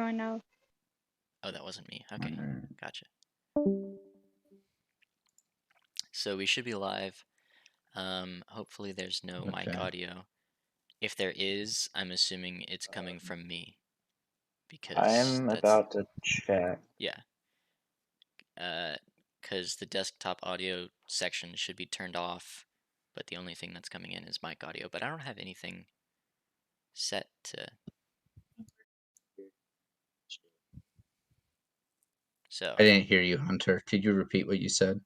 going out. Oh, that wasn't me. Okay, gotcha. So we should be live. Hopefully there's no mic audio. If there is, I'm assuming it's coming from me. Because I'm that's, about to check. yeah. Because the desktop audio section should be turned off, but the only thing that's coming in is mic audio. But I don't have anything set to. So I didn't hear you, Hunter. Could you repeat what you said?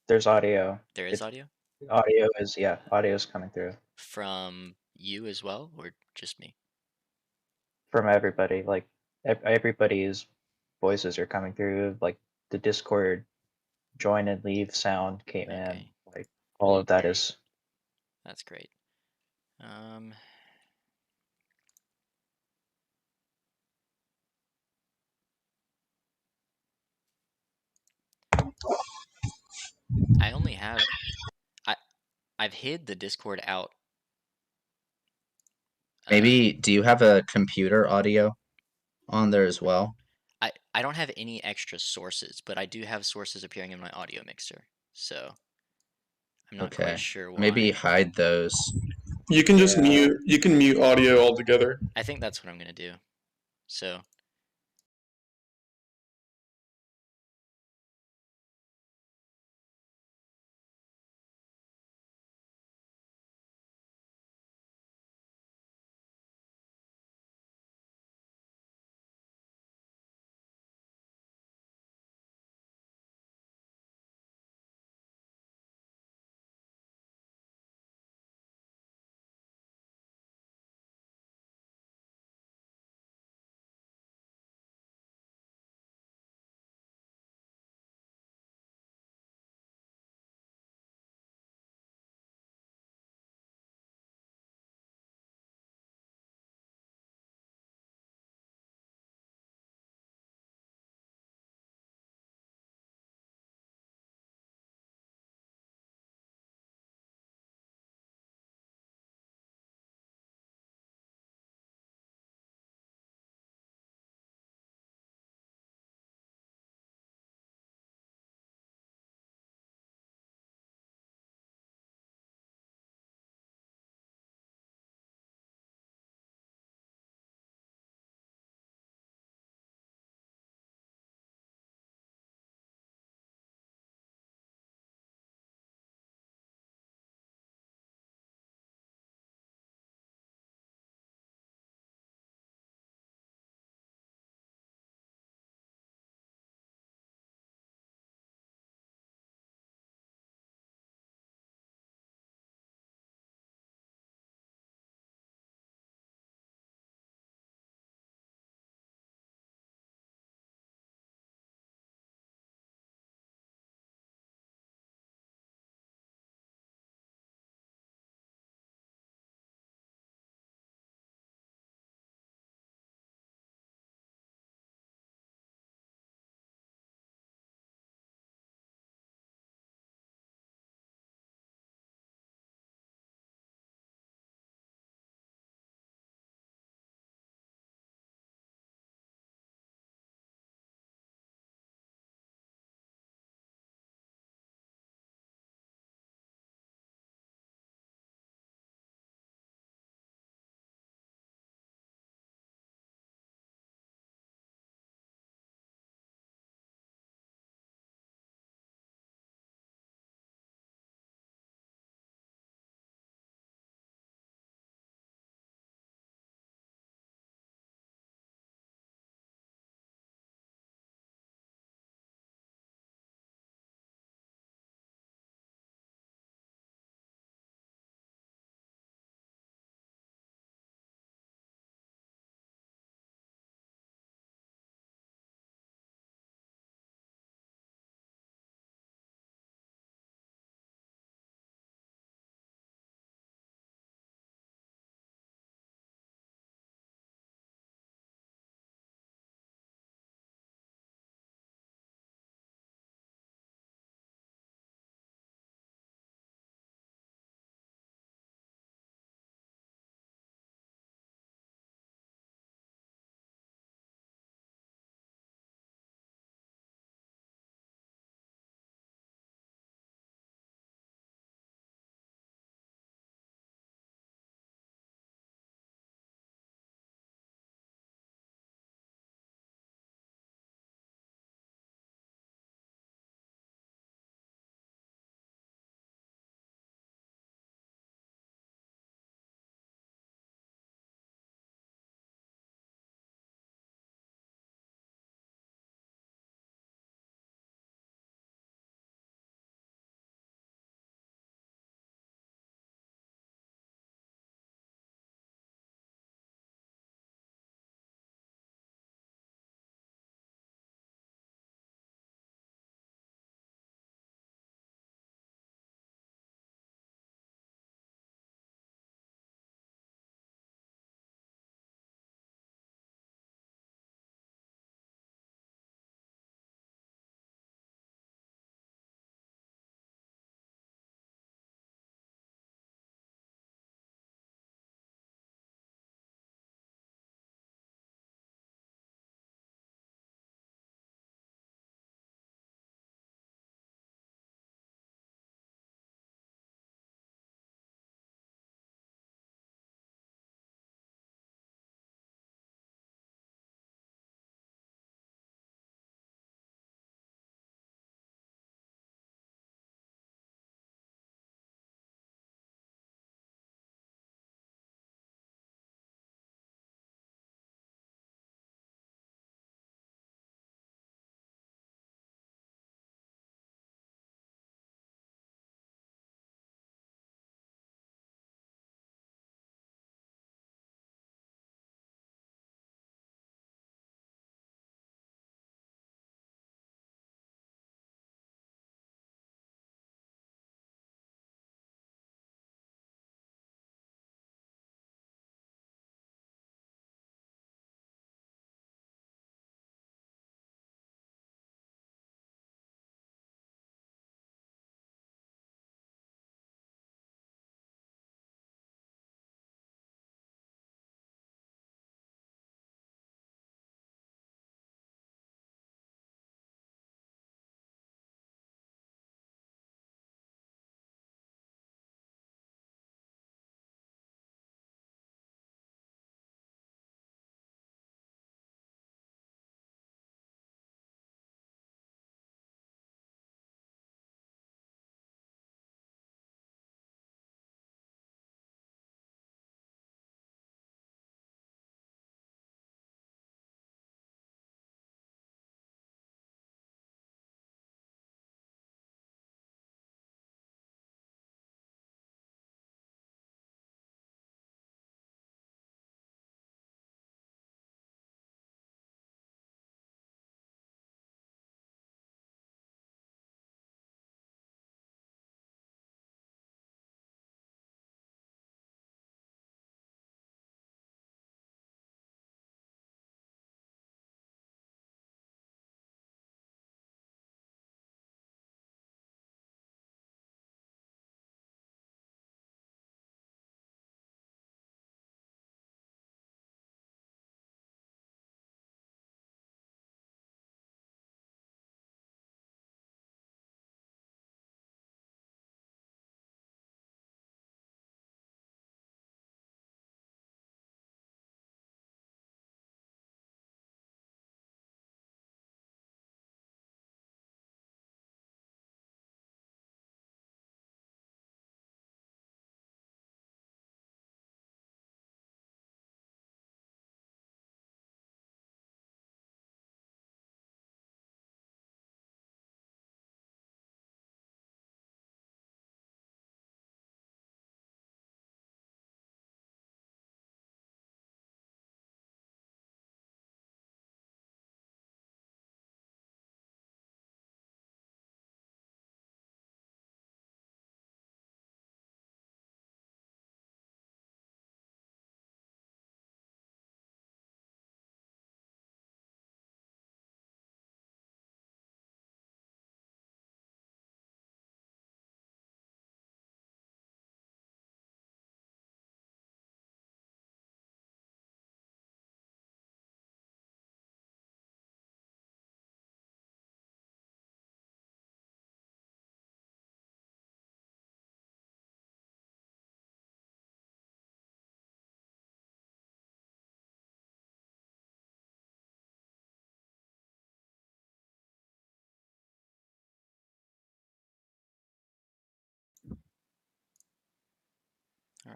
There's audio. there is audio Audio is coming through from you as well, or just me? from everybody. Like everybody's voices are coming through. Like the Discord join and leave sound came in. Okay. Like all of that is. That's great. I only have I've hid the Discord out. Maybe do you have a computer audio on there as well? I don't have any extra sources, but I do have sources appearing in my audio mixer. So I'm not quite sure why. Maybe hide those. You can just mute. You can mute audio altogether. I think that's what I'm gonna do. So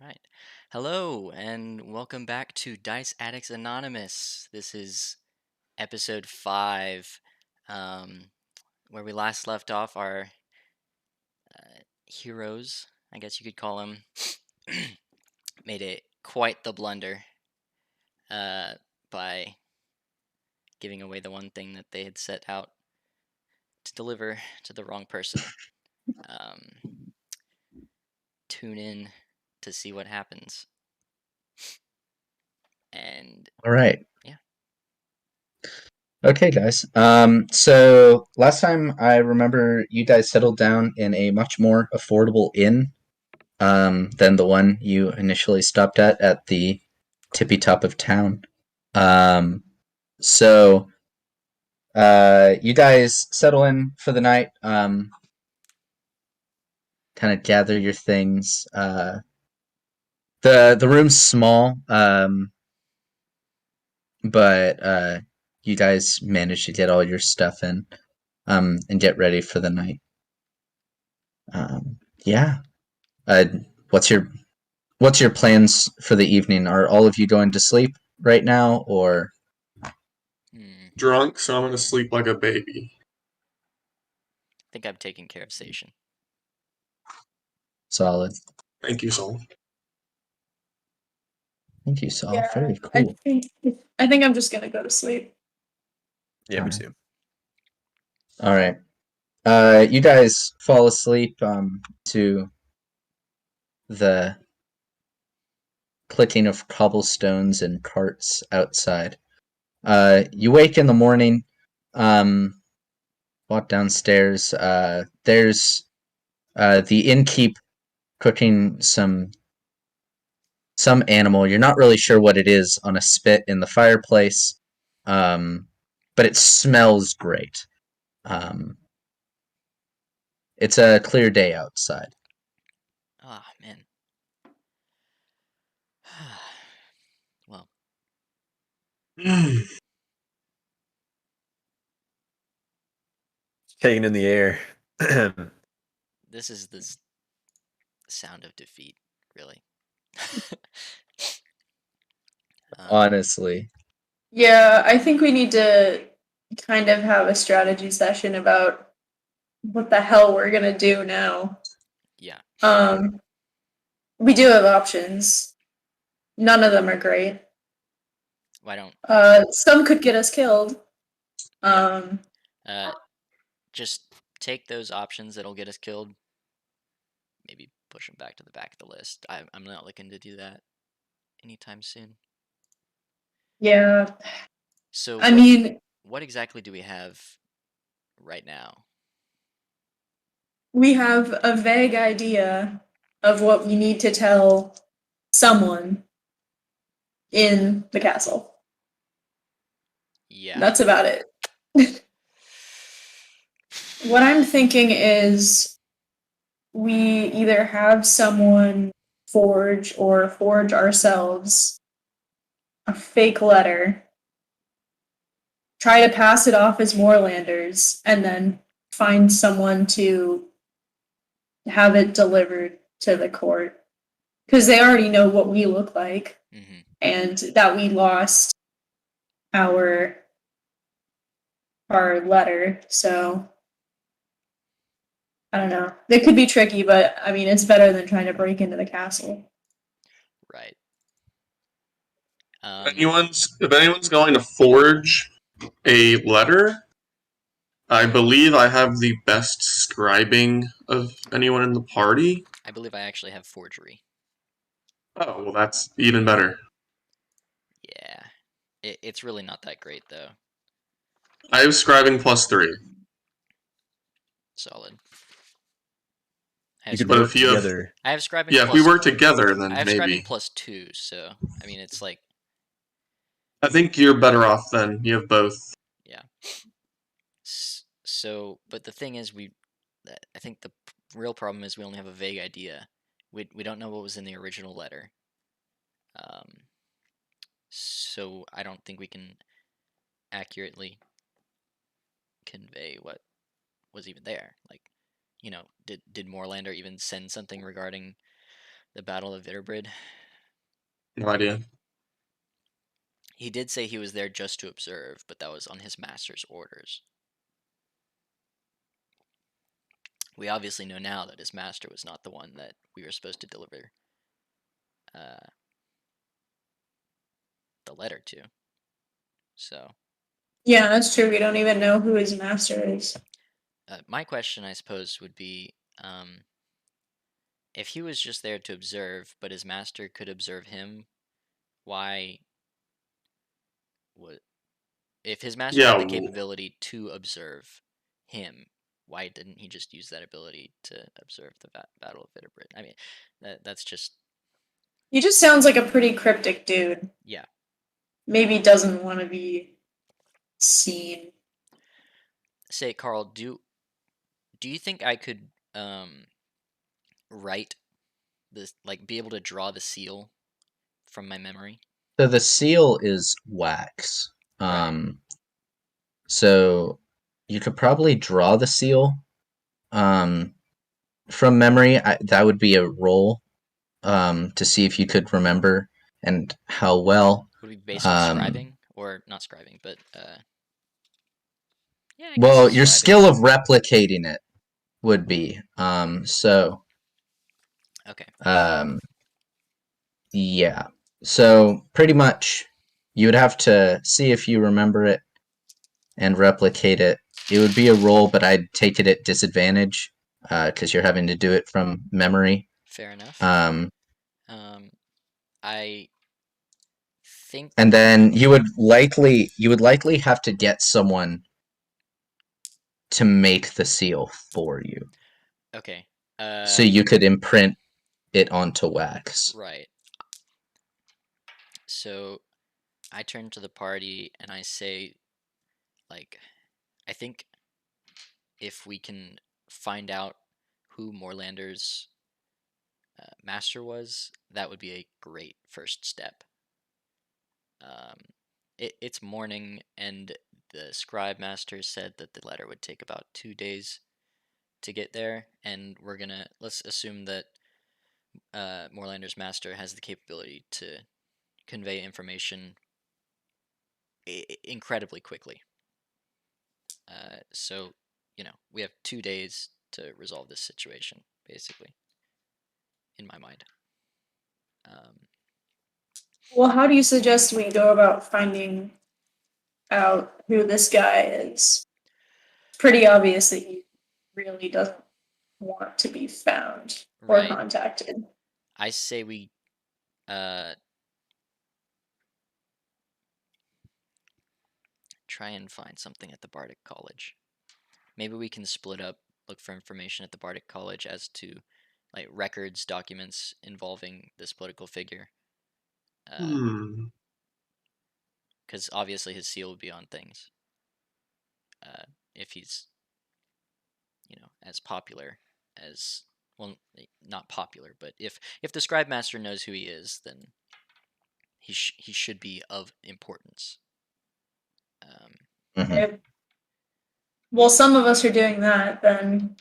right. Hello, and welcome back to Dice Addicts Anonymous. This is episode 5, where we last left off our heroes, I guess you could call them, made it quite the blunder by giving away the one thing that they had set out to deliver to the wrong person. Tune in to see what happens. And All right. yeah. Okay, guys. So last time I remember you guys settled down in a much more affordable inn than the one you initially stopped at the tippy top of town. So you guys settle in for the night, kind of gather your things. The room's small, but you guys manage to get all your stuff in, and get ready for the night. Yeah. What's your plans for the evening? Are all of you going to sleep right now, or? Drunk, so I'm gonna sleep like a baby. I think I'm taking care of Station. Solid. Thank you, Saul. Thank you, Saul. Yeah, Very cool. I think I'm just gonna go to sleep. Yeah, me Alright. too. All right. You guys fall asleep to the clicking of cobblestones and carts outside. You wake in the morning, walk downstairs. There's the innkeep cooking some animal. You're not really sure what it is on a spit in the fireplace, but it smells great. It's a clear day outside. Ah, man. Well, Hanging in the air. this is the sound of defeat, really. Honestly. Yeah, I think we need to kind of have a strategy session about what the hell we're gonna do now. Yeah. We do have options. None of them are great. Why don't some could get us killed. just take those options that'll get us killed. Maybe push them back to the back of the list. I'm not looking to do that anytime soon. Yeah. So I mean, what exactly do we have right now? we have a vague idea of what we need to tell someone in the castle. Yeah. That's about it. What I'm thinking is we either have someone forge or forge ourselves a fake letter, try to pass it off as Moorlanders, and then find someone to have it delivered to the court. Because they already know what we look like, and that we lost our letter, so I don't know. It could be tricky, but I mean, it's better than trying to break into the castle. Right. If anyone's going to forge a letter, I believe I have the best scribing of anyone in the party. I believe I actually have forgery. Oh, well, that's even better. Yeah. It's really not that great, though. I have scribing +3. Solid. You could work together. I have scribing. Yeah, if we work together, then I have maybe. scribing +2, so I mean, it's like. I think you're better off then. You have both. Yeah. So, but the thing is, I think the real problem is we only have a vague idea. We don't know what was in the original letter. So I don't think we can accurately convey what was even there. Like, did Moorlander even send something regarding The Battle of Bitterbrid. No idea. He did say he was there just to observe, but that was on his master's orders. We obviously know now that his master was not the one that we were supposed to deliver the letter to. So. Yeah, that's true. We don't even know who his master is. My question, I suppose, would be, if he was just there to observe, but his master could observe him, why would... If his master had the capability to observe him, why didn't he just use that ability to observe the Battle of Bitterbrid? I mean, that's just... He just sounds like a pretty cryptic dude. Yeah. Maybe doesn't want to be seen. Say, Carl, do you think I could write this, like, be able to draw the seal from my memory? So the seal is wax. Right. So you could probably draw the seal. From memory, that would be a roll to see if you could remember and how well. Would it be based on scribing? Or not scribing, but yeah, I well, guess your scribing. skill of replicating it would be. So okay. Yeah. So pretty much you would have to see if you remember it and replicate it. It would be a roll, but I'd take it at disadvantage because you're having to do it from memory. Fair enough. I think. And then you would likely have to get someone to make the seal for you. Okay. So you could imprint it onto wax. Right. So I turn to the party and I say, like, I think if we can find out who Moorlander's master was, that would be a great first step. It's morning, and the scribe master said that the letter would take about 2 days to get there, and let's assume that Moorlander's master has the capability to convey information incredibly quickly. So, we have 2 days to resolve this situation, basically, in my mind. Well, how do you suggest we go about finding out who this guy is? Pretty obvious that he really doesn't want to be found or Right. contacted. I say we try and find something at the Bardic College. Maybe we can split up, look for information at the Bardic College as to, like, records, documents involving this political figure. Because obviously his seal would be on things. If he's, as popular as, well, not popular, but if the scribe master knows who he is, then he should be of importance. Okay. Well, some of us are doing that, then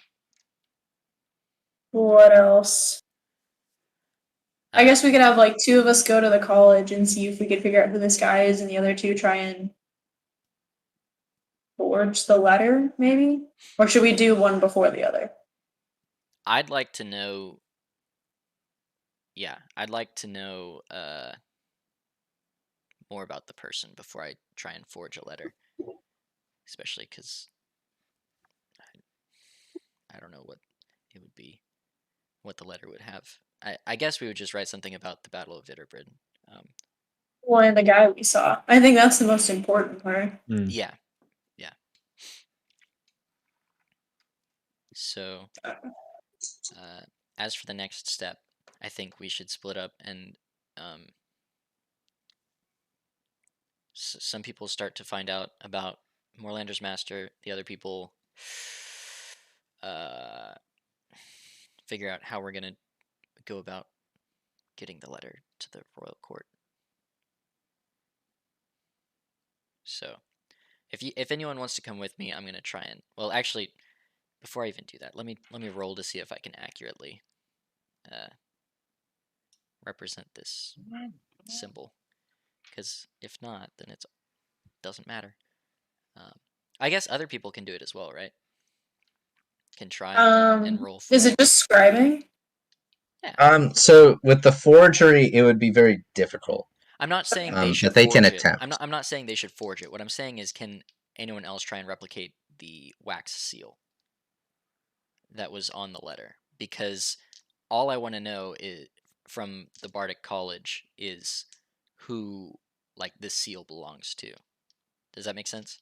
what else? I guess we could have, like, 2 of us go to the college and see if we could figure out who this guy is, and the other 2 try and forge the letter, maybe? Or should we do one before the other? I'd like to know. Yeah, I'd like to know more about the person before I try and forge a letter. Especially because I don't know what it would be, what the letter would have. I guess we would just write something about the Battle of Bitterbrid. Well, and the guy we saw. I think that's the most important part. Yeah. So, as for the next step, I think we should split up and some people start to find out about Moorlander's master. The other people figure out how we're going to go about getting the letter to the royal court. So, if anyone wants to come with me, I'm going to try and... Well, actually, before I even do that, let me roll to see if I can accurately represent this symbol? Because if not, then it doesn't matter. I guess other people can do it as well, right? Can try and roll for Is it just scribing? Yeah. So with the forgery, it would be very difficult. I'm not saying they should but they can forge it. attempt. I'm not saying they should forge it. What I'm saying is, can anyone else try and replicate the wax seal that was on the letter? Because all I want to know is from the Bardic College is who like this seal belongs to. Does that make sense?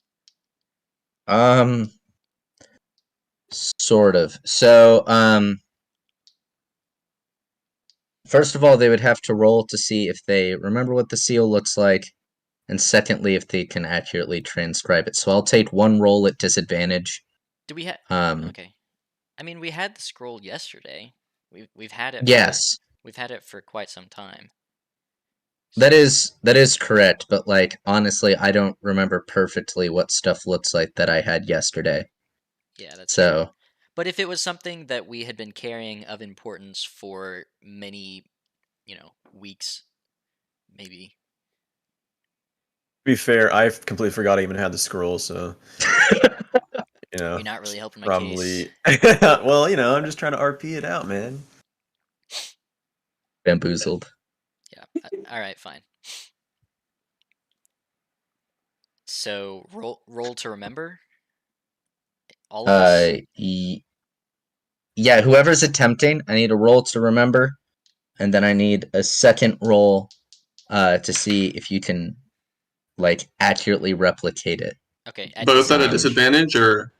Sort of. So, first of all, they would have to roll to see if they remember what the seal looks like, and secondly, if they can accurately transcribe it. So I'll take one roll at disadvantage. Do we have? Okay. I mean, we had the scroll yesterday. We've had it. Yes. We've had it for quite some time. That is correct, but like honestly, I don't remember perfectly what stuff looks like that I had yesterday. Yeah, that's so. True. But if it was something that we had been carrying of importance for many, weeks, maybe. To be fair, I completely forgot I even had the scroll, so You're not really helping my probably. case. Well, I'm just trying to RP it out, man. Bamboozled. Yeah. All right, fine. So roll to remember. All of us. Yeah, whoever's attempting, I need a roll to remember, and then I need a second roll to see if you can like accurately replicate it. Okay. Both at a disadvantage, or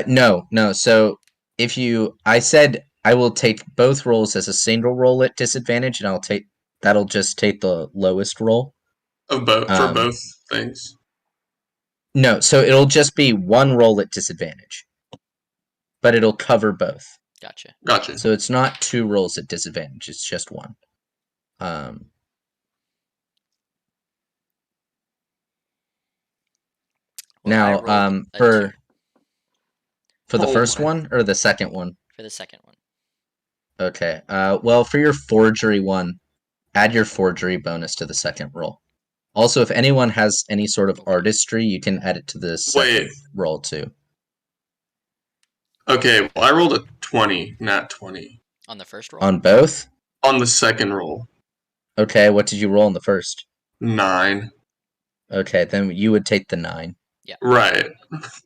no. So I said I will take both rolls as a single roll at disadvantage, and that'll just take the lowest roll of both for both things. No, so it'll just be one roll at disadvantage, but it'll cover both. Gotcha. So it's not two rolls at disadvantage; it's just one. Now, for the first one or the second one? For the second one. Okay. Well, for your forgery one, add your forgery bonus to the second roll. Also, if anyone has any sort of artistry, you can add it to the second roll too. Okay, well, I rolled a 20, not 20. On the first roll? On both? On the second roll. Okay, what did you roll on the first? 9. Okay, then you would take the 9. Yeah. Right.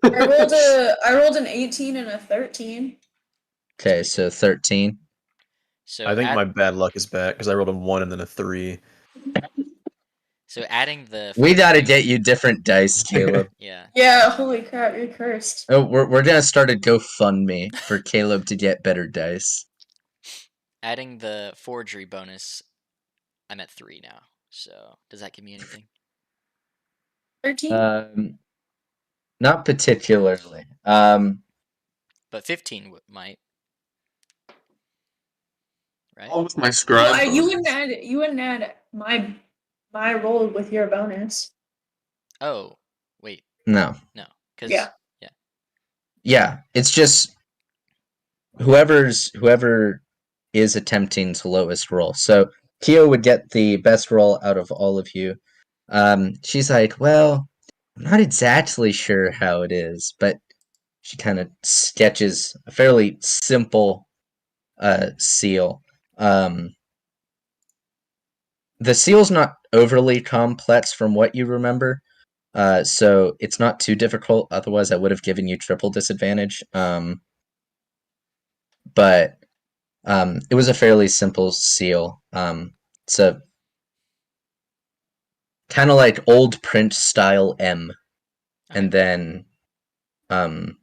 I rolled an 18 and a 13. Okay, so 13. So I think my bad luck is back because I rolled a 1 and then a 3. So adding the... We gotta get you different dice, Caleb. Yeah. Yeah, holy crap, you're cursed. Oh, we're gonna start a GoFundMe for Caleb to get better dice. Adding the forgery bonus, I'm at 3 now. So does that give me anything? 13? Not particularly. But 15 might. Right? All with my scribe. Well, you wouldn't add my roll with your bonus. Oh, wait. No. Cause, Yeah, it's just whoever is attempting to lowest roll. So Kyo would get the best roll out of all of you. She's like, well, I'm not exactly sure how it is, but she kind of sketches a fairly simple seal. The seal's not overly complex from what you remember, so it's not too difficult. Otherwise, I would have given you triple disadvantage. But it was a fairly simple seal. It's a kind of like old print style M, and then a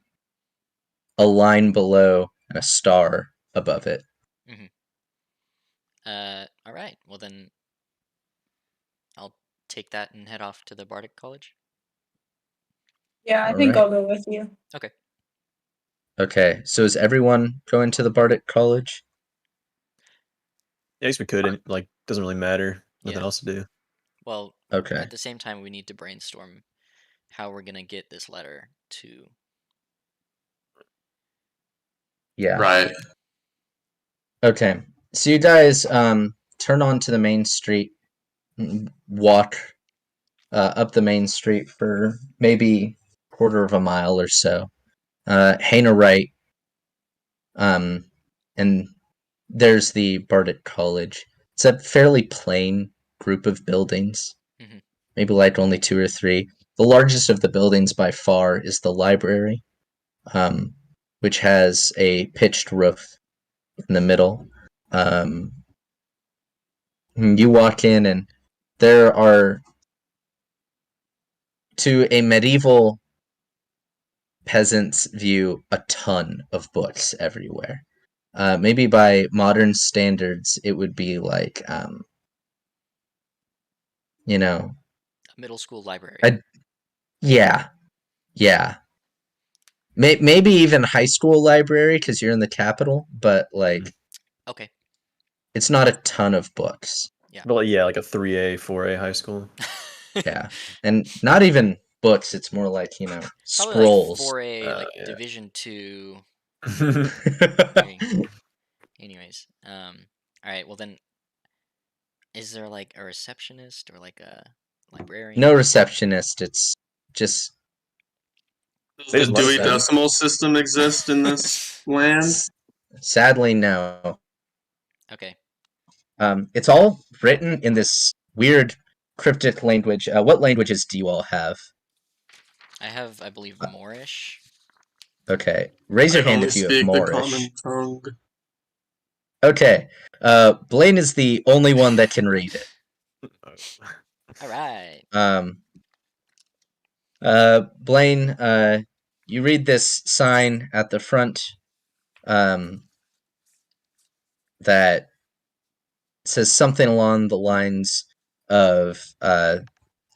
line below and a star above it. All right. Well, then I'll take that and head off to the Bardic College. Yeah, I think I'll go with you. Okay. Okay, so is everyone going to the Bardic College? Yeah, I guess we could. Like, doesn't really matter. Nothing else to do. Well, okay. At the same time, we need to brainstorm how we're gonna get this letter to. Yeah. Right. Okay. So you guys turn onto the main street, walk up the main street for maybe quarter of a mile or so. Hang a right, and there's the Bardic College. It's a fairly plain group of buildings, maybe like only 2 or 3. The largest of the buildings by far is the library, which has a pitched roof in the middle. You walk in, and there are, to a medieval peasant's view, a ton of books everywhere. Maybe by modern standards, it would be like, you know, A middle school library. Yeah. Maybe even high school library because you're in the capital, but like, Okay. it's not a ton of books. But yeah, like a 3A, 4A high school. Yeah, and not even books. It's more like, Probably scrolls. like 4A, like yeah. Division 2. Anyways, all right. Well then, is there like a receptionist or like a librarian? No receptionist. It's just Does They the just let Dewey them. Decimal System exist in this land? sadly no. Okay. It's all written in this weird cryptic language. What languages do you all have? I have, I believe, Moorish. Okay, raise your I hand only if you have speak the Moorish. common tongue. Okay, Blaine is the only one that can read it. All right. Blaine, you read this sign at the front, that says something along the lines of,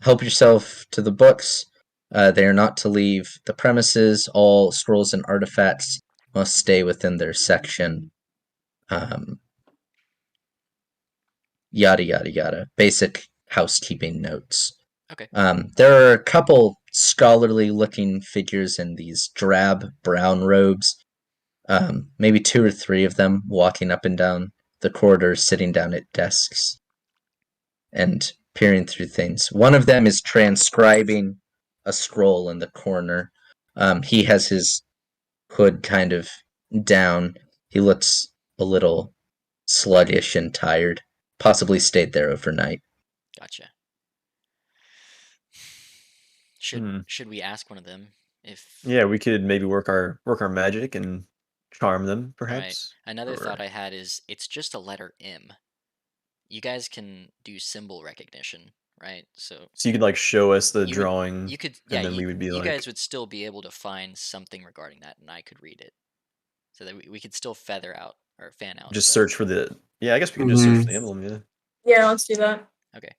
help yourself to the books. They are not to leave the premises. All scrolls and artifacts must stay within their section. Yada yada yada. Basic housekeeping notes. Okay. There are a couple scholarly-looking figures in these drab brown robes. Maybe 2 or 3 of them walking up and down the corridor, sitting down at desks and peering through things. One of them is transcribing a scroll in the corner. He has his hood kind of down. He looks a little sluggish and tired. Possibly stayed there overnight. Gotcha. Should we ask one of them if? Yeah, we could maybe work our magic and charm them, All right. perhaps. Another thought I had is it's just a letter M. You guys can do symbol recognition, right? So you could like show us the you drawing, you could, and then we would be you like, guys would still be able to find something regarding that, and I could read it, so that we could still feather out or fan out. just search for the. Yeah, I guess we could just search for the emblem. Yeah. Yeah, let's do that. Okay.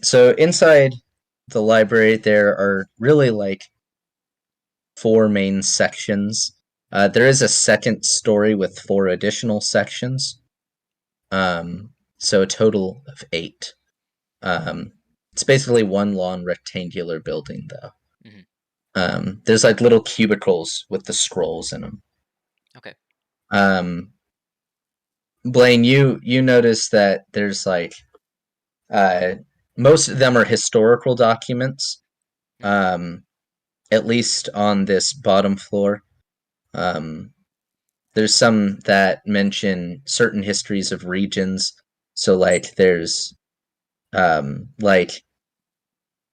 So inside the library, there are really like 4 main sections. There is a second story with 4 additional sections. So a total of 8. It's basically one long rectangular building, though. There's like little cubicles with the scrolls in them. Okay. Blaine, you notice that there's like, most of them are historical documents. At least on this bottom floor. There's some that mention certain histories of regions. So like there's like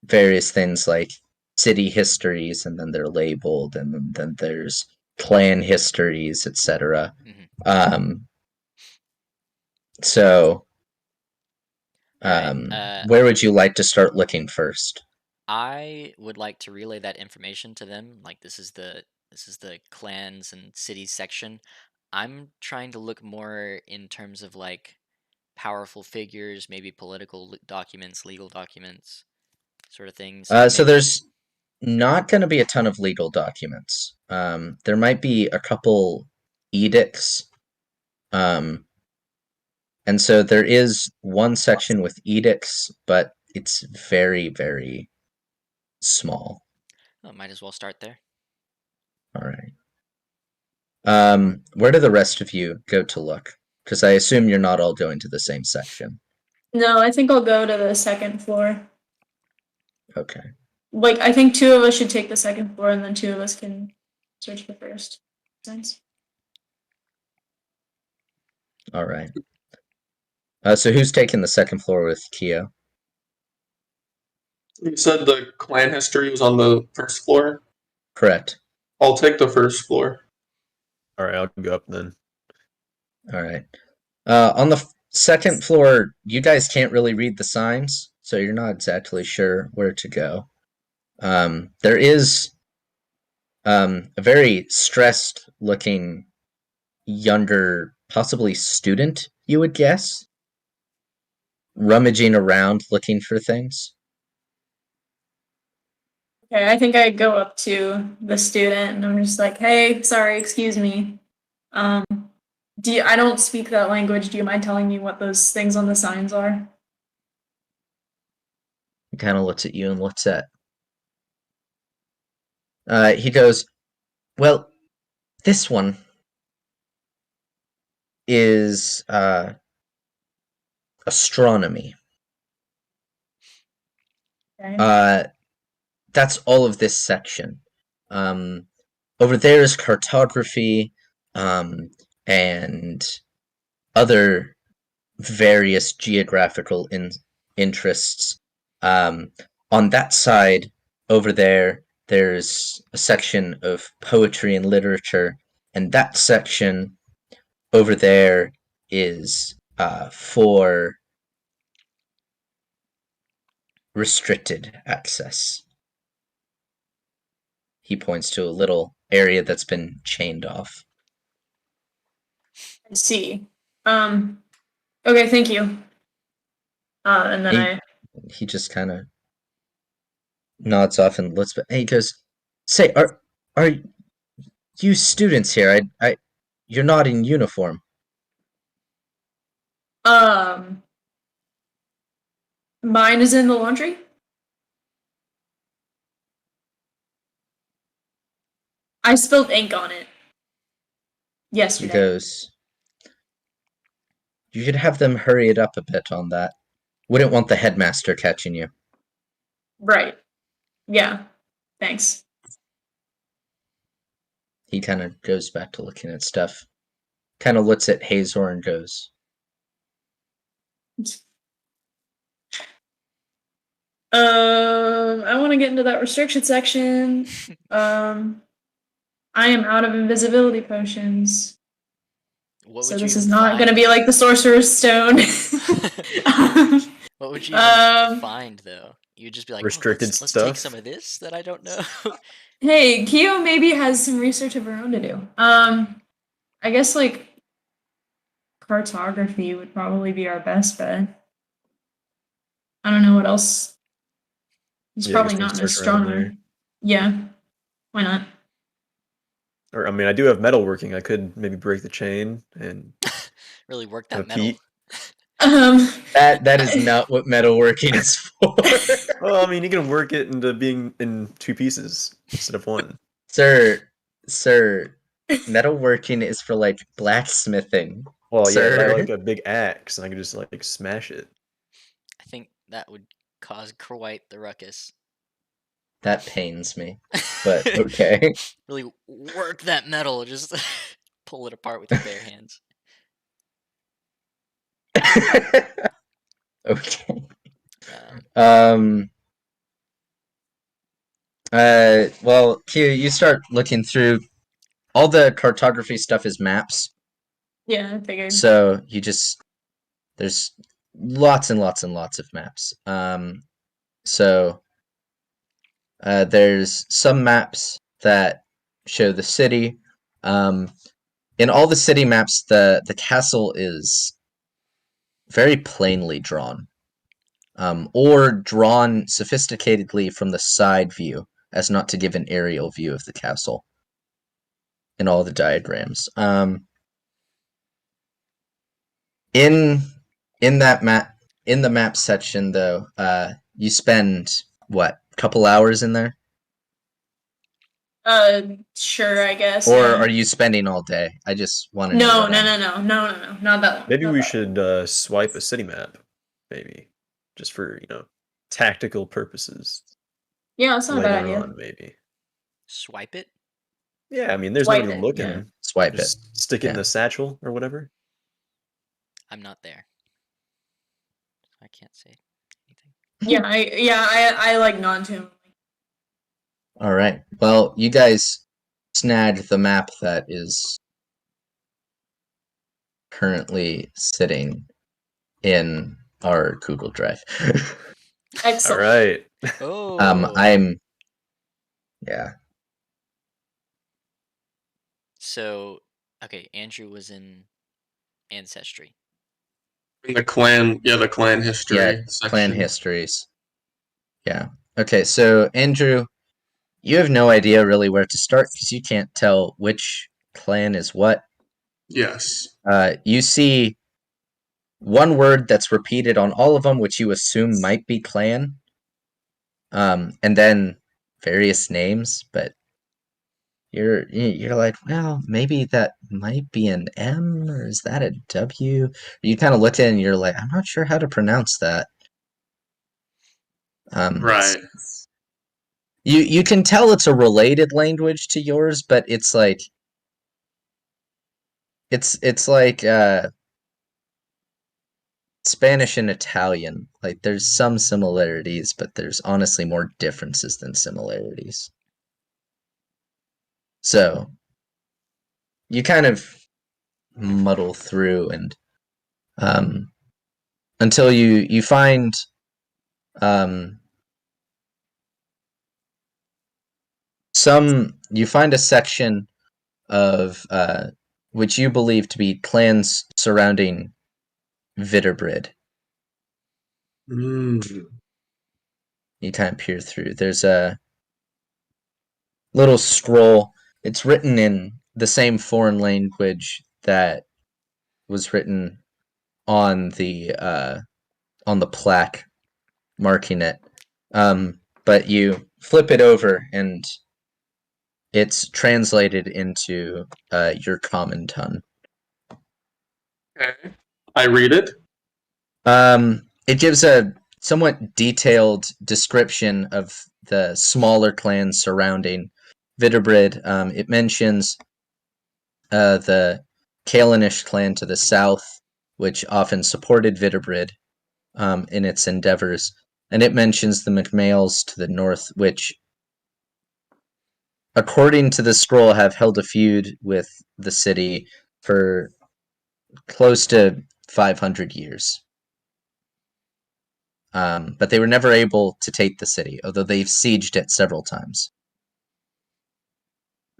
various things like city histories, and then they're labeled, and then there's clan histories, etc. So where would you like to start looking first? I would like to relay that information to them. Like this is the clans and cities section. I'm trying to look more in terms of like powerful figures, maybe political documents, legal documents, sort of things. So there's not going to be a ton of legal documents. There might be a couple edicts. And so there is one section with edicts, but it's very, very small. Might as well start there. All right. Where do the rest of you go to look? Because I assume you're not all going to the same section. No, I think I'll go to the second floor. Okay. Like, I think 2 of us should take the second floor, and then 2 of us can search the first. Sense. All right. So who's taking the second floor with Keo? You said the clan history was on the first floor? Correct. I'll take the first floor. All right, I'll go up then. All right. On the second floor, you guys can't really read the signs, so you're not exactly sure where to go. There is a very stressed-looking younger, possibly student, you would guess, rummaging around looking for things. Okay, I think I go up to the student and I'm just like, hey, sorry, excuse me. I don't speak that language. Do you mind telling me what those things on the signs are? He kind of looks at you and looks at. He goes, well, this one is astronomy. Okay. That's all of this section. Over there is cartography, and other various geographical interests. On that side, over there, there's a section of poetry and literature, and that section over there is for restricted access. He points to a little area that's been chained off. I see. Okay, thank you. And then He just kind of nods off and looks. He goes, "Say, are you students here? You're not in uniform." Mine is in the laundry. I spilled ink on it He yesterday. goes, "You should have them hurry it up a bit on that. Wouldn't want the headmaster catching you." Right. Yeah. Thanks. He kind of goes back to looking at stuff. Kind of looks at Hazor and goes, I want to get into that restriction section. I am out of invisibility potions. So this is not going to be like the Sorcerer's Stone. What would you even find, though? You'd just be like, restricted let's stuff. take some of this that I don't know. Hey, Keo maybe has some research of her own to do. I guess like cartography would probably be our best bet. I don't know what else. He's Yeah, I probably guess we not can an search around astronomer. there. Yeah. Why not? Or I mean, I do have metalworking. I could maybe break the chain and Really work that have metal. Pete. that is not what metalworking is for. Well, I mean, you can work it into being in 2 pieces instead of 1. Sir, metalworking is for like blacksmithing. Well, yeah, Sir. but I like a big axe, and I can just like smash it. I think that would cause quite the ruckus. That pains me, but okay. Really work that metal, just pull it apart with your bare hands. Okay. Well, Q, you start looking through. All the cartography stuff is maps. Yeah, I figured. So there's lots and lots and lots of maps. So there's some maps that show the city. In all the city maps, the castle is very plainly drawn, or drawn sophisticatedly from the side view, as not to give an aerial view of the castle. In all the diagrams, in that map, in the map section, though, you spend what, couple hours in there? Sure, I guess. Or yeah. are you spending all day? I just want to No, know. not that one. Maybe not we that one. should swipe a city map, maybe, just for tactical purposes Yeah, that's not a bad later idea. on, maybe. Swipe it. Yeah, I mean, there's Swipe nobody it, looking. yeah. Swipe it. Just stick it in Yeah. the satchel or whatever. I'm not there. I can't say anything. I like nod to him. All right. Well, you guys snagged the map that is currently sitting in our Google Drive. All Excellent. right. Oh. Yeah. So, okay, Andrew was in Ancestry. In the clan history Yeah, section. clan histories. Yeah. Okay, so Andrew, you have no idea really where to start because you can't tell which clan is what. Yes. You see one word that's repeated on all of them, which you assume might be clan. And then various names, but you're like, well, maybe that might be an M, or is that a W? You kind of look at it and you're like, I'm not sure how to pronounce that. Right. You can tell it's a related language to yours, but it's like it's like Spanish and Italian. Like there's some similarities, but there's honestly more differences than similarities. So you kind of muddle through and until you find you find a section of which you believe to be clans surrounding Vitterbrid. Mm. You kind of peer through. There's a little scroll. It's written in the same foreign language that was written on the plaque marking it. But you flip it over and it's translated into your common tongue. Okay. I read it. It gives a somewhat detailed description of the smaller clans surrounding Vitterbrid. It mentions the Kalinish clan to the south, which often supported Vitterbrid in its endeavors, and it mentions the McMails to the north, which, according to the scroll, have held a feud with the city for close to 500 years. But they were never able to take the city, although they've sieged it several times.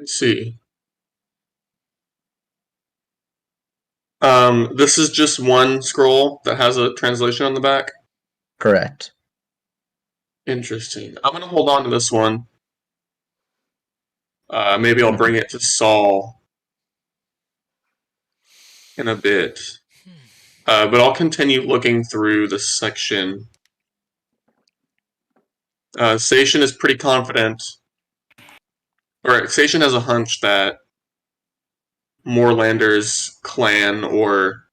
I see. This is just one scroll that has a translation on the back. Correct. Interesting. I'm gonna hold on to this one. Maybe I'll bring it to Saul in a bit. But I'll continue looking through the section. Sation is pretty confident, or Sation has a hunch that Moorlander's clan or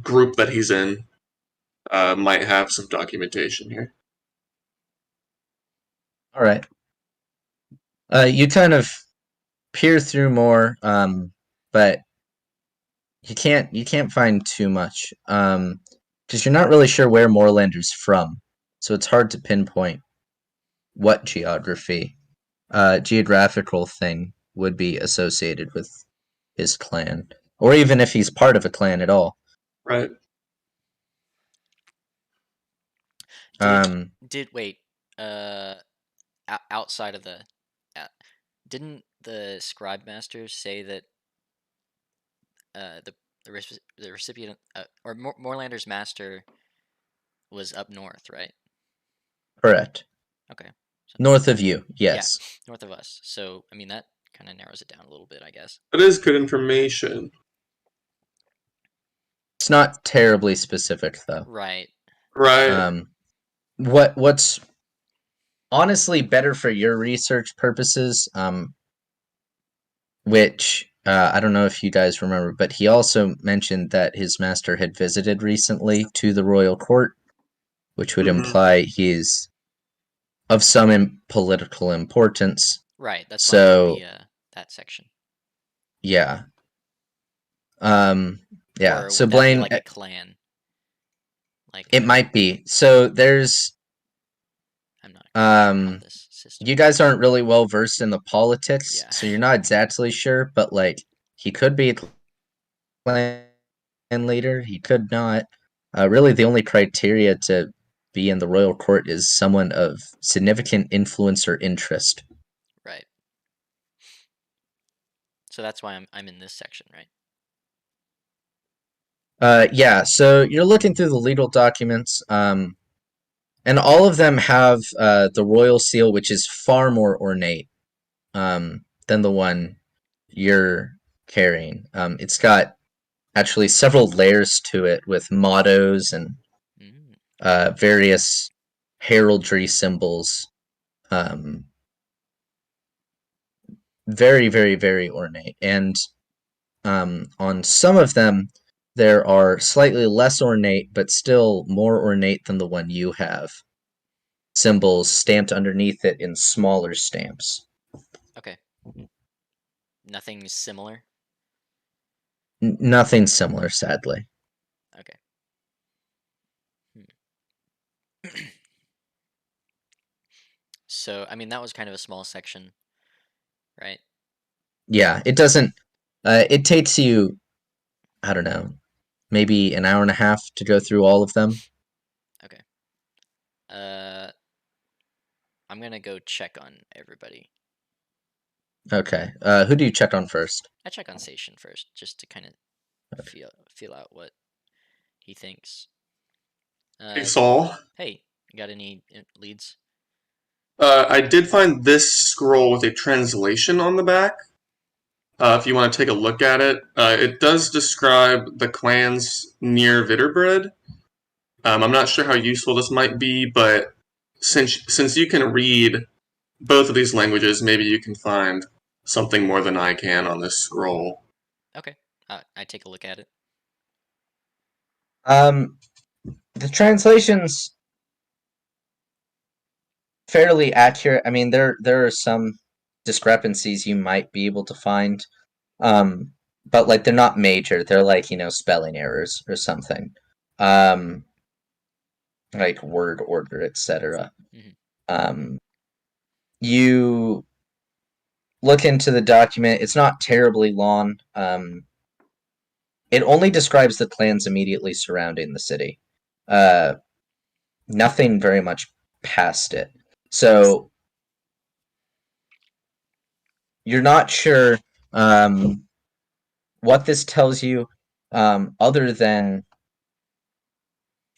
group that he's in might have some documentation here. All right. You kind of peer through more, but you can't find too much, because you're not really sure where Moorlander's from, so it's hard to pinpoint what geographical thing would be associated with his clan, or even if he's part of a clan at all. Right. Wait, outside of the, didn't the scribe masters say that the recipient or Moorlander's master was up north, right? Correct. Okay. So North of you, yes. Yeah, north of us. So I mean that kind of narrows it down a little bit, I guess. That is good information. It's not terribly specific though. Right. Right. What's honestly better for your research purposes. Which I don't know if you guys remember, but he also mentioned that his master had visited recently to the royal court, which would imply he's of some political importance. Right. That's why I So did that section. yeah, yeah. Or So would that be Blaine, like a clan? Like it might be. So there's I'm not quite sure how this system. you guys aren't really well versed in the politics, Yeah. so you're not exactly sure. But like, he could be a clan leader. He could not. Really, the only criteria to be in the royal court is someone of significant influence or interest. Right. So that's why I'm in this section, right? Yeah. So you're looking through the legal documents, and all of them have the royal seal, which is far more ornate than the one you're carrying. It's got actually several layers to it with mottos and various heraldry symbols. Very, very, very ornate. And on some of them, there are slightly less ornate, but still more ornate than the one you have. Symbols stamped underneath it in smaller stamps. Okay. Nothing similar? Nothing similar, sadly. Okay. So, I mean, that was kind of a small section, right? Yeah, it doesn't. It takes you, I don't know, maybe an hour and a half to go through all of them. Okay. I'm gonna go check on everybody. Okay. Who do you check on first? I check on Station first, just to kind of feel out what he thinks. Hey, Saul. Hey, you got any leads? I did find this scroll with a translation on the back. If you want to take a look at it, it does describe the clans near Vitterbred. I'm not sure how useful this might be, but since you can read both of these languages, maybe you can find something more than I can on this scroll. Okay, I take a look at it. The translation's fairly accurate. I mean, there are some discrepancies you might be able to find, but like they're not major. They're like, you know, spelling errors or something, like word order, etc. You look into the document. It's not terribly long. It only describes the clans immediately surrounding the city. Nothing very much past it. So you're not sure what this tells you, other than,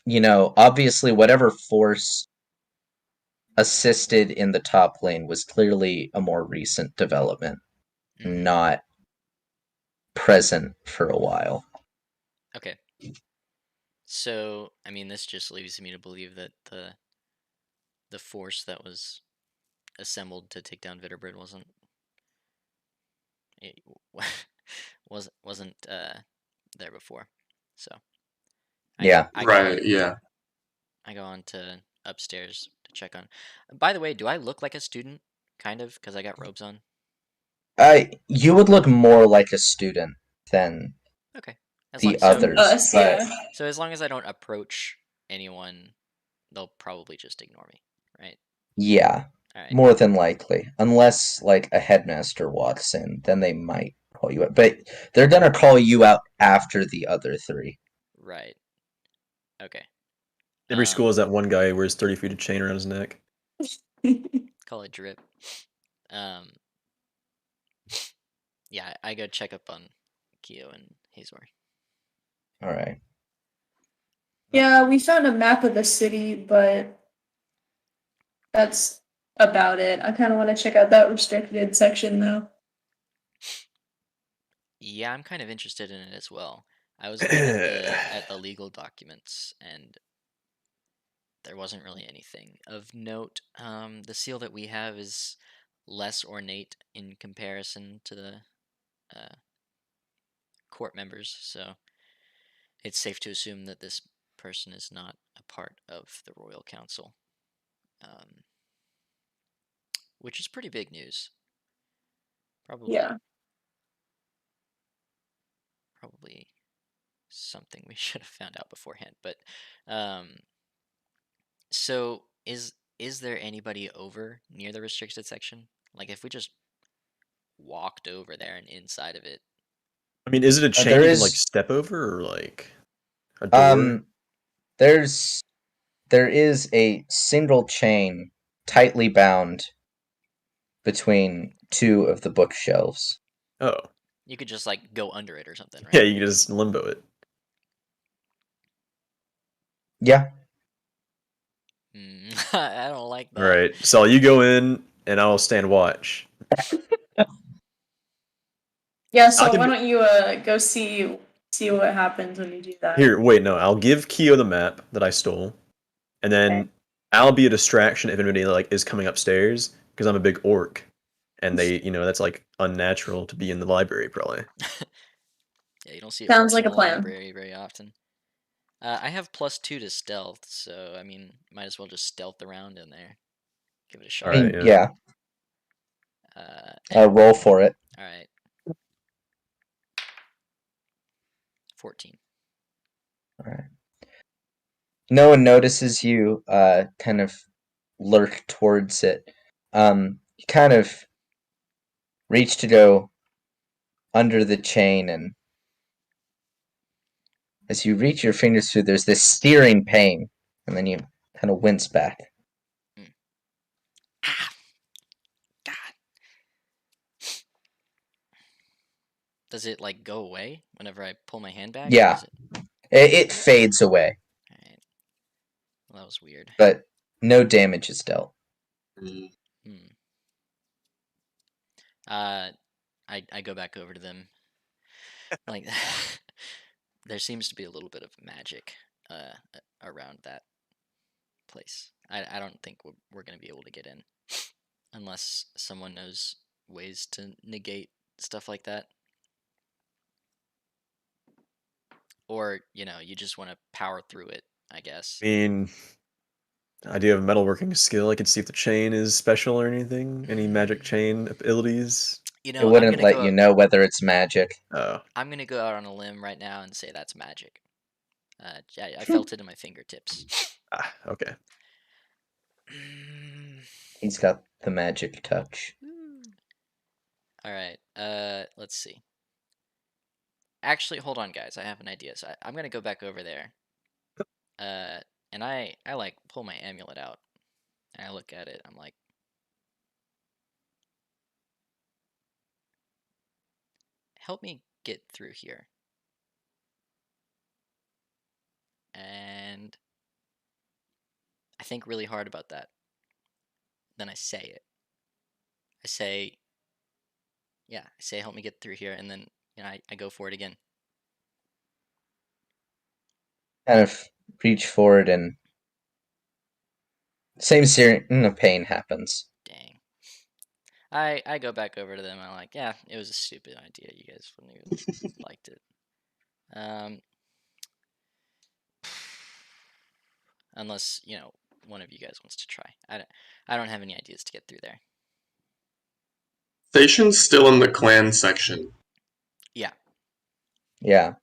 you know, obviously whatever force assisted in the top lane was clearly a more recent development, not present for a while. Okay. So, I mean, this just leaves me to believe that the force that was assembled to take down Vitterbred wasn't there before. So, Yeah. I go on to upstairs to check on. By the way, do I look like a student? Kind of, because I got robes on. You would look more like a student than the others. So as long as I don't approach anyone, they'll probably just ignore me, right? Yeah, more than likely. Unless, like, a headmaster walks in, then they might call you out. But they're gonna call you out after the other three. Right. Okay. Every school has that one guy who wears 30 feet of chain around his neck. Call it drip. Yeah, I go check up on Kyo and Hazor. All right. Yeah, we found a map of the city, but that's about it. I kind of want to check out that restricted section, though. Yeah, I'm kind of interested in it as well. I was looking at the legal documents, and there wasn't really anything of note. The seal that we have is less ornate in comparison to the court members, so it's safe to assume that this person is not a part of the Royal Council, which is pretty big news. Probably something we should have found out beforehand. But so is there anybody over near the restricted section? Like if we just walked over there and inside of it. I mean, is it a chain there you can is- like step over, or like a door? There is a single chain tightly bound between two of the bookshelves. Oh, You could just like go under it or something, right? yeah, you can just limbo it. Yeah. I don't like that. All right, so you go in, and I'll stand watch. Yeah, so can- why don't you go see what happens when you do that? Here, wait, no, I'll give Keo the map that I stole, and then Okay. I'll be a distraction if anybody like is coming upstairs because I'm a big orc, and they, that's like unnatural to be in the library probably. Yeah, you don't see Sounds orcs like in a the plan. library very often. I have +2 to stealth, so I mean, might as well just stealth around in there. Give it a shot. All right, yeah. Roll for it. All right. 14. All right. No one notices you kind of lurk towards it. You kind of reach to go under the chain, and as you reach your fingers through, there's this searing pain, and then you kind of wince back. Ah! God. Does it like go away whenever I pull my hand back? Yeah. It fades away. Alright. Well, that was weird. But no damage is dealt. I go back over to them. Like, there seems to be a little bit of magic around that place. I don't think we're going to be able to get in unless someone knows ways to negate stuff like that. Or, you just want to power through it, I guess. I mean, I do have a metalworking skill. I can see if the chain is special or anything. Any magic chain abilities? It wouldn't let you know whether it's magic. Oh. I'm going to go out on a limb right now and say that's magic. I felt it in my fingertips. Okay. He's got the magic touch. Alright, let's see. Actually, hold on, guys. I have an idea. So I'm going to go back over there. And I like pull my amulet out. And I look at it. I'm like, help me get through here. And I think really hard about that. Then I say it. I say, help me get through here. And then, I go for it again. Kind of reach forward, and same searing of pain happens. Dang. I go back over to them. I'm like, yeah, it was a stupid idea. You guys wouldn't even liked it. Unless, one of you guys wants to try. I don't have any ideas to get through there. Station's still in the clan section. Yeah. Yeah.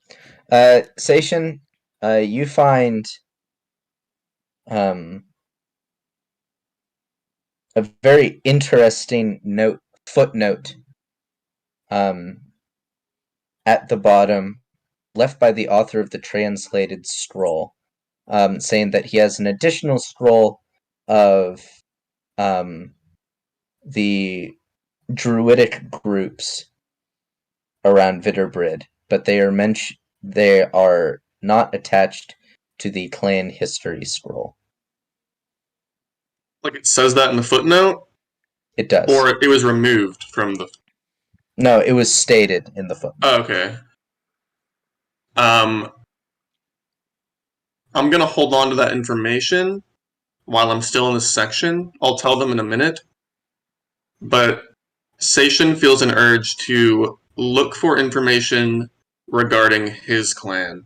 Sation, you find a very interesting footnote at the bottom, left by the author of the translated scroll, saying that he has an additional scroll of the druidic groups around Vitterbrid, but they are not attached to the clan history scroll. Like it says that in the footnote? It does. Or it was removed from the... No, it was stated in the footnote. Oh, okay. I'm gonna hold on to that information while I'm still in this section. I'll tell them in a minute. But Seishin feels an urge to look for information regarding his clan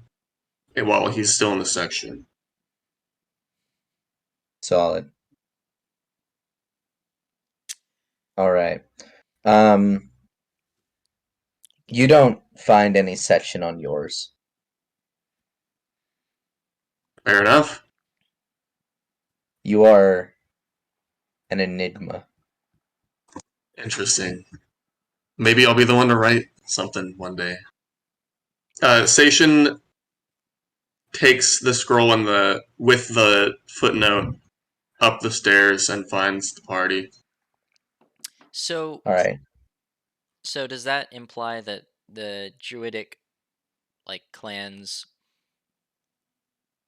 while he's still in the section. Solid. All right. You don't find any section on yours. Fair enough. You are an enigma. Interesting. Maybe I'll be the one to write something one day. Seishin takes the scroll with the footnote up the stairs and finds the party. So, All right. so does that imply that the druidic, like, clans,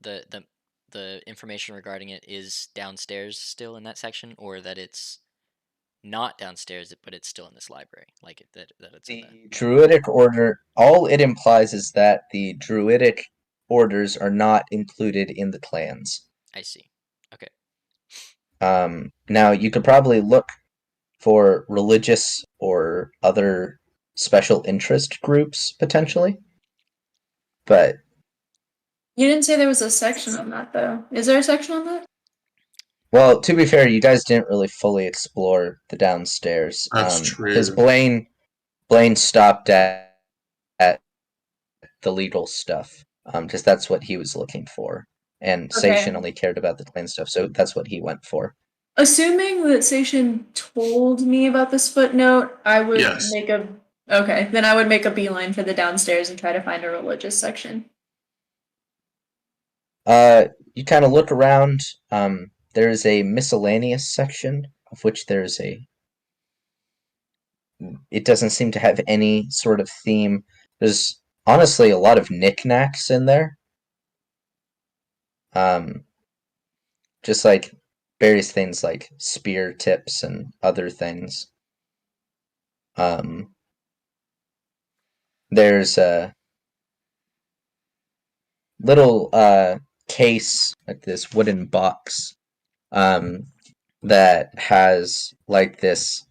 the information regarding it is downstairs still in that section, or that it's not downstairs but it's still in this library, like that it's in The druidic order, all it implies is that the druidic orders are not included in the clans. I see. Okay. Now you could probably look for religious or other special interest groups potentially, but You didn't say there was a section on that, though. Is there a section on that? well, to be fair, you guys didn't really fully explore the downstairs. That's true. Because Blaine stopped at the legal stuff, because that's what he was looking for, and Okay. Seishin only cared about the clan stuff, so that's what he went for. Assuming that Seishin told me about this footnote, I would Yes. make a... Okay, then I would make a beeline for the downstairs and try to find a religious section. You kind of look around. There's a miscellaneous section of which there's a. It doesn't seem to have any sort of theme. There's honestly a lot of knickknacks in there. Just like various things like spear tips and other things. There's a little case, like this wooden box, that has like this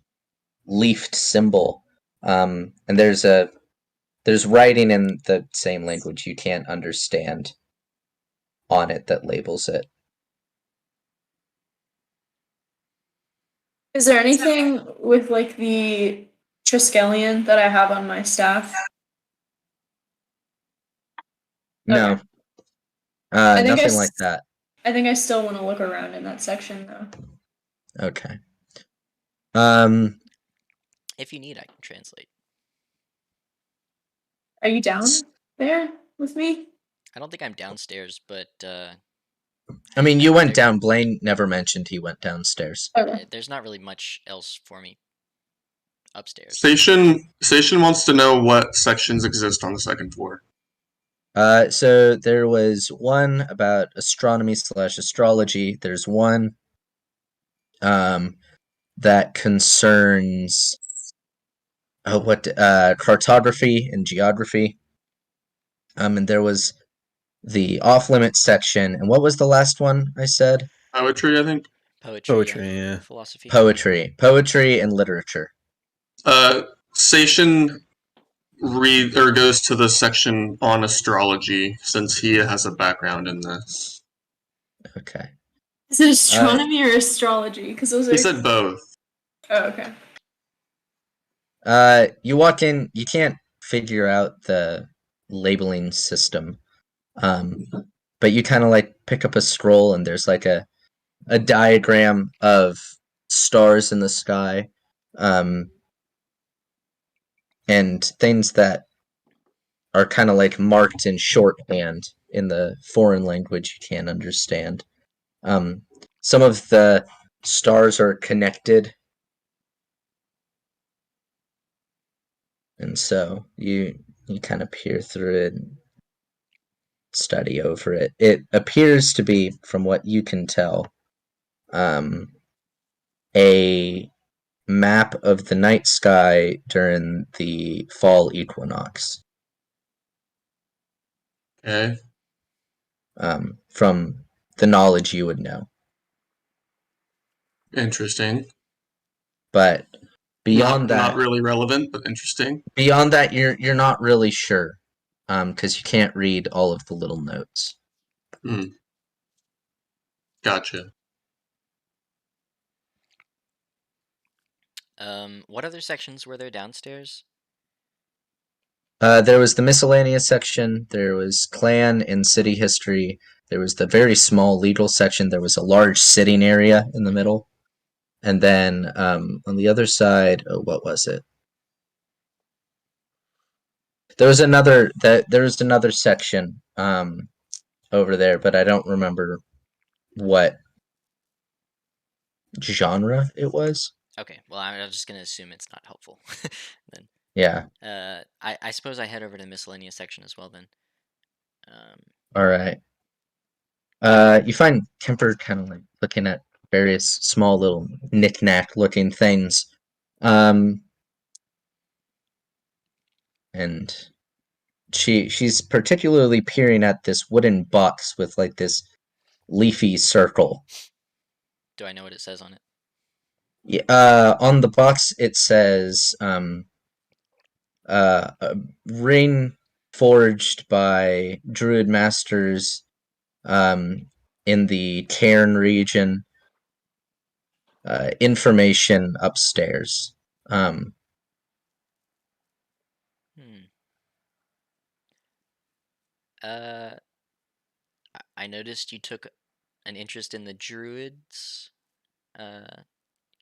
leafed symbol, and there's writing in the same language you can't understand on it that labels it. Is there anything with, like, the Triskelion that I have on my staff? No, Okay. I think nothing like that. I think I still want to look around in that section, though. Okay. If you need, I can translate. Are you down there with me? I don't think I'm downstairs, but I mean, you went there- down. Blaine never mentioned he went downstairs. Okay. there's not really much else for me upstairs. Seishin wants to know what sections exist on the second floor. So there was one about astronomy/astrology. There's one that concerns cartography and geography. And there was the off-limits section. And what was the last one I said? Poetry, I think. Poetry, yeah. Philosophy. Poetry and literature. Seishin goes to the section on astrology since he has a background in this. Okay. Is it astronomy or astrology? Because those are... He said both. Oh, okay. You walk in, you can't figure out the labeling system. But you kind of like pick up a scroll and there's like a diagram of stars in the sky. And things that are kind of like marked in shorthand in the foreign language you can't understand. Some of the stars are connected. And so you kind of peer through it and study over it. It appears to be, from what you can tell, a map of the night sky during the fall equinox. Okay. From the knowledge you would know. Interesting. But beyond Not that, really relevant, but interesting. you're not really sure, because you can't read all of the little notes. Gotcha. What other sections were there downstairs? There was the miscellaneous section. There was clan and city history. There was the very small legal section. There was a large sitting area in the middle, and then on the other side, what was it? There was another section over there, but I don't remember what genre it was. Okay, well, I'm just gonna assume it's not helpful. Then, Yeah. I suppose I head over to the miscellaneous section as well. Then, All right. You find Kemper kind of like looking at various small little knick-knack looking things. And she's particularly peering at this wooden box with like this leafy circle. do I know what it says on it? Yeah, on the box it says a ring forged by druid masters in the Cairn region. Information upstairs. Hmm. I noticed you took an interest in the druids.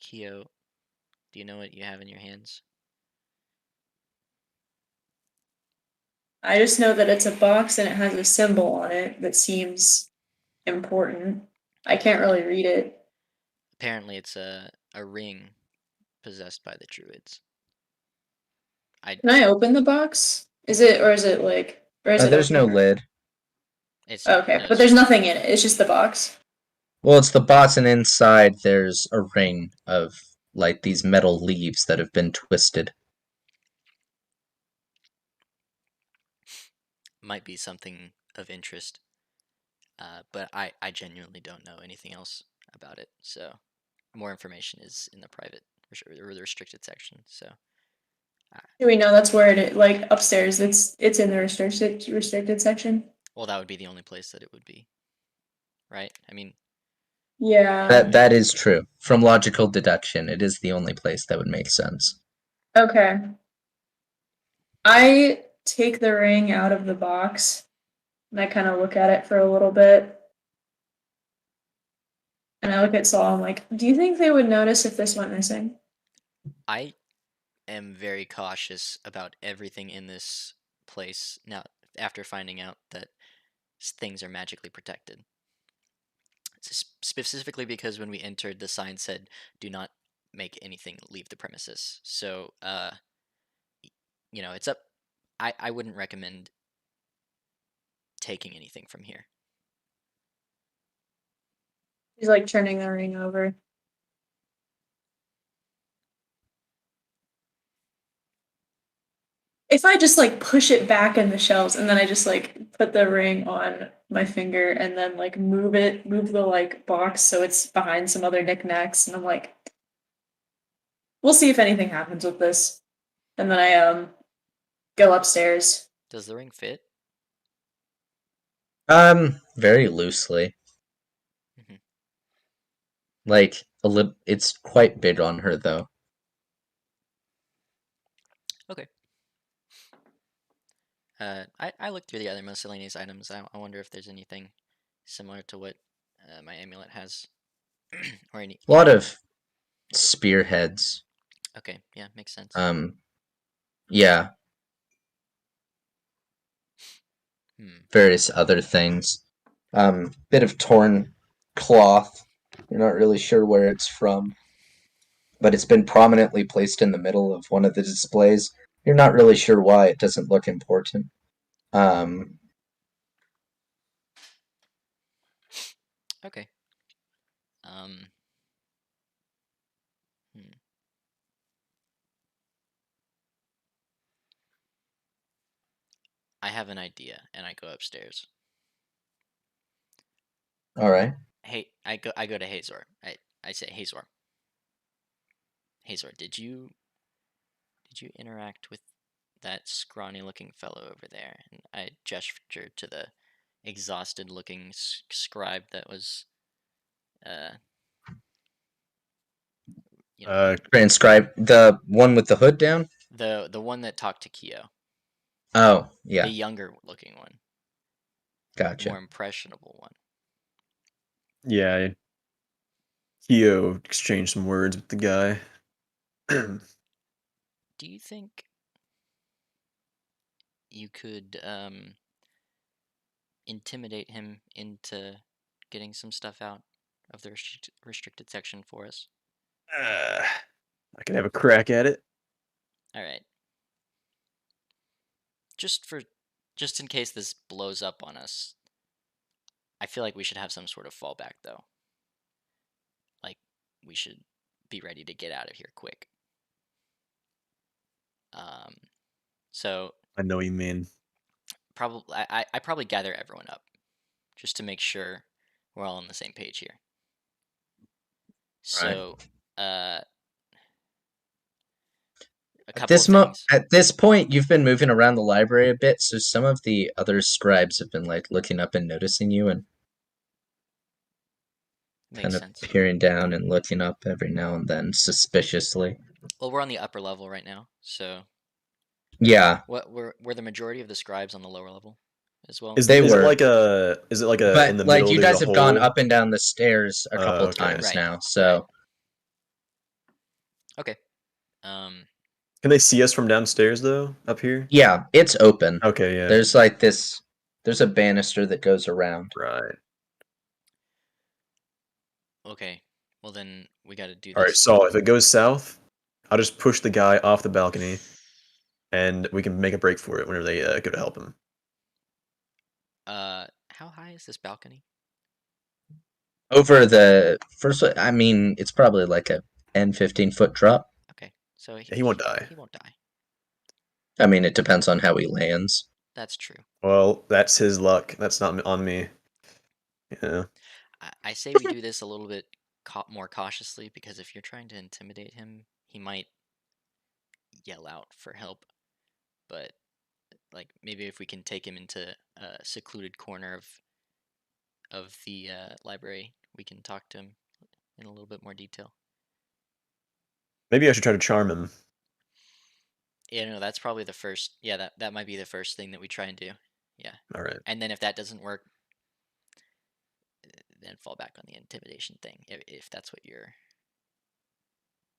Kyo, do you know what you have in your hands? I just know that it's a box and it has a symbol on it that seems important. I can't really read it. Apparently, it's a ring possessed by the druids. Can I open the box? Is it There's no open? lid. It's Okay, no, but there's nothing in it. It's just the box. Well, it's the box, and inside there's a ring of like these metal leaves that have been twisted. might be something of interest. But I genuinely don't know anything else about it. So more information is in the private or the restricted section. So Do we know that's where it is? Like upstairs, it's in the restricted section. well, that would be the only place that it would be, right? I mean, Yeah. That is true. From logical deduction, it is the only place that would make sense. Okay. I take the ring out of the box and I kind of look at it for a little bit. And I look at Saul. I'm like, do you think they would notice if this went missing? I am very cautious about everything in this place now after finding out that things are magically protected. Specifically because when we entered, the sign said, "Do not make anything leave the premises." So, it's up. I wouldn't recommend taking anything from here. He's like turning the ring over. If I just like push it back in the shelves and then I just like put the ring on my finger and then like move the like box so it's behind some other knickknacks and I'm like, we'll see if anything happens with this. And then I go upstairs. Does the ring fit? Very loosely. Mhm. Like it's quite big on her though. Okay. I looked through the other miscellaneous items. I wonder if there's anything similar to what my amulet has, or any. A lot of spearheads. Okay, yeah, makes sense. Yeah, various other things. Bit of torn cloth. You're not really sure where it's from, but it's been prominently placed in the middle of one of the displays. You're not really sure why. It doesn't look important. Okay. Um. Hmm. I have an idea, and I go upstairs. All right. Hey, I go to Hazor. I say, Hazor, Hazor, did you interact with that scrawny-looking fellow over there? And I gestured to the exhausted-looking scribe that was, Transcribe the one with the hood down. the one that talked to Kyo. Oh, yeah, The younger-looking one, gotcha. more impressionable one. Yeah, Kyo exchanged some words with the guy. Do you think you could intimidate him into getting some stuff out of the restricted section for us? I can have a crack at it. All right. Just in case this blows up on us, I feel like we should have some sort of fallback, though. Like, we should be ready to get out of here quick. So I know what you mean. I probably gather everyone up just to make sure we're all on the same page here. So, a couple of things. At this point, you've been moving around the library a bit, so some of the other scribes have been like looking up and noticing you, and kind Makes of sense. peering down and looking up every now and then suspiciously. Well, we're on the upper level right now, so Yeah, what were the majority of the scribes on the lower level as well? Is They it were. like a but in the like middle? you there's guys a have gone hole? up and down the stairs a couple okay. times Right, now, so Okay. Can they see us from downstairs though? Up here? yeah, it's open. Okay, yeah. There's like this. There's a banister that goes around. Right. Okay. Well, then we got to do this. All right. So if it goes south, I'll just push the guy off the balcony, and we can make a break for it whenever they go to help him. How high is this balcony? Over the first, I mean, it's probably like a 10-15 foot drop. Okay, so He won't die. He won't die. I mean, it depends on how he lands. That's true. Well, that's his luck. That's not on me. Yeah. I say we do this a little bit more cautiously, because if you're trying to intimidate him, he might yell out for help. But like, maybe if we can take him into a secluded corner of the library, we can talk to him in a little bit more detail. Maybe I should try to charm him. Yeah, no, that's probably the first. Yeah, that might be the first thing that we try and do. Yeah. All right. And then if that doesn't work, then fall back on the intimidation thing, if that's what you're...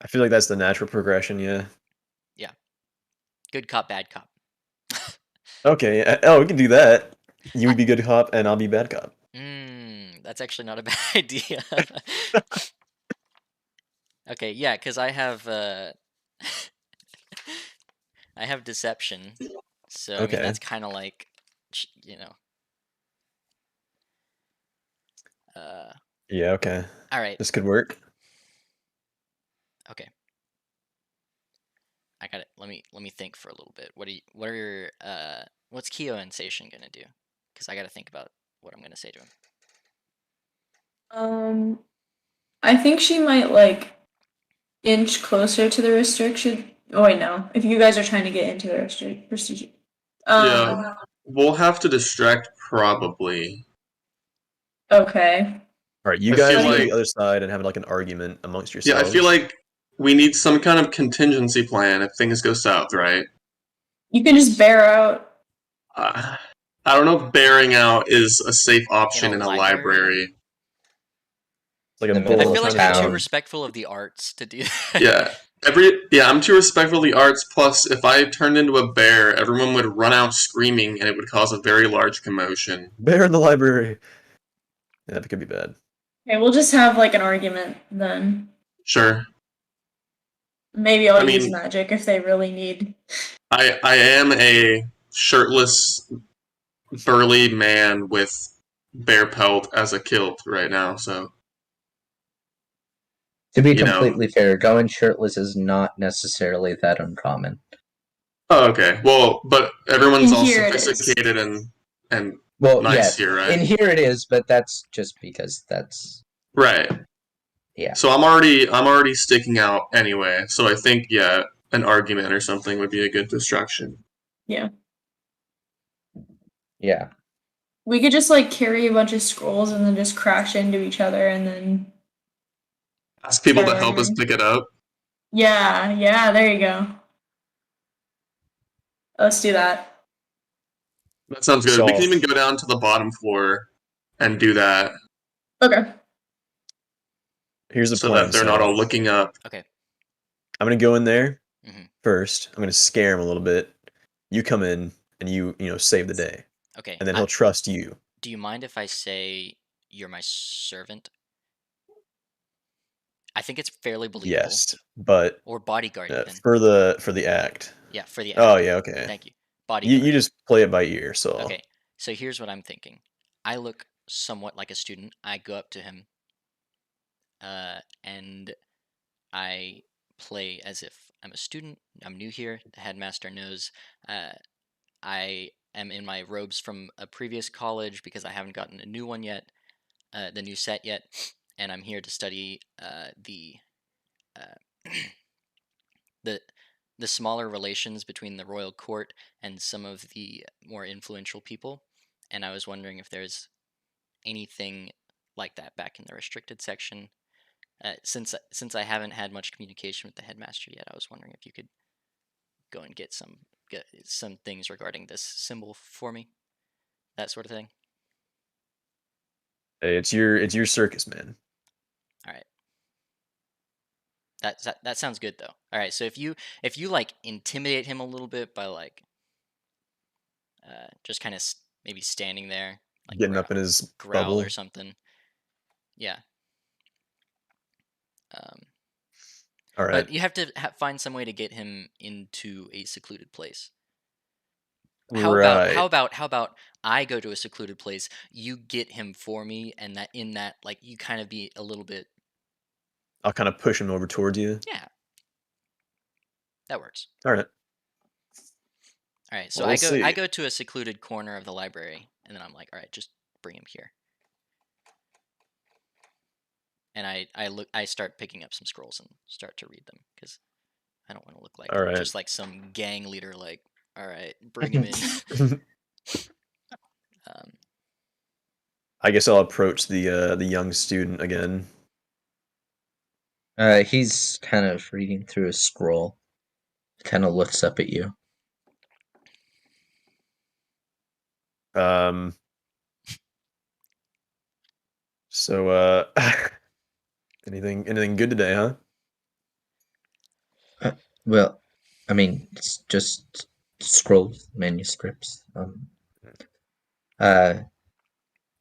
I feel like that's the natural progression, yeah. Yeah. Good cop, bad cop. Okay, oh, we can do that. You would be good cop, and I'll be bad cop. That's actually not a bad idea. Okay, yeah, because I have... I have deception, so I mean, Okay. that's kind of like, you know... Yeah, okay. All right. This could work. Okay. I got it. Let me think for a little bit. What's Kyo and Seishin gonna do? Because I gotta think about what I'm gonna say to him. I think she might like inch closer to the restriction. Oh wait, no. If you guys are trying to get into the restriction, Yeah. We'll have to distract probably. Okay. All right, you I guys feel go to like- the other side and have like an argument amongst Yeah, yourselves. I feel like we need some kind of contingency plan if things go south, right? You can just bear out. I don't know if bearing out is a safe option in a library. It's like a In the middle I bull of feel like trying to- you're too town. respectful of the arts to do that. Yeah. I'm too respectful of the arts, plus if I turned into a bear, everyone would run out screaming and it would cause a very large commotion. Bear in the library. Yeah, that could be bad. Okay, we'll just have like an argument then. Sure. Maybe I'll I use mean- magic if they really need. I am a shirtless, burly man with bear pelt as a kilt right now, so... To be You know. completely fair, going shirtless is not necessarily that uncommon. Oh, okay. Well, but everyone's In all here it is. sophisticated and Well, nice yes, here, right? in here it is, but that's just because that's Right. Yeah. So I'm already sticking out anyway. So I think an argument or something would be a good distraction. Yeah. Yeah. We could just like carry a bunch of scrolls and then just crash into each other and then Ask people to Start help us arguing. pick it up. yeah, there you go. Let's do that. That sounds good. So We can even go down to the bottom floor and do that Okay. here's the so plan. that they're not So all looking up. Okay. I'm gonna go in there Mhm. first. I'm gonna scare him a little bit. You come in and you save the day, Okay. and then he'll trust you. Do you mind if I say you're my servant? I think it's fairly believable. Yes, but Or bodyguard even. for the act. Yeah, for the act. Oh yeah, okay. Thank you. You Bodyguard. just play it by ear. So Okay. So here's what I'm thinking. I look somewhat like a student. I go up to him, and I play as if I'm a student. I'm new here. The headmaster knows. I am in my robes from a previous college because I haven't gotten a new one yet, the new set yet, and I'm here to study the uh, the the smaller relations between the royal court and some of the more influential people. And I was wondering if there's anything like that back in the restricted section. Since I haven't had much communication with the headmaster yet, I was wondering if you could go and get some things regarding this symbol for me, that sort of thing. hey, it's your circus, man. All right. That sounds good though. All right. So if you like intimidate him a little bit by like just kind of maybe standing there, like Getting up in his growl bubble. or something. Yeah. All right. But you have to find some way to get him into a secluded place. How Right. about I go to a secluded place, you get him for me, and that in that like you kind of be a little bit. I'll kind of push him over towards you. Yeah. That works. All right. All right. So Well, we'll I see. go to a secluded corner of the library, and then I'm like, all right, just bring him here. And I start picking up some scrolls and start to read them because I don't want to look like All right. just like some gang leader. Like, all right, bring him in. I guess I'll approach the young student again. He's kind of reading through a scroll. Kind of looks up at you. So anything good today, huh? Well, I mean, it's just scrolls, manuscripts.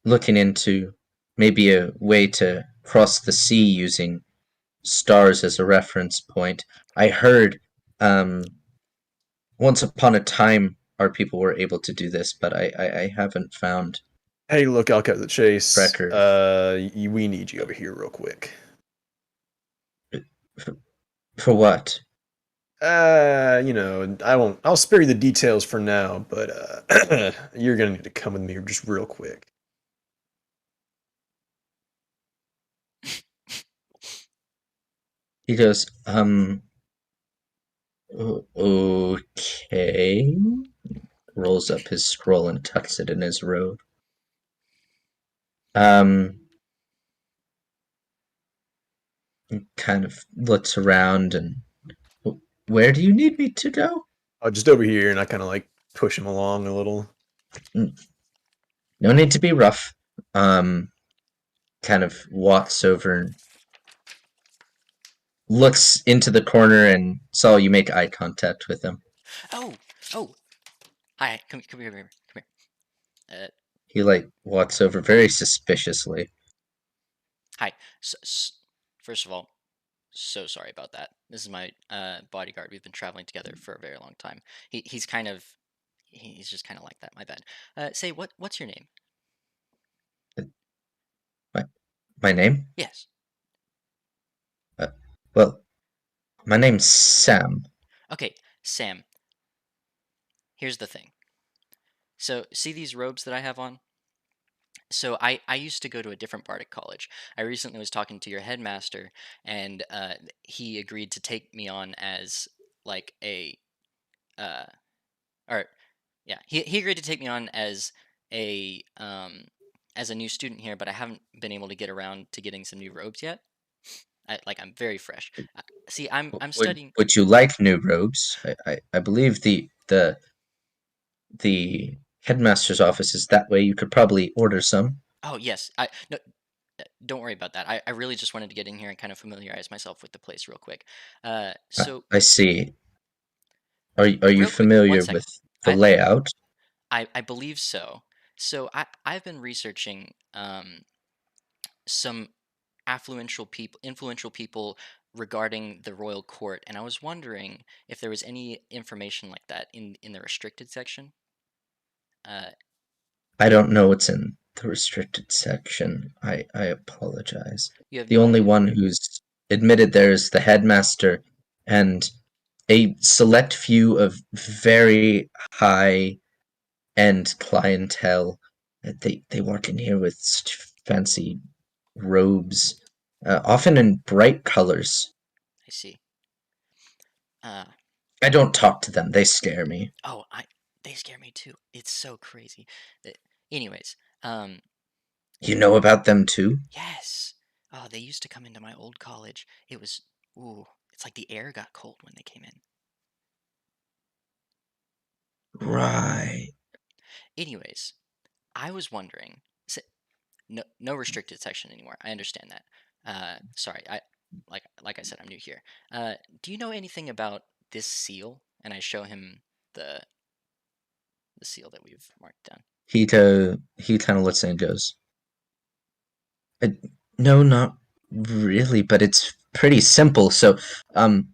Looking into maybe a way to cross the sea using stars as a reference point. I heard once upon a time our people were able to do this, but I haven't found. Hey, look, I'll cut the chase. Record. We need you over here real quick. For what? I'll spare you the details for now, but you're gonna need to come with me just real quick. He goes, okay. Rolls up his scroll and tucks it in his robe. Kind of looks around and, where do you need me to go? Oh, just over here, and I kind of like push him along a little. No need to be rough. Kind of walks over and looks into the corner and saw you make eye contact with him. Oh, hi, come here. He walks over very suspiciously. Hi. First of all, so sorry about that. This is my bodyguard. We've been traveling together for a very long time. He's just kind of like that. My bad. Say what's your name? My name? Yes. Well, my name's Sam. Okay, Sam. Here's the thing. So, see these robes that I have on? So I used to go to a different part of college. I recently was talking to your headmaster, and he agreed to take me on as like a uh, or yeah, he agreed to take me on as a new student here, but I haven't been able to get around to getting some new robes yet. I'm very fresh. See, I'm studying. Would you like new robes? I believe the headmaster's office is that way. You could probably order some. Oh yes, no, don't worry about that. I really just wanted to get in here and kind of familiarize myself with the place real quick. So I see. Are you real quick, one familiar second. with the layout? I believe so. So I've been researching some influential people regarding the royal court, and I was wondering if there was any information like that in the restricted section. I don't know what's in the restricted section. I apologize. You have The no only idea. one who's admitted there is the headmaster and a select few of very high end clientele. They walk in here with such fancy robes, often in bright colors. I see. Uh, I don't talk to them; they scare me. oh, they scare me too. It's so crazy. Uh, Anyways, You know about them too? yes. Oh, they used to come into my old college. It was, ooh, it's like the air got cold when they came in. Right. Anyways, I was wondering. No restricted section anymore. I understand that. Sorry, like I said, I'm new here. Do you know anything about this seal? And I show him the the seal that we've marked down. He kind of looks and goes, "Uh, no, not really, but it's pretty simple. So, um,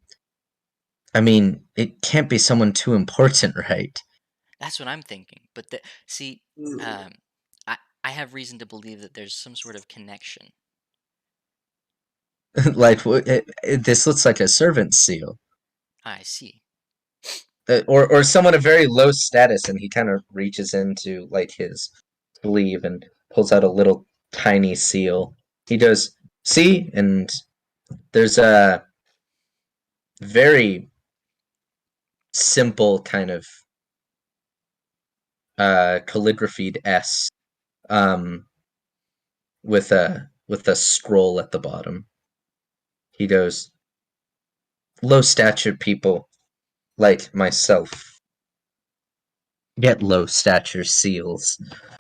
I mean, it can't be someone too important, right? That's what I'm thinking. But see, um, I have reason to believe that there's some sort of connection. Like, this looks like a servant seal, I see. or someone of very low status, and he kind of reaches into like his sleeve and pulls out a little tiny seal. He goes, see, and there's a very simple kind of calligraphied S, um, with a scroll at the bottom. He goes, low stature people like myself get low stature seals.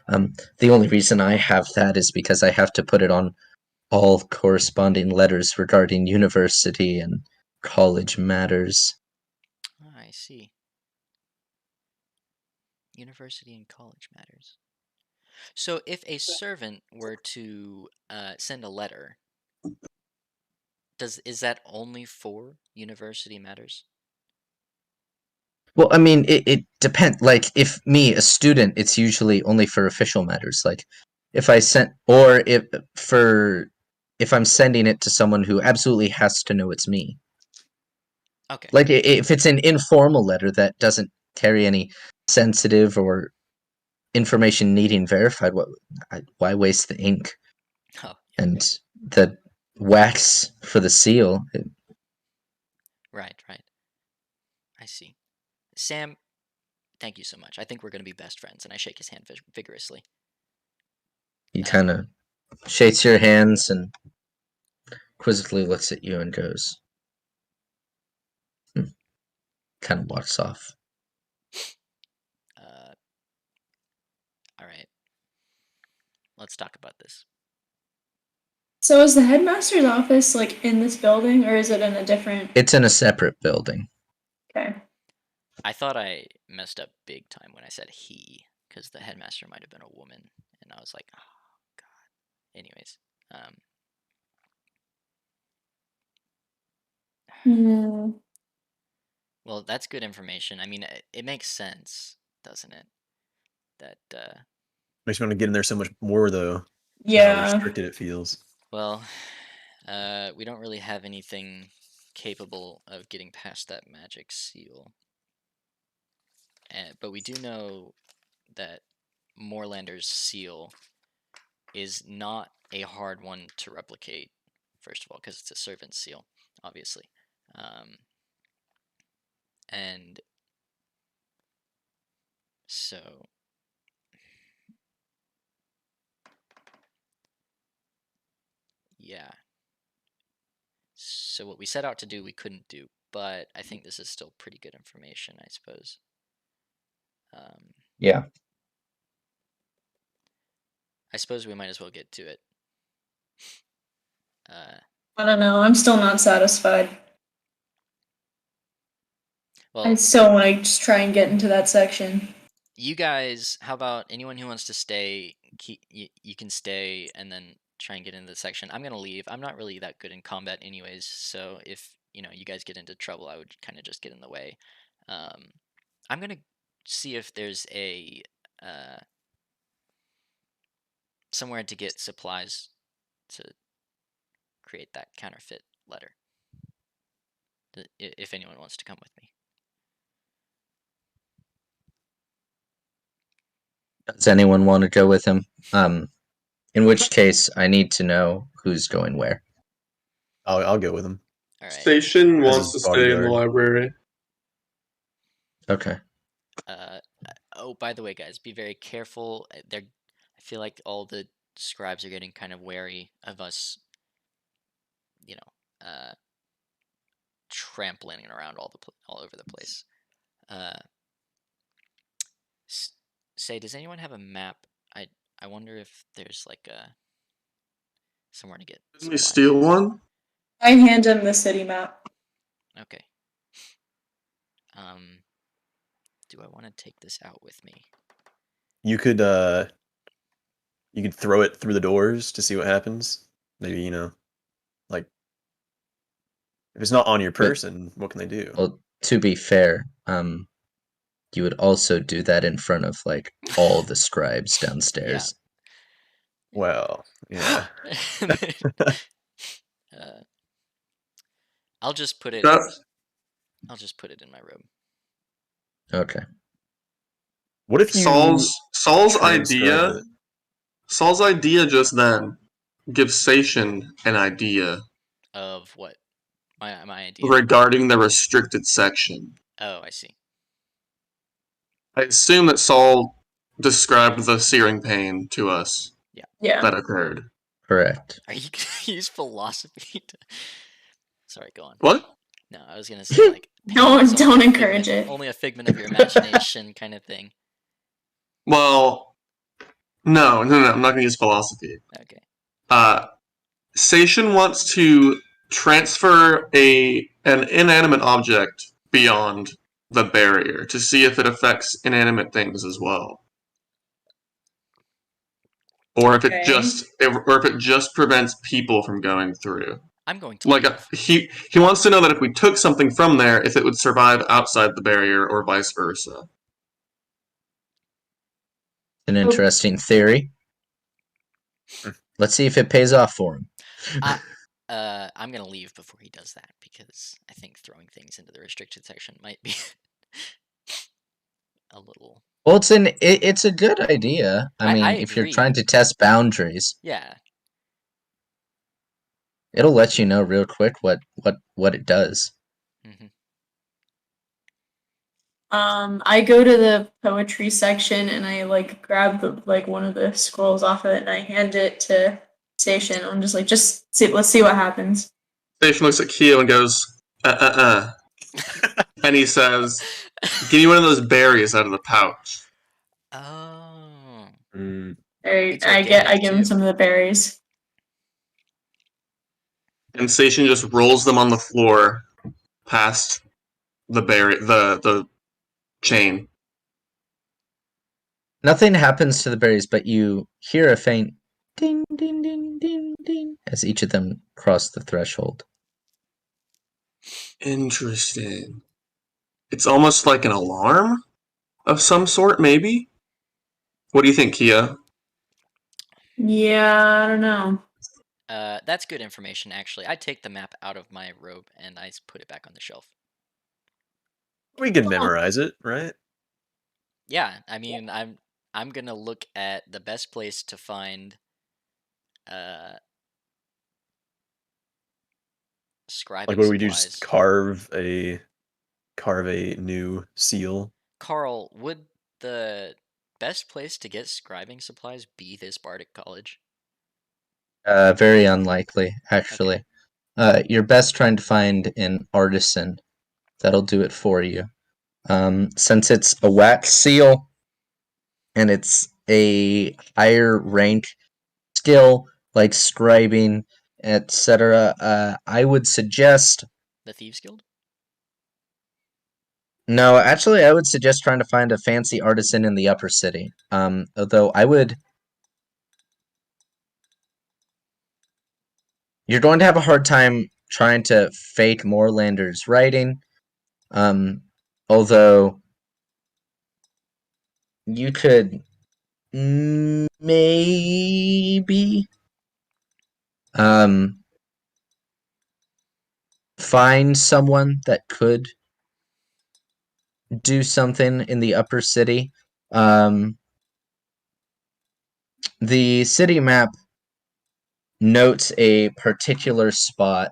The only reason I have that is because I have to put it on all corresponding letters regarding university and college matters. I see. University and college matters. So if a servant were to send a letter, is that only for university matters? Well, I mean, it depends. Like, if me, a student, it's usually only for official matters. Like, if I sent, or if I'm sending it to someone who absolutely has to know it's me. Okay. Like, if it's an informal letter that doesn't carry any sensitive or information needing verified, why waste the ink Oh, and the wax for the seal? right. I see. Sam, thank you so much. I think we're going to be best friends, and I shake his hand vigorously. He kind of shakes your hands and quizzically looks at you and goes, kind of walks off. All right. Let's talk about this. So is the headmaster's office like in this building, or is it in a different? It's in a separate building. Okay. I thought I messed up big time when I said he, because the headmaster might have been a woman, and I was like, oh god. Anyways, well, that's good information. I mean, it makes sense, doesn't it? That Makes me want to get in there so much more, though. How Yeah. restricted it feels. well, we don't really have anything capable of getting past that magic seal. But we do know that Moorlander's seal is not a hard one to replicate. First of all, because it's a servant seal, obviously, and so yeah. So what we set out to do, we couldn't do, but I think this is still pretty good information, I suppose. Yeah. I suppose we might as well get to it. I don't know. I'm still not satisfied. I Well, still want to just try and get into that section. you guys, how about anyone who wants to stay? You can stay and then try and get into the section. I'm gonna leave. I'm not really that good in combat, anyways. So if you guys get into trouble, I would kind of just get in the way. I'm gonna see if there's a somewhere to get supplies to create that counterfeit letter. If anyone wants to come with me. Does anyone want to go with him? In which case, I need to know who's going where. I'll go with him. All right. Station As wants to his stay in the bodyguard. library. Okay. Oh, by the way, guys, be very careful. I feel like all the scribes are getting kind of wary of us, trampling around all over the place. Say, does anyone have a map? I wonder if there's like somewhere to get Didn't we supplies. steal one? I hand him the city map. Okay. Do I want to take this out with me? You could throw it through the doors to see what happens. Maybe, like if it's not on your person, what can they do? Well, to be fair, you would also do that in front of like all the scribes downstairs. Well, yeah. I'll just put it. That's I'll just put it in my robe. Okay. What if you Saul's transcribe idea. it? Saul's idea just then gives Station an idea Of what? My idea. regarding the restricted section. Oh, I see. I assume that Saul described the searing pain to us Yeah. that occurred. Correct. Are you gonna use philosophy to... Sorry, go on. What? No, I was gonna say like Don't encourage it. Only a figment of your imagination kind of thing. Well, no, I'm not going to use philosophy. Okay. Station wants to transfer an inanimate object beyond the barrier to see if it affects inanimate things as well, or if it just prevents people from going through. I'm going to Like leave. he wants to know that if we took something from there, if it would survive outside the barrier or vice versa. An interesting theory. Let's see if it pays off for him. I'm gonna leave before he does that because I think throwing things into the restricted section might be a little. Well, it's a good idea. I mean, if you're agree. trying to test boundaries, Yeah. it'll let you know real quick what it does. Mm-hmm. I go to the poetry section and I like grab one of the scrolls off of it and I hand it to Station. I'm just like, let's see what happens. Station looks at Keo and goes, and he says, "Give me one of those berries out of the pouch." Oh. I give him some of the berries. And Station just rolls them on the floor past the chain. Nothing happens to the berries, but you hear a faint ding, ding, ding, ding, ding as each of them cross the threshold. Interesting. It's almost like an alarm of some sort, maybe? What do you think, Kia? Yeah, I don't know. That's good information, actually. I take the map out of my robe and I put it back on the shelf. We can memorize it, right? Yeah, I mean, I'm gonna look at the best place to find scribing Like, what do we do? supplies. Just carve a new seal? Carl, would the best place to get scribing supplies be this Bardic College? Very unlikely, actually. You're best trying to find an artisan that'll do it for you. Since it's a wax seal and it's a higher rank skill like scribing, etc., I would suggest. The Thieves Guild? No, actually, I would suggest trying to find a fancy artisan in the upper city. Although I would. You're going to have a hard time trying to fake Moorlander's writing. Although you could maybe find someone that could do something in the upper city. The city map notes a particular spot.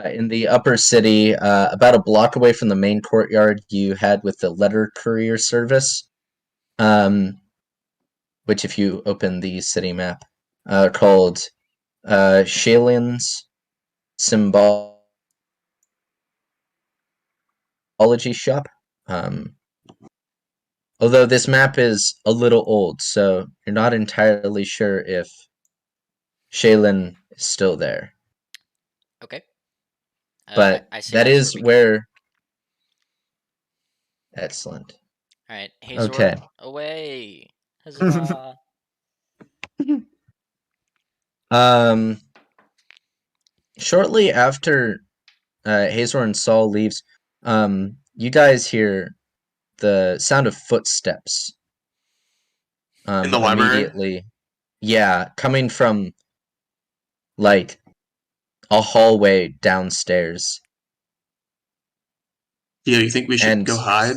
In the upper city, about a block away from the main courtyard you had with the letter courier service, which if you open the city map, called Shalin's Symbology Shop. Although this map is a little old, so you're not entirely sure if Shalin is still there. Okay. But I say that that's is we go. where. Excellent. All right, Hazor, Okay. away. Huzzah. Shortly after Hazor and Saul leaves, you guys hear the sound of footsteps. In the library? Immediately. Yeah, coming from like a hallway downstairs. Yeah, you think we should And go hide?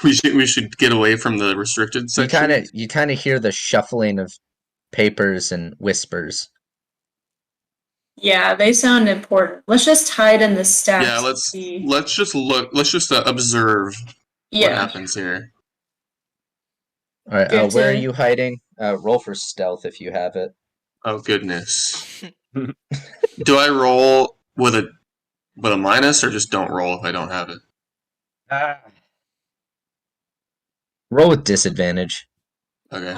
we should get away from the restricted section. you kind of hear the shuffling of papers and whispers. Yeah, they sound important. Let's just hide in the stacks. Yeah, let's just look. Let's just observe what happens here. All right, Good where are to- you hiding? Roll for stealth if you have it. Oh goodness. Do I roll with a minus or just don't roll if I don't have it? Roll with disadvantage. Okay.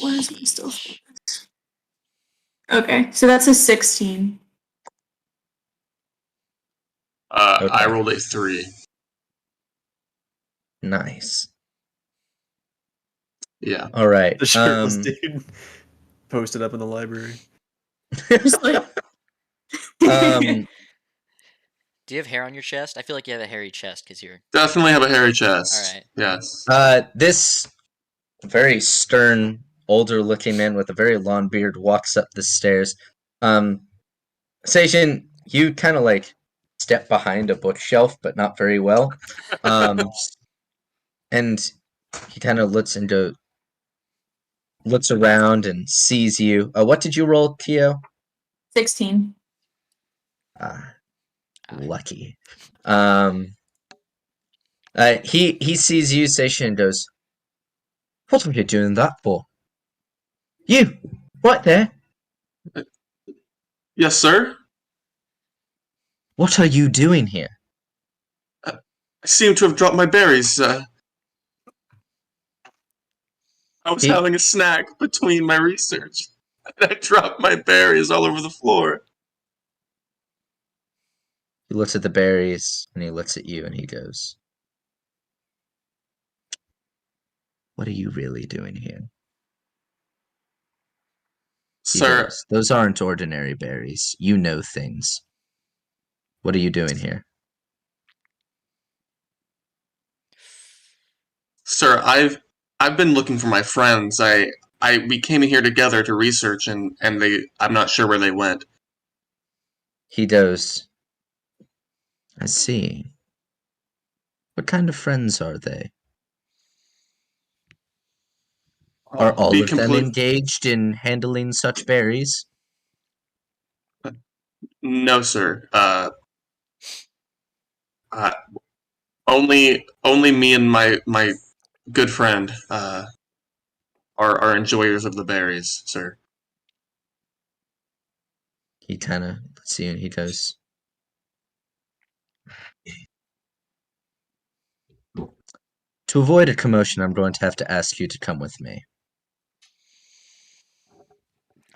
Where's my stealth? Okay, so that's a 16. Okay. I rolled a 3. Nice. Yeah. All right. The shirtless dude posted up in the library. Just like... Do you have hair on your chest? I feel like you have a hairy chest because you're... Definitely have a hairy chest. All right. Yes. This very stern, older-looking man with a very long beard walks up the stairs. Seijin, you kind of like step behind a bookshelf, but not very well. And he kind of looks around and sees you. What did you roll, Kyo? 16. Lucky. He sees you, Seishin, and goes, "What are you doing that for? You, right there. Yes, sir. What are you doing here?" I seem to have dropped my berries. I was having a snack between my research, and I dropped my berries all over the floor. He looks at the berries, and he looks at you, and he goes, "What are you really doing here?" He Sir, goes, "Those aren't ordinary berries. You know things. What are you doing here?" Sir, I've been looking for my friends. We came in here together to research, and I'm not sure where they went. He goes, "I see. What kind of friends are they? I'll Are all be of them complete- engaged in handling such berries? No, sir. Only me and my good friend are enjoyers of the berries, sir. He kind of lets you, and he goes, "To avoid a commotion, I'm going to have to ask you to come with me."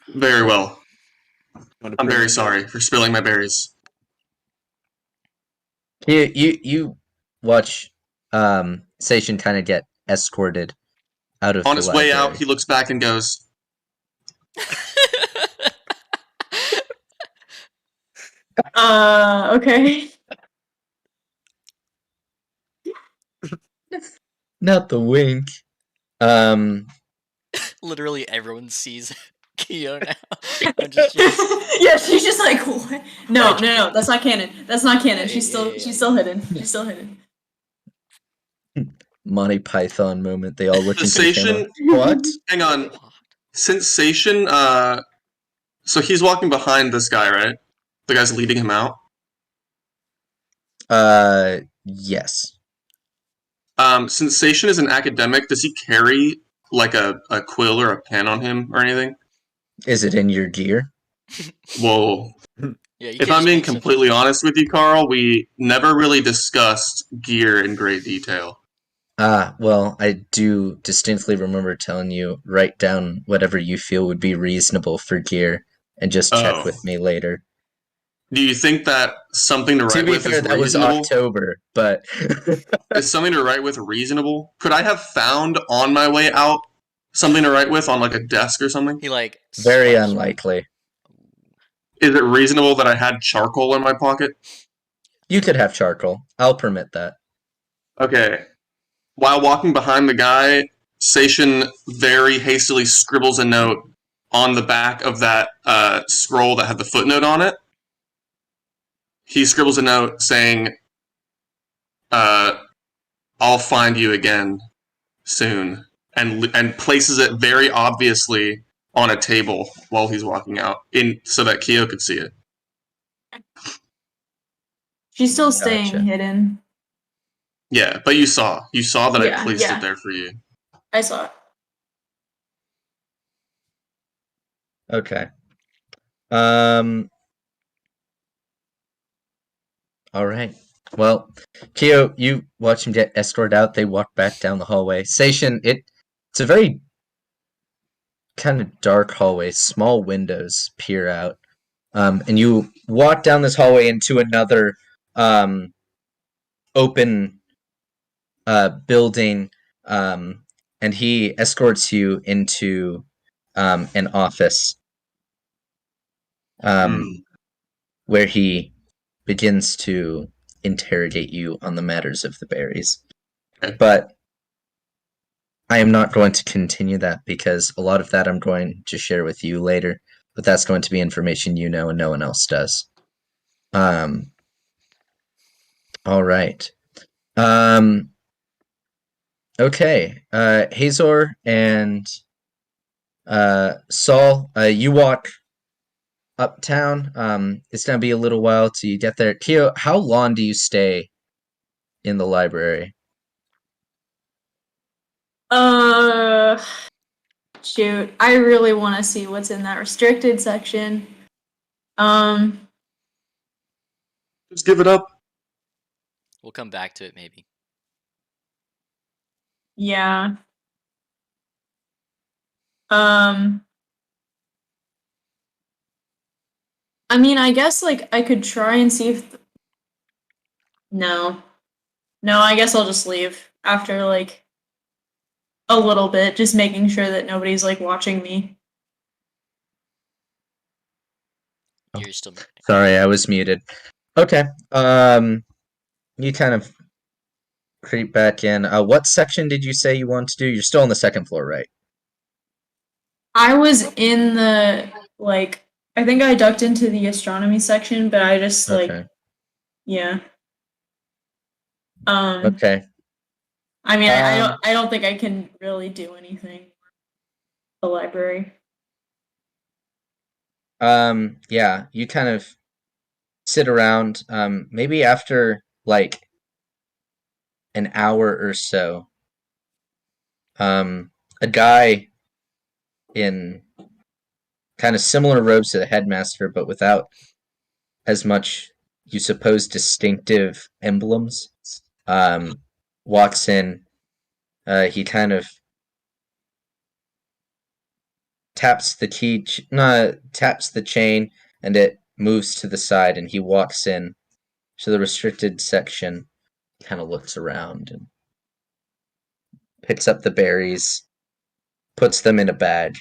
Very well. Wanna I'm bring very it sorry for spilling my berries. You watch Seishin kind of get escorted out of On the his way library. out, he looks back and goes, Okay. Not the wink. Literally everyone sees Kyo now. I'm just Yeah, she's just like, what? No, that's not canon. That's not canon. Yeah, She's yeah, still hidden. She's still hidden. Monty Python moment. They all look into the camera. Sensation. What? Hang on. What? Sensation, so he's walking behind this guy, right? The guy's leading him out. Yes. Sensation is an academic. Does he carry like a quill or a pen on him or anything? Is it in your gear? Well, Yeah, you if can I'm just being make stuff- completely honest with you, Carl, we never really discussed gear in great detail. Well, I do distinctly remember telling you, write down whatever you feel would be reasonable for gear, and just check Oh. with me later. Do you think that something to To write be with fair, is that was reasonable? October, but Is something to write with reasonable? Could I have found on my way out something to write with on like a desk or something? He like very swipes- unlikely. Is it reasonable that I had charcoal in my pocket? You could have charcoal. I'll permit that. Okay. While walking behind the guy, Seishin very hastily scribbles a note on the back of that scroll that had the footnote on it. He scribbles a note saying, "I'll find you again soon," and places it very obviously on a table while he's walking out, so that Kyo could see it. She's still staying Gotcha. hidden. Yeah, but you saw that I Yeah, placed yeah. it there for you. I saw it. Okay. All right. Well, Kyo, you watch him get escorted out. They walk back down the hallway. Seishin, it's a very kind of dark hallway. Small windows peer out. And you walk down this hallway into another open building, and he escorts you into an office where he begins to interrogate you on the matters of the berries. Okay. But I am not going to continue that because a lot of that I'm going to share with you later, but that's going to be information you know and no one else does. All right. Okay. Hazor and Saul, you walk uptown. It's gonna be a little while till you get there. Kyo, how long do you stay in the library? Shoot. I really want to see what's in that restricted section. Just give it up. We'll come back to it maybe. Yeah. I mean, I guess like I could try and see if. No. No, I guess I'll just leave after like a little bit, just making sure that nobody's like watching me. Oh. You're still Sorry, I was muted. Okay. You kind of creep back in. What section did you say you want to do? You're still on the second floor, right? I was in the like I think I ducked into the astronomy section, but I just like Okay. yeah. Okay. I mean, I don't think I can really do anything. The library. Yeah, you kind of sit around. Maybe after like an hour or so, a guy in kind of similar robes to the headmaster, but without as much, you suppose, distinctive emblems, walks in. He kind of taps the key, taps the chain, and it moves to the side, and he walks in to the restricted section. Kind of looks around and picks up the berries, puts them in a bag,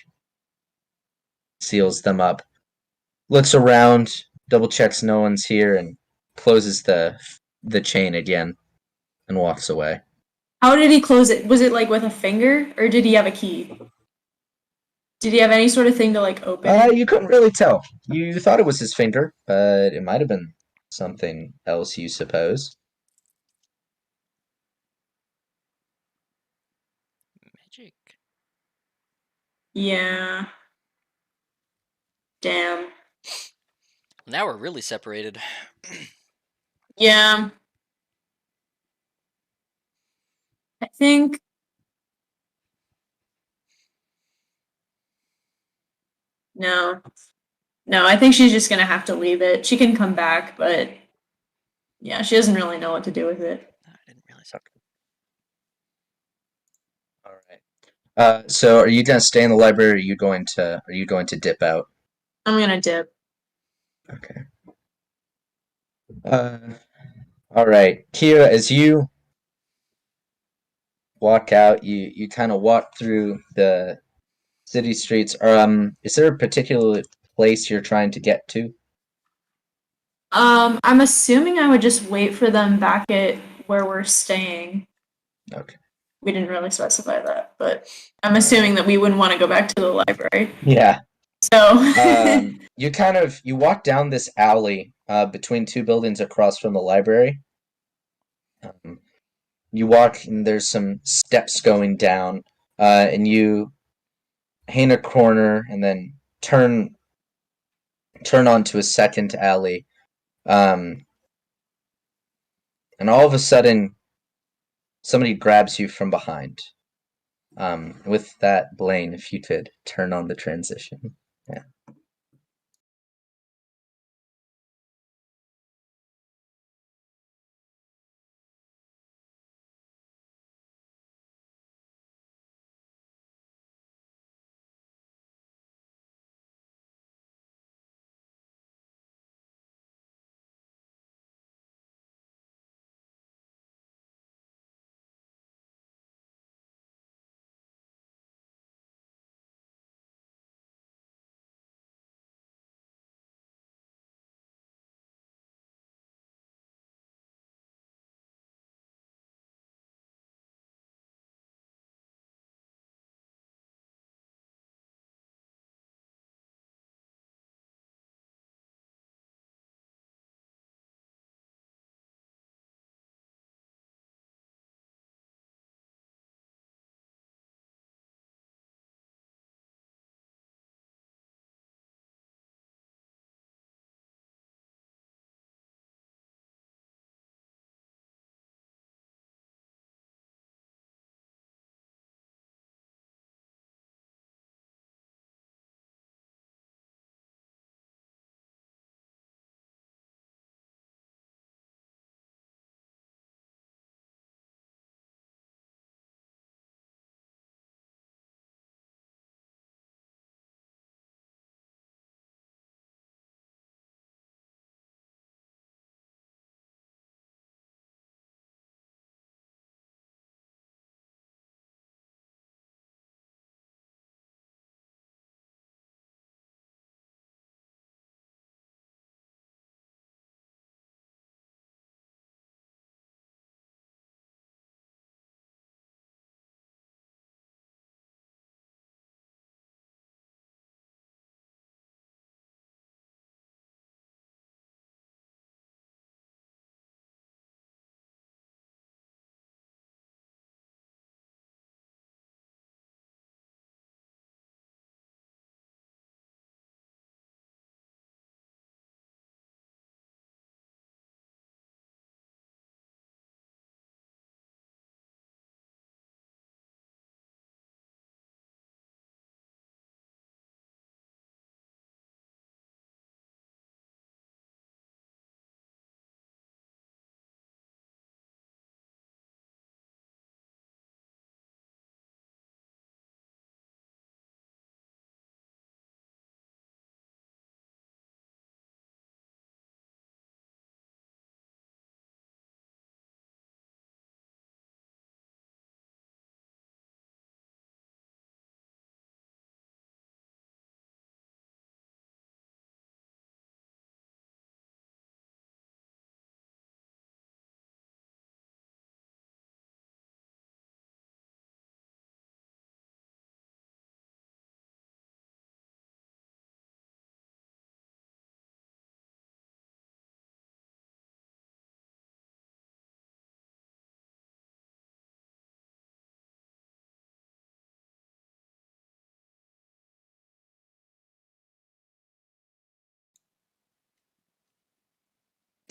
seals them up, looks around, double checks no one's here, and closes the chain again and walks away. How did he close it? Was it like with a finger, or did he have a key? Did he have any sort of thing to like open it? You couldn't really tell. You thought it was his finger, but it might have been something else, you suppose. Magic. Yeah. Damn. Now we're really separated. Yeah. I think. No. No, I think she's just gonna have to leave it. She can come back, but yeah, she doesn't really know what to do with it. I didn't realize. All right. So are you gonna stay in the library? Or are you going to dip out? I'm gonna dip. Okay. All right, Kira. As you walk out, you kind of walk through the city streets. Is there a particular place you're trying to get to? I'm assuming I would just wait for them back at where we're staying. Okay. We didn't really specify that, but I'm assuming that we wouldn't want to go back to the library. Yeah. So You walk down this alley between two buildings across from the library. You walk and there's some steps going down, and you hang a corner and then turn onto a second alley. And all of a sudden, somebody grabs you from behind. With that, Blaine, if you could turn on the transition. Yeah.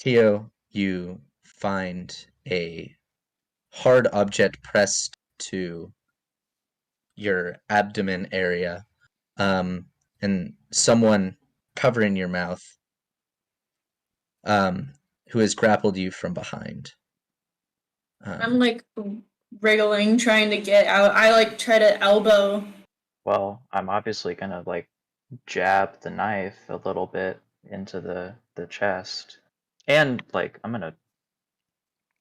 Theo, you find a hard object pressed to your abdomen area, and someone covering your mouth, who has grappled you from behind. I'm like wriggling, trying to get out. I like try to elbow. Well, I'm obviously gonna like jab the knife a little bit into the chest, and like I'm gonna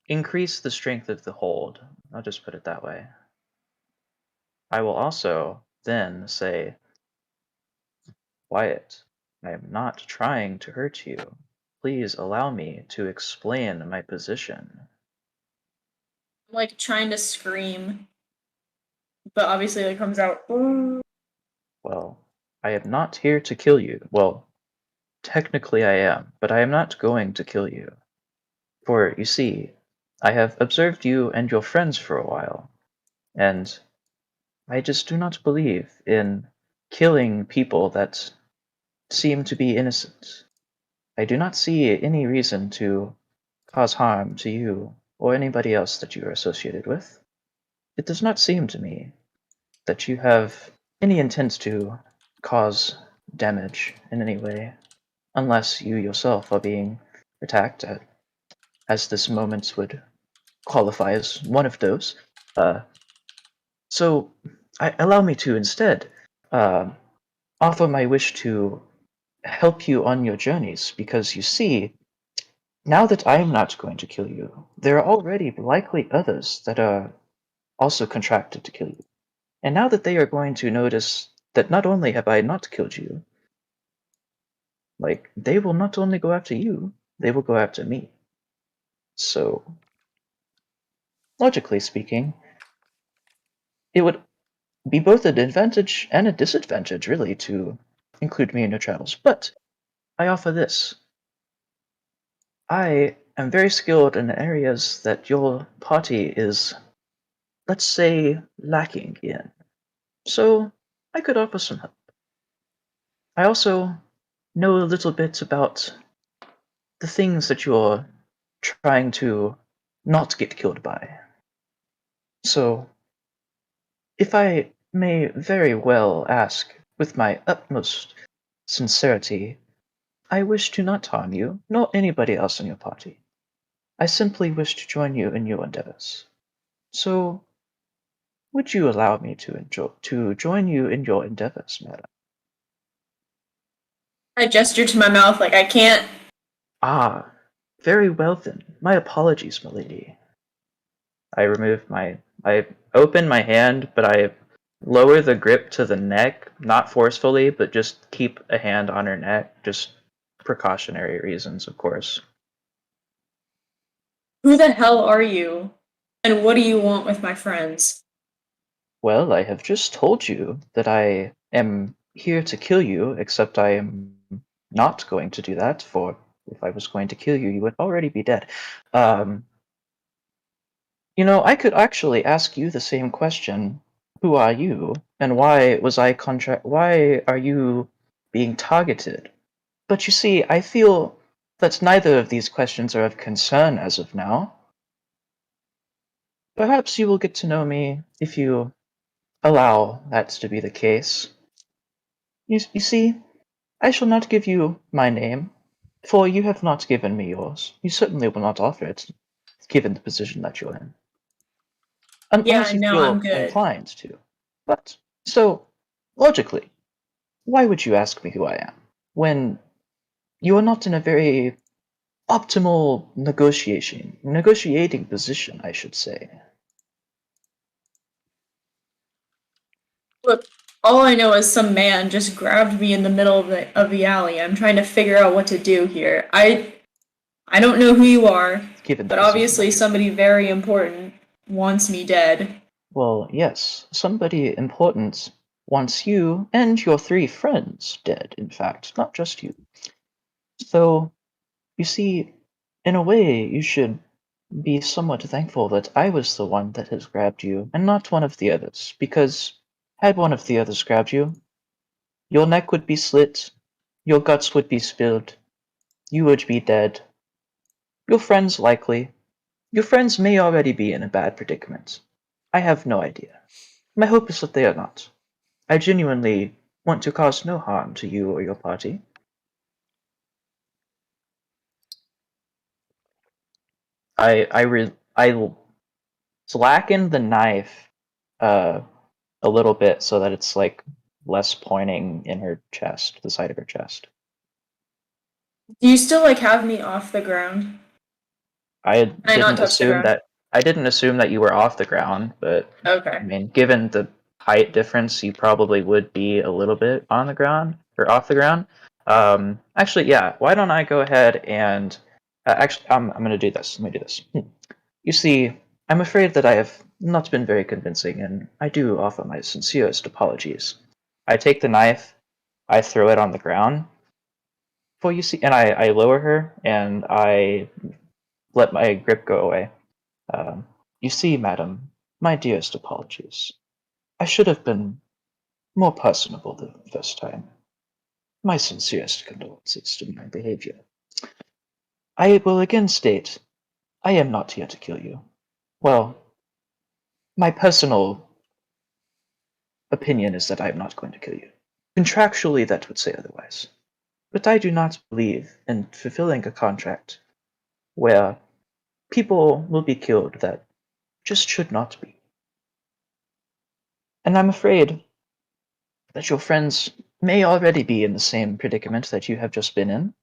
increase the strength of the hold. I'll just put it that way. I will also then say, Wyatt, I am not trying to hurt you. Please allow me to explain my position. I'm like trying to scream, but obviously it comes out. "Ooh." Well, I am not here to kill you. Well, technically I am, but I am not going to kill you. For, you see, I have observed you and your friends for a while, and I just do not believe in killing people that seem to be innocent. I do not see any reason to cause harm to you or anybody else that you are associated with. It does not seem to me that you have any intent to cause damage in any way, unless you yourself are being attacked, as this moment would qualify as one of those. So, allow me to instead offer my wish to help you on your journeys, because you see, now that I am not going to kill you, there are already likely others that are also contracted to kill you. And now that they are going to notice that not only have I not killed you, like, they will not only go after you, they will go after me. So, logically speaking, it would be both an advantage and a disadvantage, really, to include me in your travels. But I offer this. I am very skilled in areas that your party is, let's say, lacking in. So I could offer some help. I also know a little bit about the things that you're trying to not get killed by. So, if I may very well ask, with my utmost sincerity, I wish to not harm you, nor anybody else in your party. I simply wish to join you in your endeavors. So, would you allow me to join you in your endeavors, madam? I gesture to my mouth like I can't. Ah, very well then. My apologies, milady. I open my hand, but I lower the grip to the neck, not forcefully, but just keep a hand on her neck, just precautionary reasons, of course. Who the hell are you? And what do you want with my friends? Well, I have just told you that I am here to kill you, except I am not going to do that, for if I was going to kill you, you would already be dead. You know, I could actually ask you the same question. Who are you? And why are you being targeted? But you see, I feel that neither of these questions are of concern as of now. Perhaps you will get to know me if you allow that to be the case. You see, I shall not give you my name, for you have not given me yours. You certainly will not offer it, given the position that you're in. Unless Yeah, you no, feel I'm good. inclined to. But, so, logically, why would you ask me who I am, when you are not in a very optimal negotiating position, I should say? Look, all I know is some man just grabbed me in the middle of the alley. I'm trying to figure out what to do here. I don't know who you are, Given the but position obviously that you're in. somebody very important wants me dead. Well, yes, somebody important wants you and your 3 friends dead, in fact, not just you. So, you see, in a way, you should be somewhat thankful that I was the one that has grabbed you, and not one of the others, because had one of the others grabbed you, your neck would be slit, your guts would be spilled, you would be dead, Your friends may already be in a bad predicament. I have no idea. My hope is that they are not. I genuinely want to cause no harm to you or your party. I slacken the knife a little bit so that it's like less pointing in her chest, the side of her chest. Do you still like have me off the ground? I Can I not touch the ground? I didn't assume that you were off the ground, but I Okay. mean, given the height difference, you probably would be a little bit on the ground or off the ground. Actually, yeah. Why don't I go ahead and actually, I'm gonna do this. Let me do this. You see, I'm afraid that I have not been very convincing, and I do offer my sincerest apologies. I take the knife, I throw it on the ground. For you see, and I lower her and I let my grip go away. You see, madam, my dearest apologies. I should have been more personable the first time. My sincerest condolences to my behavior. I will again state, I am not here to kill you. Well, my personal opinion is that I am not going to kill you. Contractually, that would say otherwise. But I do not believe in fulfilling a contract where people will be killed that just should not be. And I'm afraid that your friends may already be in the same predicament that you have just been in.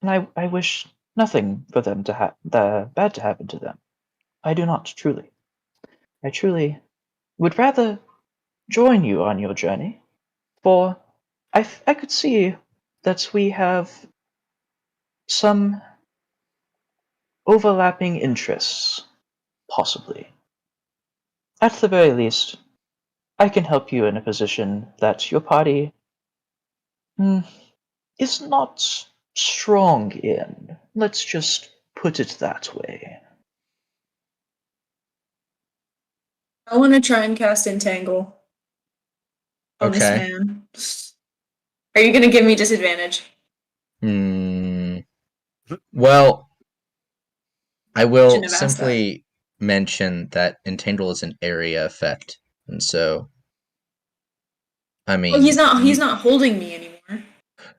And I wish nothing for them to the bad to happen to them. I do not, truly. I truly would rather join you on your journey, for I could see that we have some overlapping interests, possibly. At the very least, I can help you in a position that your party is not strong in. Let's just put it that way. I want to try and cast Entangle on this Okay. man. Are you gonna give me disadvantage? Well, I will Shouldn't have asked that. simply mention that Entangle is an area effect, and so I mean Well, he's not holding me anymore.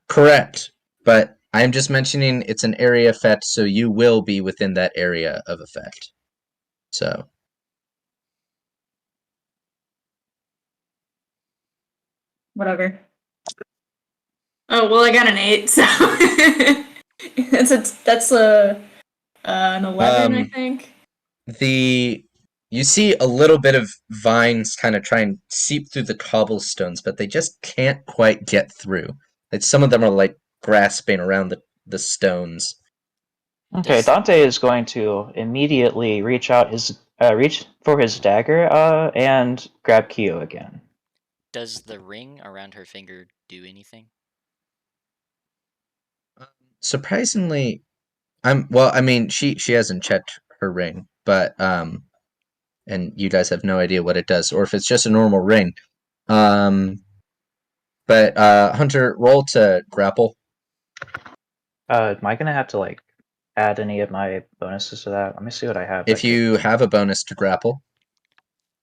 correct, but I'm just mentioning it's an area effect, so you will be within that area of effect. So Whatever. Oh well, I got an 8, so that's an 11, I think. You see a little bit of vines kind of try and seep through the cobblestones, but they just can't quite get through. Like some of them are like grasping around the stones. Okay, Dante is going to immediately reach for his dagger and grab Kyo again. Does the ring around her finger do anything? Surprisingly, I mean, she hasn't checked her ring, but and you guys have no idea what it does, or if it's just a normal ring. But Hunter, roll to grapple. Am I gonna have to like add any of my bonuses to that? Let me see what I have. If you have a bonus to grapple.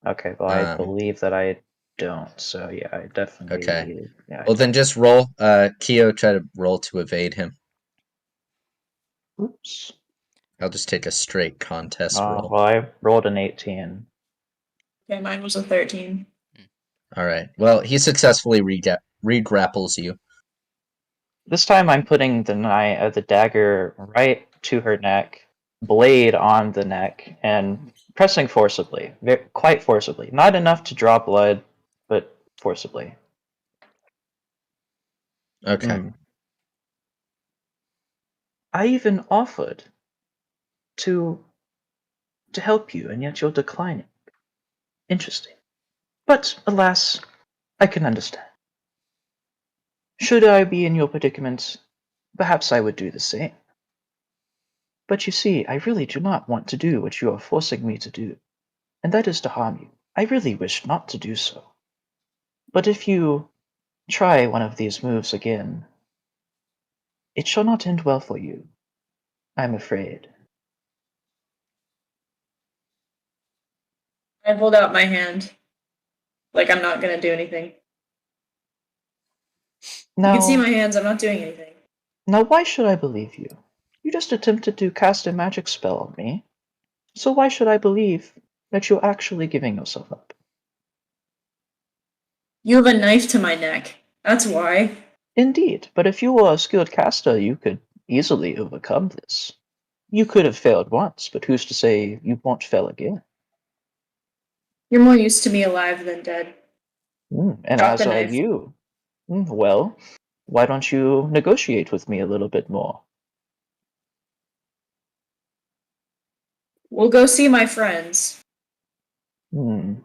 Okay, well I believe that I don't, so yeah, I definitely. Okay. Yeah. Well, then just roll. Kyo, try to roll to evade him. Oops. I'll just take a straight contest roll. Well, I rolled an 18. Okay, mine was a 13. All right. Well, he successfully re-grapples you. This time I'm putting the dagger right to her neck, blade on the neck, and pressing forcibly, quite forcibly. Not enough to draw blood, but forcibly. Okay. I even offered to help you, and yet you're declining. Interesting. But alas, I can understand. Should I be in your predicament, perhaps I would do the same. But you see, I really do not want to do what you are forcing me to do, and that is to harm you. I really wish not to do so. But if you try one of these moves again, it shall not end well for you. I'm afraid. I hold out my hand. Like I'm not gonna do anything. You can see Now, my hands, I'm not doing anything. now why should I believe you? You just attempted to cast a magic spell on me. So why should I believe that you're actually giving yourself up? You have a knife to my neck. That's why. Indeed, but if you were a skilled caster, you could easily overcome this. You could have failed once, but who's to say you won't fail again? You're more used to me alive than dead. And Drop as the are knife. you. Well, why don't you negotiate with me a little bit more? We'll go see my friends, Hmm.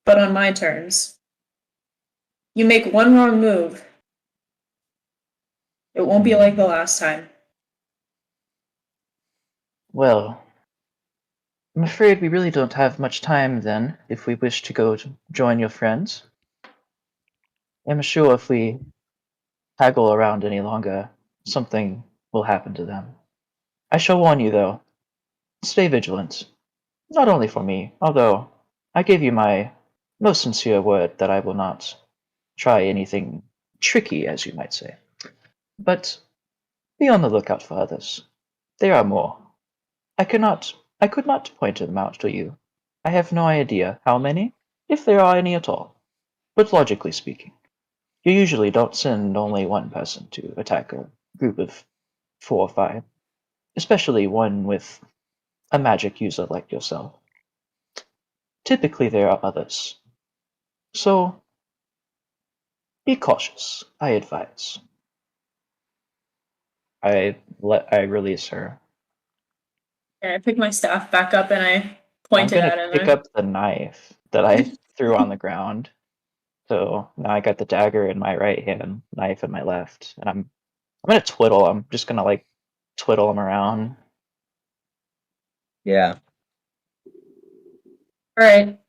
but on my terms. You make one wrong move, it won't be like the last time. Well, I'm afraid we really don't have much time then, if we wish to go to join your friends. I'm sure if we haggle around any longer, something will happen to them. I shall warn you, though. Stay vigilant. Not only for me, although I give you my most sincere word that I will not try anything tricky, as you might say. But be on the lookout for others. There are more. I could not point them out to you. I have no idea how many, if there are any at all. But logically speaking, you usually don't send only one person to attack a group of 4 or 5, especially one with a magic user like yourself. Typically there are others. So be cautious, I advise. I release her. And I pick my staff back up and I I'm point it gonna at him. pick up the knife that I threw on the ground. So now I got the dagger in my right hand, knife in my left, and I'm gonna twiddle. I'm just gonna like twiddle them around. Yeah. Alright.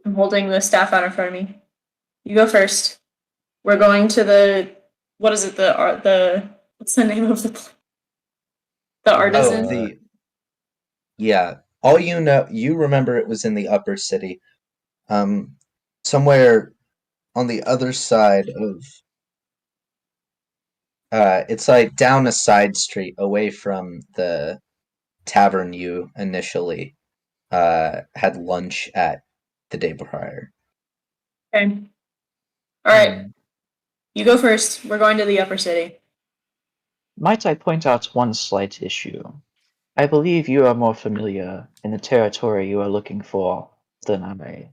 I'm holding the staff out in front of me. You go first. We're going to the what is it, the what's the name of the artisan? Oh, yeah. All you know, you remember it was in the upper city. Somewhere on the other side of it's like down a side street away from the tavern you initially had lunch at the day prior. Okay. Alright. Hmm. You go first. We're going to the upper city. Might I point out one slight issue? I believe you are more familiar in the territory you are looking for than I.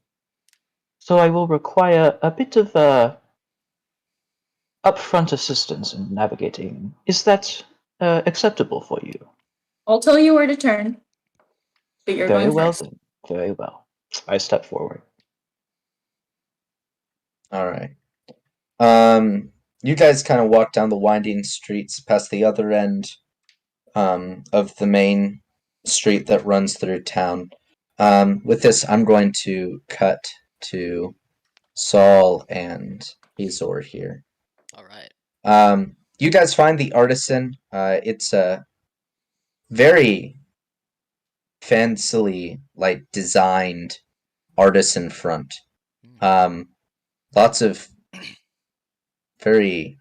So I will require a bit of upfront assistance in navigating. Is that acceptable for you? I'll tell you where to turn, but you're Very going well first. then. Very well. I step forward. All right. You guys kind of walk down the winding streets past the other end of the main street that runs through town. With this, I'm going to cut to Saul and Azor here. All right. You guys find the artisan. It's a very fancily like designed artisan front. Lots of very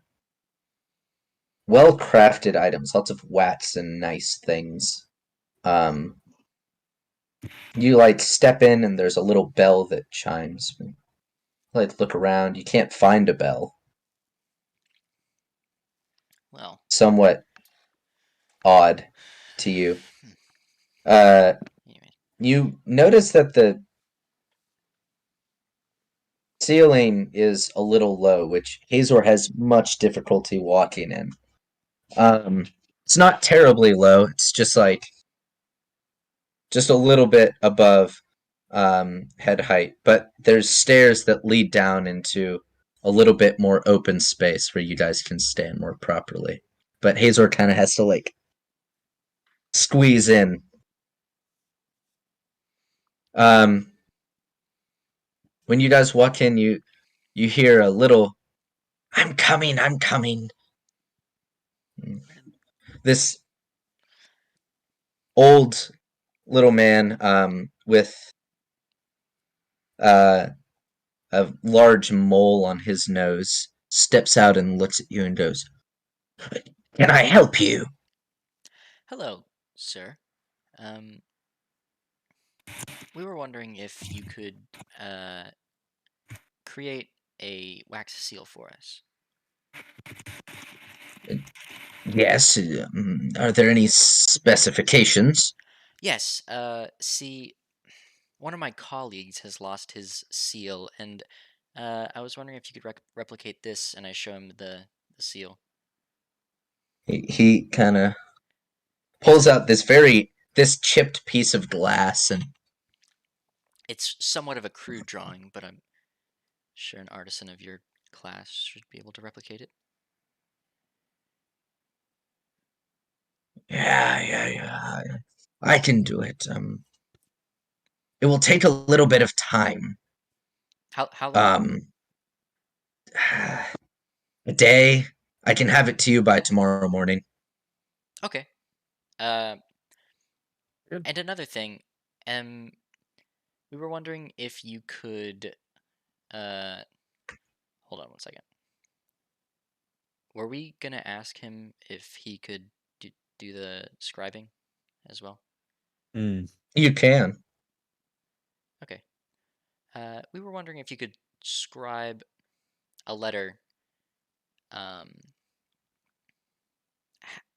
well crafted items, lots of wats and nice things. You like step in and there's a little bell that chimes. You like look around, you can't find a bell. Well, Somewhat odd to you. Uh, anyway. you notice that the ceiling is a little low, which Hazor has much difficulty walking in. It's not terribly low. It's just like just a little bit above head height, but there's stairs that lead down into a little bit more open space where you guys can stand more properly. But Hazor kind of has to like squeeze in. When you guys walk in, you hear a little, I'm coming. This old little man with a large mole on his nose steps out and looks at you and goes, "Can I help you?" Hello, sir. We were wondering if you could create a wax seal for us. Yes. Are there any specifications? Yes. See, one of my colleagues has lost his seal, and I was wondering if you could replicate this, and I show him the seal. He kind of It's pulls out this chipped piece of glass and it's somewhat of a crude drawing, but I'm sure an artisan of your class should be able to replicate it. yeah. I can do it. It will take a little bit of time. How long? A day. I can have it to you by tomorrow morning. Okay. Good. And another thing, we were wondering if you could, hold on one second. Were we gonna ask him if he could do the scribing as well? You can. Okay. We were wondering if you could scribe a letter.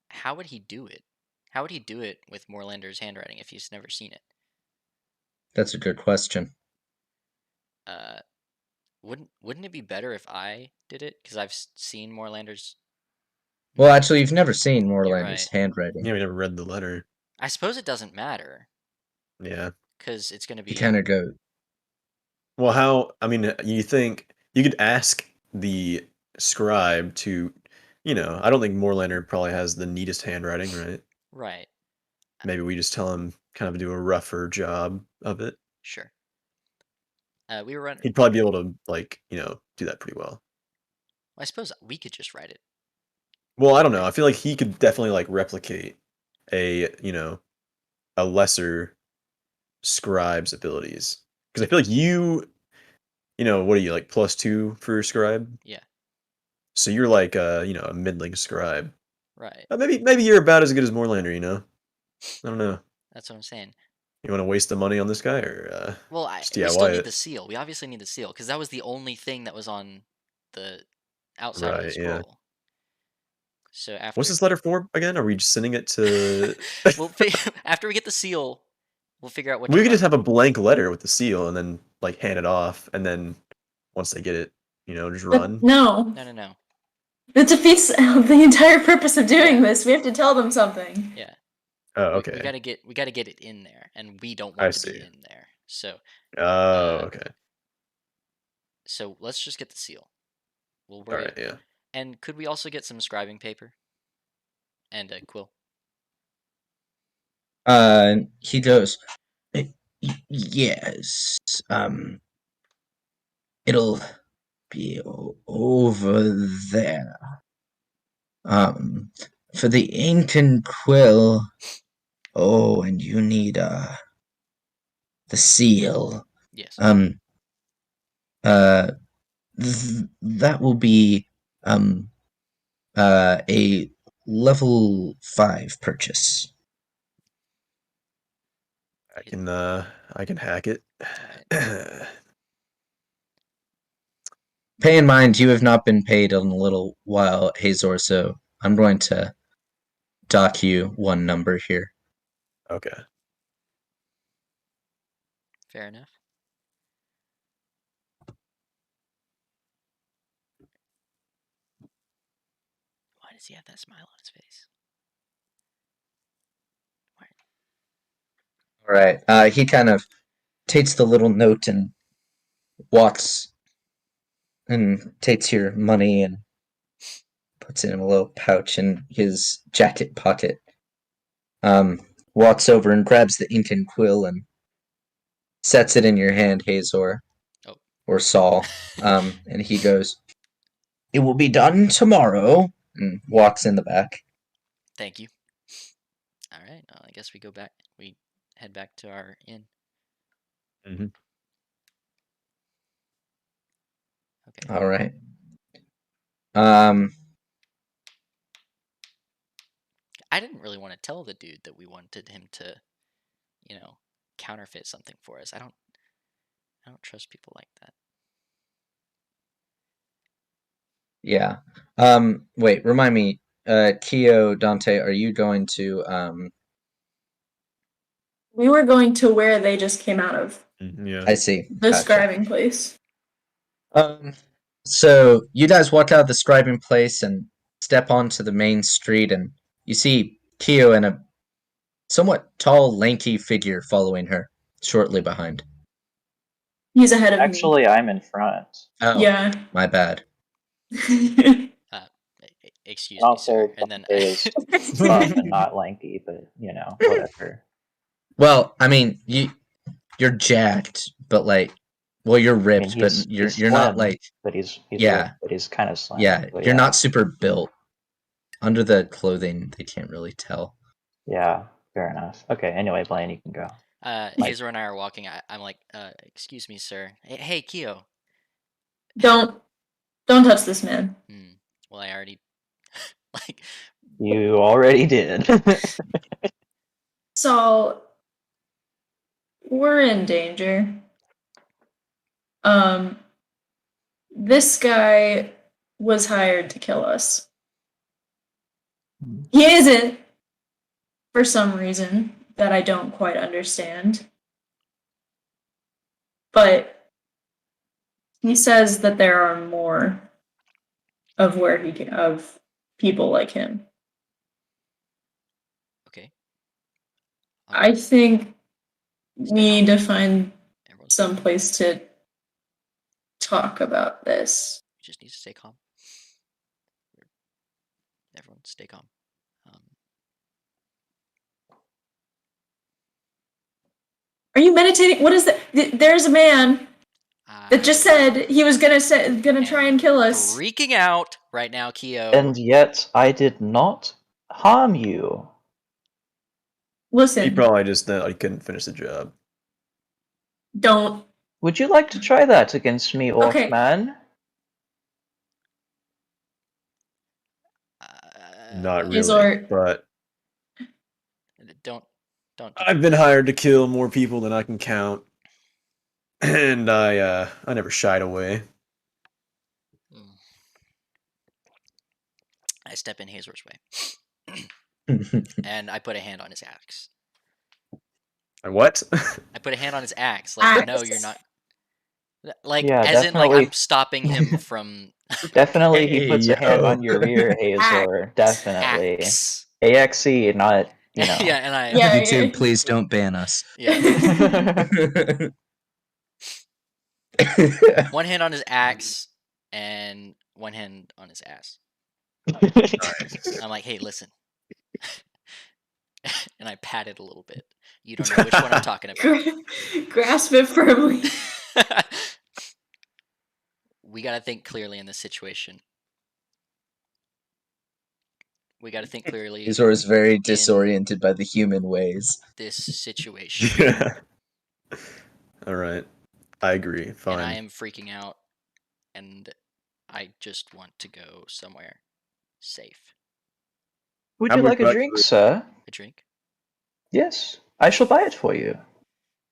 How would he do it? How would he do it with Moorlander's handwriting if he's never seen it? That's a good question. Wouldn't it be better if I did it? Because I've seen Moorlander's. Well, actually, you've never seen You're Moorlander's right. handwriting. Yeah, we never read the letter. I suppose it doesn't matter Yeah. because it's gonna He be. kind of goes, Well, how? I mean, you think you could ask the scribe to, I don't think Moorlander probably has the neatest handwriting, right? Right. Maybe we just tell him kind of do a rougher job of it. Sure. We were running. He'd probably be able to, do that pretty well. I suppose we could just write it. Well, I don't know. I feel like he could definitely replicate a lesser scribe's abilities. Because I feel like what are you, like +2 for scribe? Yeah. So you're like a middling scribe. Right. Maybe you're about as good as Moorlander, I don't know. That's what I'm saying. You want to waste the money on this guy or Well, just we still DIY need it? the seal. We obviously need the seal because that was the only thing that was on the outside of the Right, yeah. scroll. So after What's this letter for again? Are we just sending it to after we get the seal, we'll figure out what We to could just write. have a blank letter with the seal and then hand it off, and then once they get it, just But run. no, No. it defeats the entire purpose of doing Yeah. this. We have to tell them something. Yeah. Oh, We okay. gotta get it in there, and we don't I want to be see. in there. So Oh, okay. so let's just get the seal. We'll All worry. right, yeah. And could we also get some scribing paper and a quill? he goes, yes. It'll be over there. For the ink and quill. Oh, and you need the seal. Yes. That will be a level 5 purchase. I can hack it. Alright. Pay in mind, you have not been paid in a little while, Hazor, so I'm going to dock you one number here. Okay. Fair enough. Why does he have that smile on his face? All right. He kind of takes the little note and walks and takes your money and puts it in a little pouch in his jacket pocket. Walks over and grabs the ink and quill and sets it in your hand, Hazor. Oh. Or Saul. And he goes, "It will be done tomorrow," and walks in the back. Thank you. All right. I guess we go back. We head back to our inn. Mhm. Okay. All right. I didn't really want to tell the dude that we wanted him to, counterfeit something for us. I don't trust people like that. Yeah. Wait, remind me, Kyo, Dante, are you going to We were going to where they just came out of. Yeah. I see. The Gotcha. scribing place. So you guys walk out of the scribing place and step onto the main street, and you see Kyo and a somewhat tall, lanky figure following her shortly behind. He's ahead of Actually, I'm in front. Oh, Yeah. my bad. Excuse And me, sir. also, And then Dante is buff and not lanky, but whatever. Well, I mean, you're jacked, but like, well, you're I mean, ripped, but he's you're not slim, like, but he's yeah. ripped, but he's kind of slim. yeah, but you're not super built. Under the clothing, they can't really tell. Yeah, fair enough. Okay, anyway, Blaine, you can go. Hazel and I are walking. I'm like, excuse me, sir. Hey, Kyo. Don't touch this man. Well, I already like. You already did. So we're in danger. This guy was hired to kill us. He isn't, for some reason that I don't quite understand. But he says that there are more of people like him. Okay. I think we need to find Everyone's some place to talk about this. We just need to stay calm. Everyone, stay calm. Are you meditating? What is that? There's a man that just said he was gonna try and kill us. Freaking out right now, Kyo. And yet, I did not harm you. He Listen, probably just couldn't finish the job. don't. Would you like to try that against me, Okay. Orc-man? Not really, Azor. but Don't. I've been hired to kill more people than I can count, and I never shied away. I step in Hazor's way, and I put a hand on his axe. What? I put a hand on his axe. Like, Axe. no, you're not. Like, Yeah, as in, like, definitely. I'm stopping him from. Definitely, he puts a hand yo. on your rear, Hazor. Definitely. Axe. AXE, not, you know. Yeah, and I. Yeah. YouTube, please don't ban us. Yeah. One hand on his axe, and one hand on his ass. I'm like, hey, listen. And I pat it a little bit. You don't know which one I'm talking about. Grasp it firmly. We gotta think clearly in this situation. We gotta think clearly. Azor is very disoriented by the human ways. This situation. Yeah. All right. I agree. Fine. And I am freaking out, and I just want to go somewhere safe. Would How you would like a that drink, work? sir? A drink? Yes, I shall buy it for you.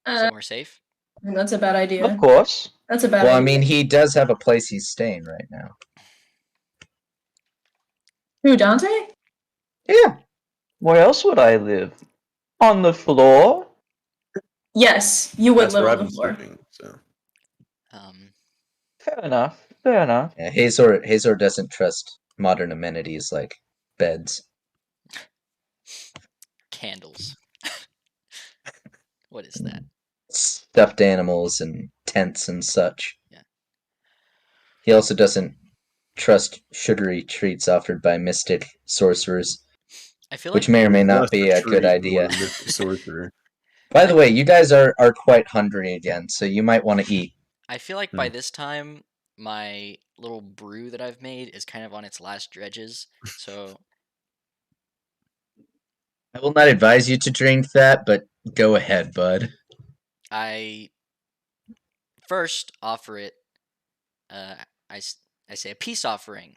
Somewhere safe? That's a bad idea. Of course. That's a bad Well, I idea. mean, he does have a place he's staying right now. Who, Dante? Yeah. Where else would I live? On the floor? Yes, you would That's live where on I've the been floor. sleeping. So Fair enough. Fair enough. Yeah, Hazor doesn't trust modern amenities like beds. Candles. What is that? Stuffed animals and tents and such. Yeah. He also doesn't trust sugary treats offered by mystic sorcerers, I feel which like may or may What not is be the a good treat idea. for Mystic Sorcerer? By the way, you guys are quite hungry again, so you might want to eat. I feel like by this time, my little brew that I've made is kind of on its last dredges. So I will not advise you to drink that, but go ahead, bud. I first offer it. I say a peace offering,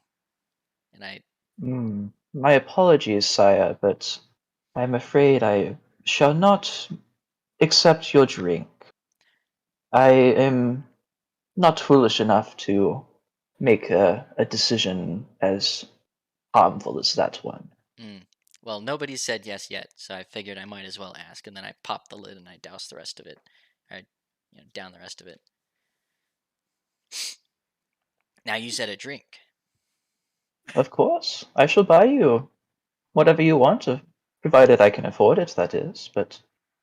and I My apologies, sire, but I'm afraid I shall not accept your drink. I am not foolish enough to make a decision as harmful as that one. Well, nobody's said yes yet, so I figured I might as well ask. And then I pop the lid and I douse the rest of it. I, down the rest of it. Now you said a drink. Of course, I shall buy you whatever you want, provided I can afford it, that is, but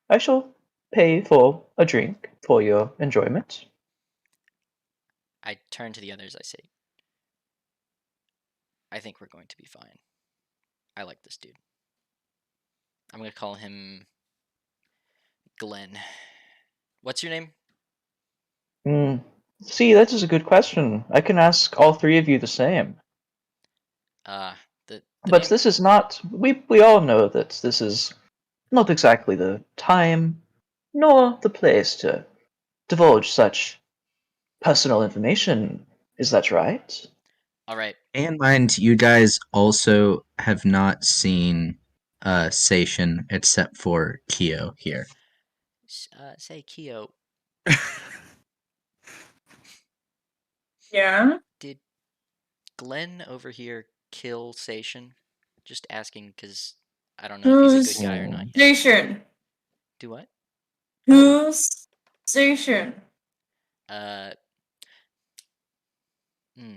I shall pay for a drink for your enjoyment. I turn to the others. I say, I think we're going to be fine. I like this dude. I'm going to call him Glenn. What's your name? See, that is a good question. I can ask all three of you the same. The But name? this is not. We all know that this is not exactly the time nor the place to divulge such personal information. Is that right? All right. And mind, you guys also have not seen Seishin except for Kyo here. Say Kyo. Yeah. Did Glenn over here kill Seishin? Just asking because I don't know if he's a good guy or not yet. Station? Do what? Who's Station?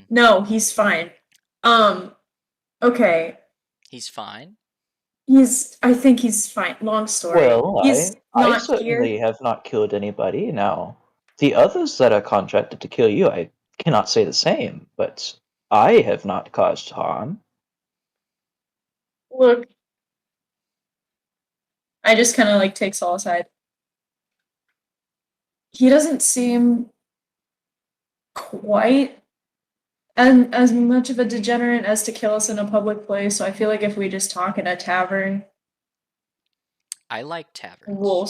No, he's fine. Okay. He's fine. I think he's fine. Long story. Well, He's I not certainly here. have not killed anybody. Now, the others that are contracted to kill you, I cannot say the same, but I have not caused harm. Look. I just kind of take Saul aside. He doesn't seem quite and as much of a degenerate as to kill us in a public place, so I feel like if we just talk in a tavern, I like taverns. we'll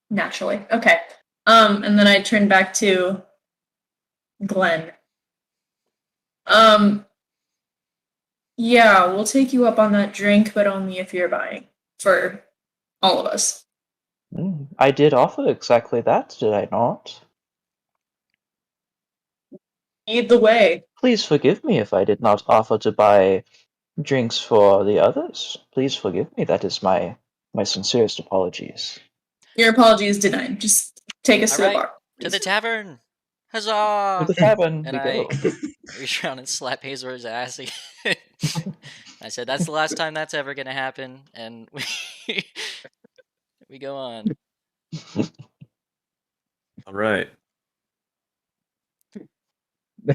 naturally. Okay. And then I turn back to Glenn. Yeah, we'll take you up on that drink, but only if you're buying for all of us. I did offer exactly that, did I not? Lead the way. Please forgive me if I did not offer to buy drinks for the others. Please forgive me. That is my sincerest apologies. Your apology is denied. Just take us All to the right, bar. to the tavern. Huzzah! To the tavern And we I go. reach around and slap Hazor's ass again. I said, that's the last time that's ever going to happen. And we go on. All right.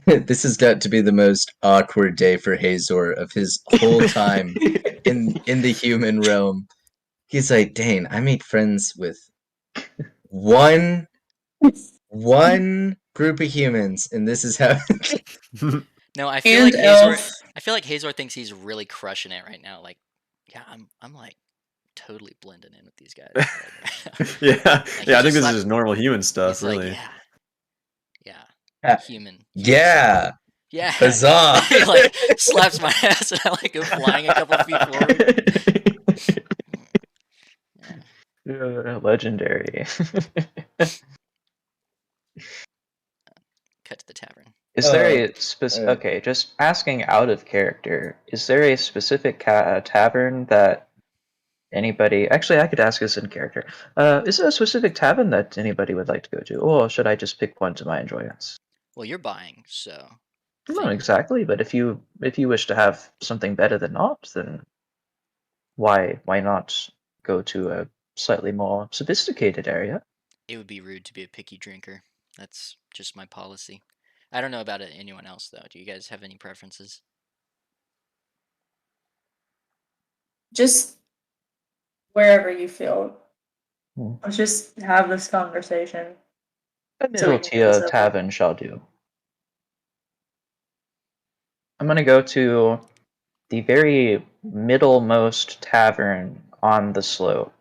This has got to be the most awkward day for Hazor of his whole time in the human realm. He's like, dang, I made friends with one group of humans, and this is how. No, I feel And like Hazor. Elf. I feel like Hazor thinks he's really crushing it right now. Like, yeah, I'm like totally blending in with these guys. Yeah, Like, yeah. I think just this is just normal human stuff, he's really. like, yeah, human Yeah. stuff. Yeah. Huzzah! He like slaps my ass and I like go flying a couple feet forward. Legendary. Cut to the tavern. Is there a specific? Okay, just asking out of character. Is there a specific tavern that anybody? Actually, I could ask this in character. Is there a specific tavern that anybody would like to go to, or should I just pick one to my enjoyance? Well, you're buying, so. Not exactly, but if you wish to have something better than not, then why not go to a slightly more sophisticated area? It would be rude to be a picky drinker. That's just my policy. I don't know about anyone else though. Do you guys have any preferences? Just wherever you feel. Let's just have this conversation. A middle tier tavern shall do. I'm gonna go to the very middlemost tavern on the slope.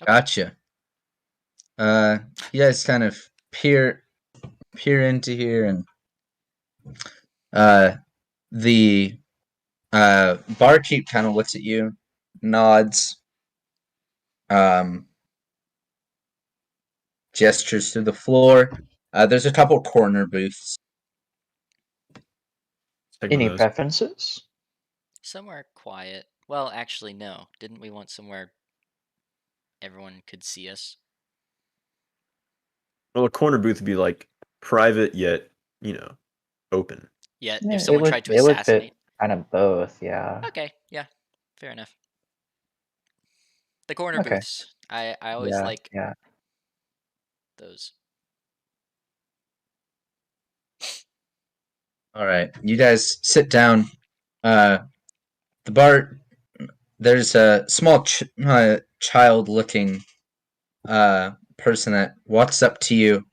Okay. Gotcha. You guys kind of peer into here, and the barkeep kind of looks at you, nods, gestures to the floor. There's a couple corner booths. Take one Any of those. preferences? Somewhere quiet. Well, actually, no. Didn't we want somewhere everyone could see us? Well, a corner booth would be like private yet, open. Yeah, Yeah, if someone tried to it would assassinate. fit kind of both, yeah. Okay, yeah, fair enough. The corner Okay. booths. I always like Yeah. those. All right, you guys sit down. The bar. There's a small child-looking person that walks up to you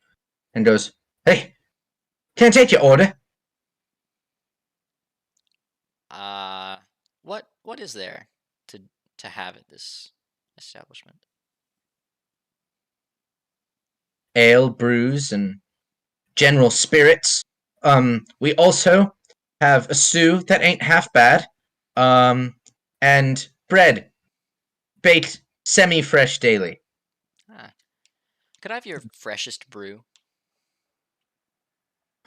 and goes, "Hey, can I take your order?" What is there to have at this establishment? Ale, brews, and general spirits. We also have a stew that ain't half bad. And bread baked semi-fresh daily. Could I have your freshest brew?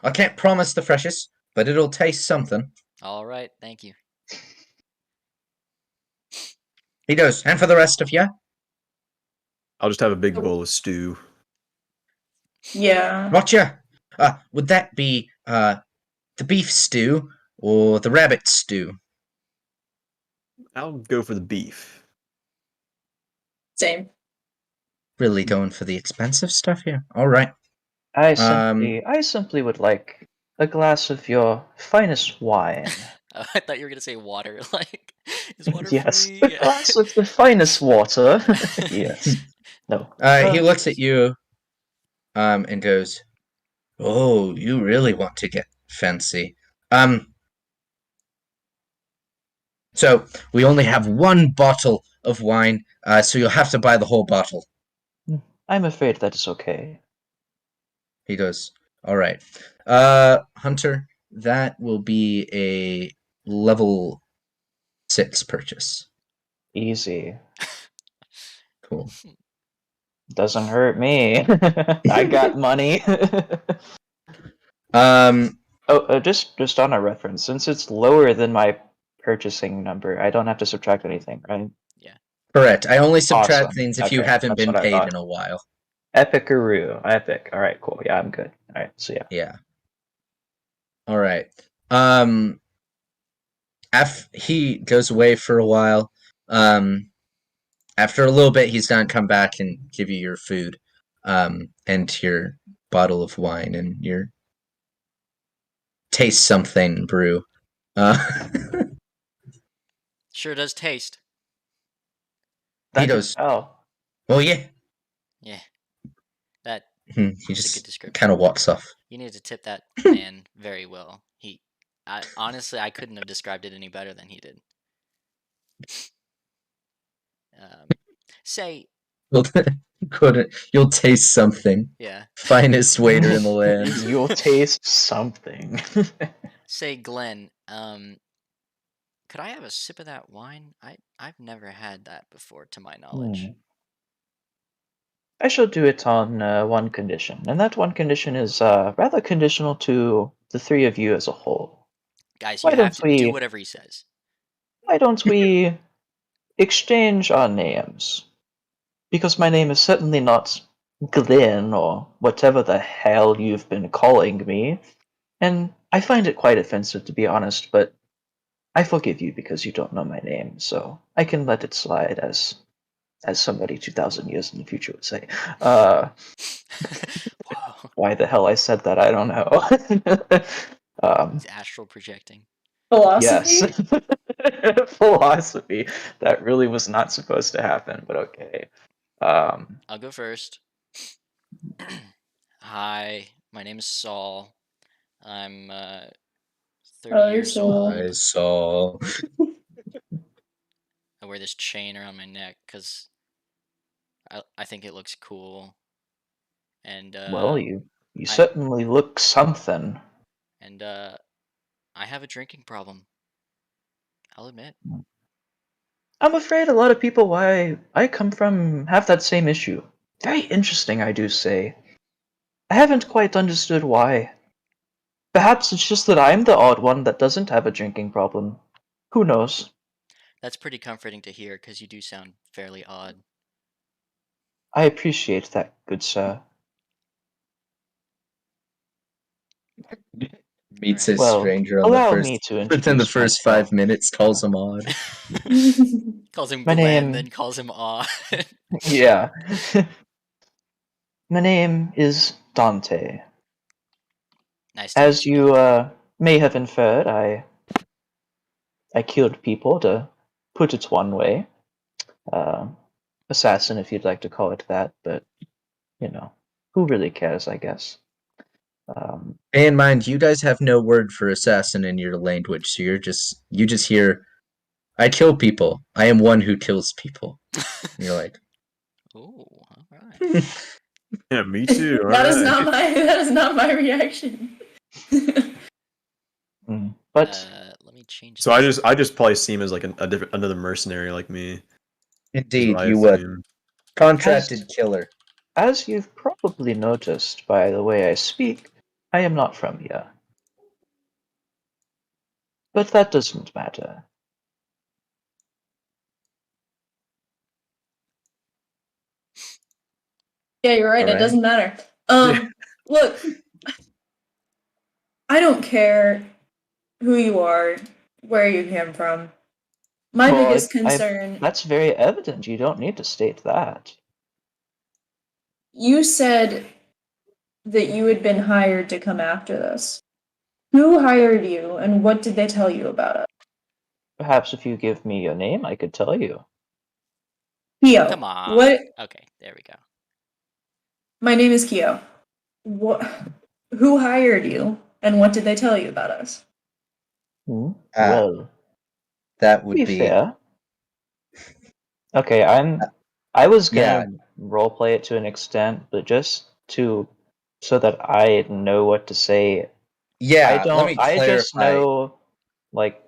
I can't promise the freshest, but it'll taste something. All right, thank you. He goes, and for the rest of you, I'll just have a big Oh. bowl of stew. Yeah. Roger. Would that be the beef stew or the rabbit stew? I'll go for the beef. Same. Really going for the expensive stuff here. All right. I simply would like a glass of your finest wine. I thought you were gonna say water. Like, is water Yes, free? a glass of the finest water. Yes. No. He looks at you, and goes, "Oh, you really want to get fancy. So we only have one bottle of wine, so you'll have to buy the whole bottle." I'm afraid that is okay. He goes, "All right. Hunter, that will be a level 6 purchase." Easy. Cool. Doesn't hurt me. I got money. Just on a reference, since it's lower than my purchasing number, I don't have to subtract anything, right? Yeah. Correct. I only subtract Awesome. things if you Okay, haven't that's been what I paid thought. in a while. Epicaroo. Epic. All right, cool. Yeah, I'm good. All right, so yeah. Yeah. All right. He goes away for a while. After a little bit, he's gonna come back and give you your food, and your bottle of wine and your taste something brew. Sure does taste. He goes, Oh, "Oh yeah." Yeah. That He was a good just description. kind of walks off. You need to tip that man very well. Honestly, I couldn't have described it any better than he did. Say, You'll taste something. yeah. Finest waiter in the land. You'll taste something. Say, Glenn, could I have a sip of that wine? I've never had that before, to my knowledge. I shall do it on one condition, and that one condition is rather conditional to the three of you as a whole. Guys, Why you have don't to do we- whatever he says. Why don't we exchange our names? Because my name is certainly not Glenn or whatever the hell you've been calling me, and I find it quite offensive to be honest, but I forgive you because you don't know my name, so I can let it slide as somebody 2,000 years in the future would say. Whoa. Why the hell I said that, I don't know. He's astral projecting. Philosophy? Yes. Philosophy. That really was not supposed to happen, but okay. I'll go first. Hi, my name is Saul. I'm 30 Oh, years so- old. I saw. I wear this chain around my neck because I think it looks cool. And Well, you I- certainly look something. and I have a drinking problem. I'll admit. I'm afraid a lot of people why I come from have that same issue. Very interesting, I do say. I haven't quite understood why. Perhaps it's just that I'm the odd one that doesn't have a drinking problem. Who knows? That's pretty comforting to hear because you do sound fairly odd. I appreciate that, good sir. Meets Alright. a Well, stranger on the allow first. me to Within the introduce first myself. 5 minutes, calls him odd. Calls him My Glenn, name- then calls him odd. Yeah. My name is Dante. Nice to As meet you. you Dante. may have inferred, I killed people, to put it one way. Assassin, if you'd like to call it that, but you know, who really cares? I guess. Bear in mind, you guys have no word for assassin in your language, so you just hear, "I kill people. I am one who kills people." And you're like, Oh, all right. Yeah, me too. that is alright. not my reaction. But Let me change. So I just probably see him as like a different another mercenary like me. is indeed, what I you would. assume. Contracted killer. as you've probably noticed by the way I speak, I am not from here. But that doesn't matter. Yeah, you're right. It Alright. doesn't matter. Yeah. Look, I don't care who you are, where you came from. My Well, biggest concern. That's very evident. You don't need to state that. You said that you had been hired to come after this. Who hired you, and what did they tell you about it? Perhaps if you give me your name, I could tell you. Kyo. Come on. What? Okay, there we go. My name is Kyo. What? Who hired you, and what did they tell you about us? Well, That to would be be fair. Okay, I was Yeah. gonna roleplay it to an extent, but just so that I know what to say. Yeah, let me clarify. I just know, like,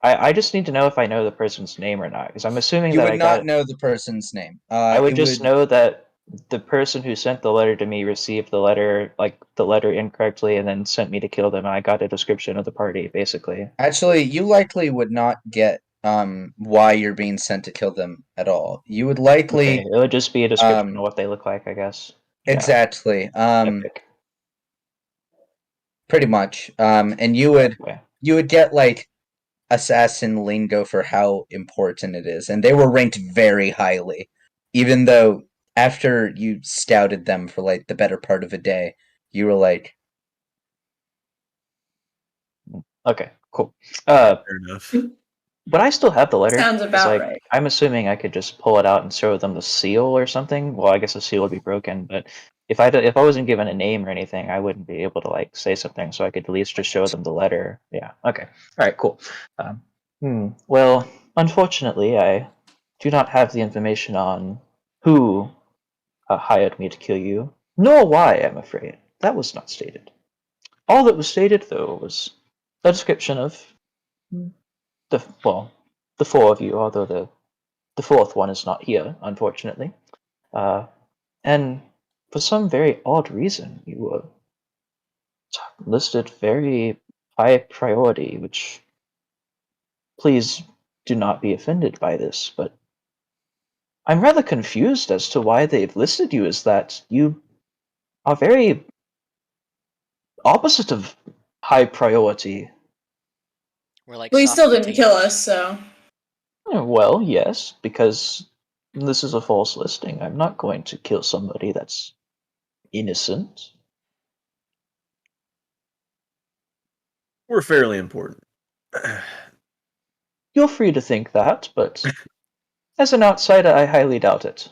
I just need to know if I know the person's name or not, because I'm assuming You that would I not know the person's name. I would it just know that the person who sent the letter to me received the letter incorrectly and then sent me to kill them, and I got a description of the party, basically. Actually, you likely would not get why you're being sent to kill them at all. You would likely Okay, it would just be a description of what they look like, I guess. Yeah, exactly epic. pretty much. And you would get like assassin lingo for how important it is, and they were ranked very highly, even though after you scouted them for like the better part of a day, you were like, Okay, cool. Fair enough. But I still have the letter. Sounds 'cause, about like, right. I'm assuming I could just pull it out and show them the seal or something. Well, I guess the seal would be broken, but if I wasn't given a name or anything, I wouldn't be able to like say something. So I could at least just show them the letter. Yeah. Okay. All right. Cool. Well, unfortunately, I do not have the information on who hired me to kill you, nor why. I'm afraid that was not stated. All that was stated, though, was a description of the four of you, although the fourth one is not here, unfortunately. And for some very odd reason, you were listed very high priority, which please do not be offended by this, but I'm rather confused as to why they've listed you as that. You are very opposite of high priority. We're like Well, you soft still didn't kill potatoes. us, so. Well, yes, because this is a false listing. I'm not going to kill somebody that's innocent. We're fairly important. You're free to think that, but as an outsider, I highly doubt it.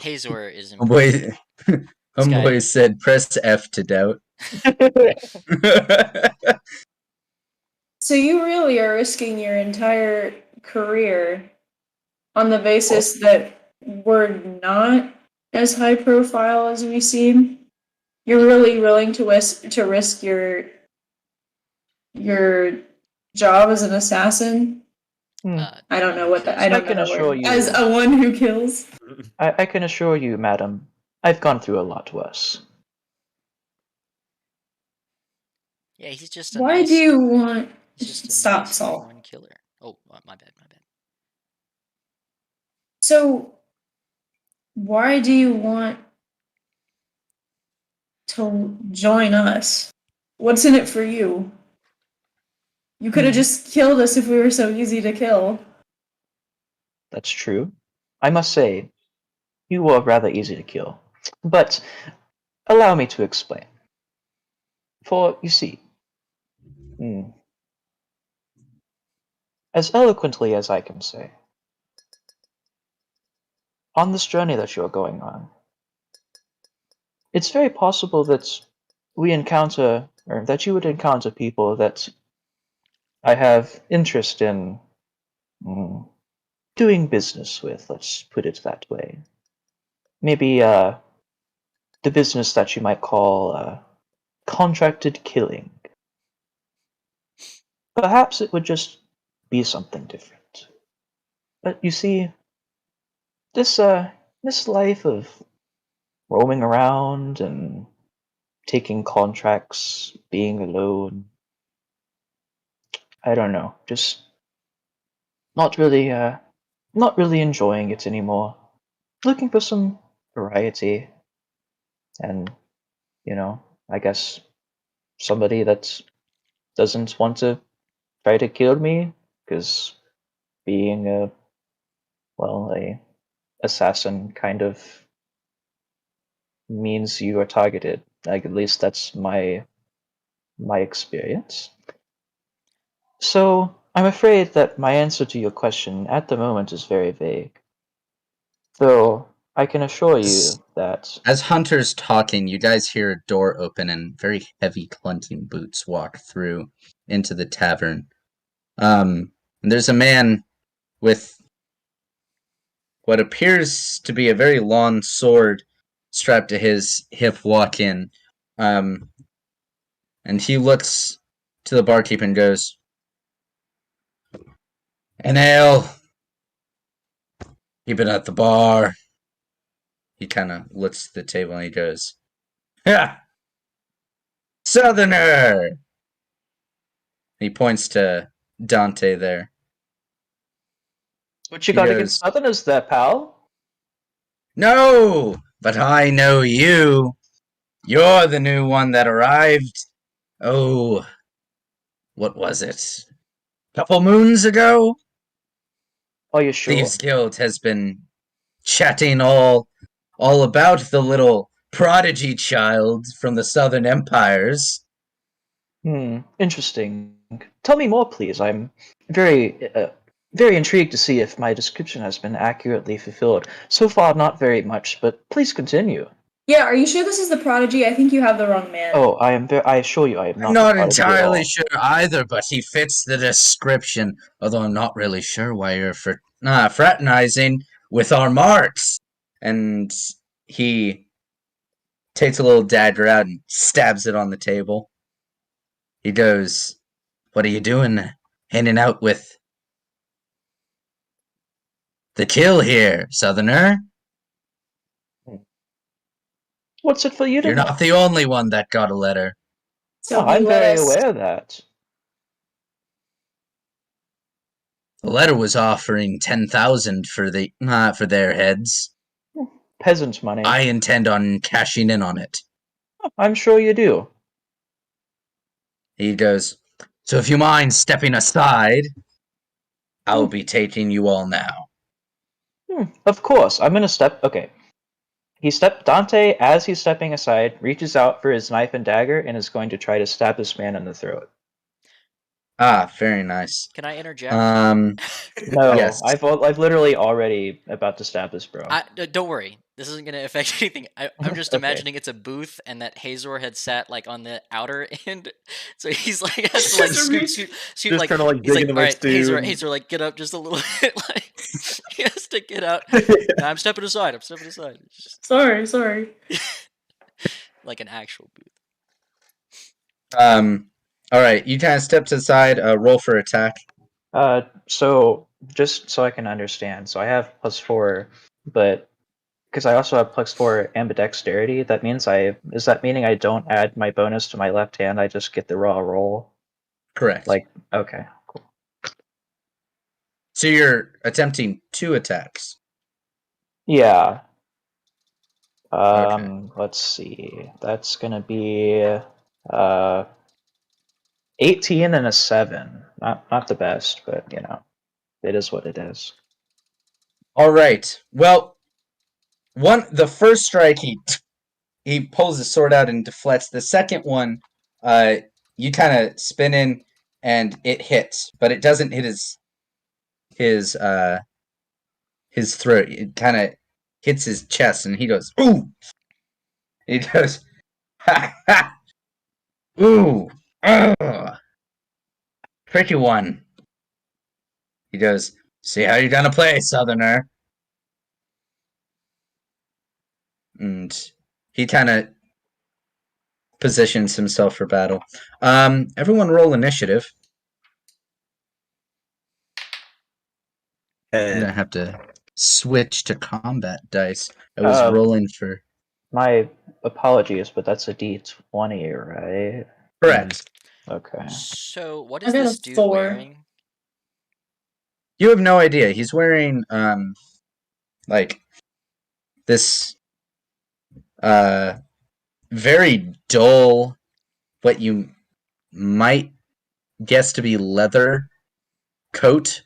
Hazor is important. Homeboy, This guy- homeboy said, "Press F to doubt." So you really are risking your entire career on the basis that we're not as high profile as we seem? You're really willing to risk your job as an assassin? I don't know what that. I because don't I can know the assure word. you- As a one who kills. I can assure you, madam, I've gone through a lot worse. yeah, he's just a Why nice. do you want? He's just a Stop, nice Saul. one killer. Oh, my bad. So, why do you want to join us? What's in it for you? You could have just killed us if we were so easy to kill. That's true. I must say, you were rather easy to kill. But allow me to explain. For, you see, as eloquently as I can say, on this journey that you're going on, it's very possible that we encounter, or that you would encounter people that I have interest in doing business with, let's put it that way. Maybe the business that you might call contracted killing. Perhaps it would just be something different. But you see, this life of roaming around and taking contracts, being alone, I don't know, just not really enjoying it anymore. Looking for some variety and, I guess somebody that doesn't want to try to kill me, because being a assassin kind of means you are targeted. Like, at least that's my experience. So I'm afraid that my answer to your question at the moment is very vague. Though I can assure you that As Hunter's talking, you guys hear a door open and very heavy clunking boots walk through into the tavern. And there's a man with what appears to be a very long sword strapped to his hip walk in. And he looks to the barkeep and goes, "An ale. Keep it at the bar." He kind of looks at the table and he goes, "Ha! Southerner!" He points to Dante there. what you He got goes, against Southerners there, pal? "No, but I know you. You're the new one that arrived. Oh, what was it? Couple moons ago? Are you sure? Thieves Guild has been chatting all about the little prodigy child from the Southern Empires." Interesting. Tell me more, please. I'm very intrigued to see if my description has been accurately fulfilled. So far, not very much, but please continue. Yeah, are you sure this is the Prodigy? I think you have the wrong man. Oh, I assure you, I am not. I'm the not prodigy at entirely all. sure either, but he fits the description, although I'm not really sure why you're fraternizing with our marks. And he takes a little dagger out and stabs it on the table. He goes, "What are you doing? Hanging out with the kill here, Southerner? What's it for you to You're know? not the only one that got a letter." So No, he I'm let very us- aware of that. The letter was offering 10,000 for their heads. Peasant money. I intend on cashing in on it. I'm sure you do. He goes, "So if you mind stepping aside, I'll be taking you all now." Of course, I'm gonna step. Okay. Dante, as he's stepping aside, reaches out for his knife and dagger and is going to try to stab this man in the throat. Ah, very nice. Can I interject? No, Yes. I've literally already about to stab this bro. Don't worry. This isn't gonna affect anything. I'm just Okay. imagining it's a booth, and that Hazor had sat like on the outer end, so he's like has to like scoot, Just like trying to, like, he's dig like, into all my right, stew. Hazor, like get up just a little bit, like he has to get out. No, I'm stepping aside. It's just Sorry. like an actual booth. All right, you kind of step to the side. Roll for attack. So just so I can understand, so I have +4, but because I also have +4 ambidexterity, that means is that meaning I don't add my bonus to my left hand? I just get the raw roll? Correct. Like, okay, cool. So you're attempting 2 attacks. Yeah. Okay. Let's see. That's gonna be 18 and a 7. Not the best, but you know, it is what it is. All right. Well, the first strike he pulls his sword out and deflects. The second one, you kind of spin in and it hits, but it doesn't hit his throat. It kind of hits his chest, and he goes, "Ooh!" He goes, "Ha ha! Ooh! Ugh. Tricky one." He goes, "See how you're gonna play, Southerner." And he kind of positions himself for battle. Everyone roll initiative. I'm gonna have to switch to combat dice. I was rolling for. My apologies, but that's a D20, right? Correct. Okay. So what I is got a this dude 4. wearing? You have no idea. He's wearing like this very dull, what you might guess to be leather coat,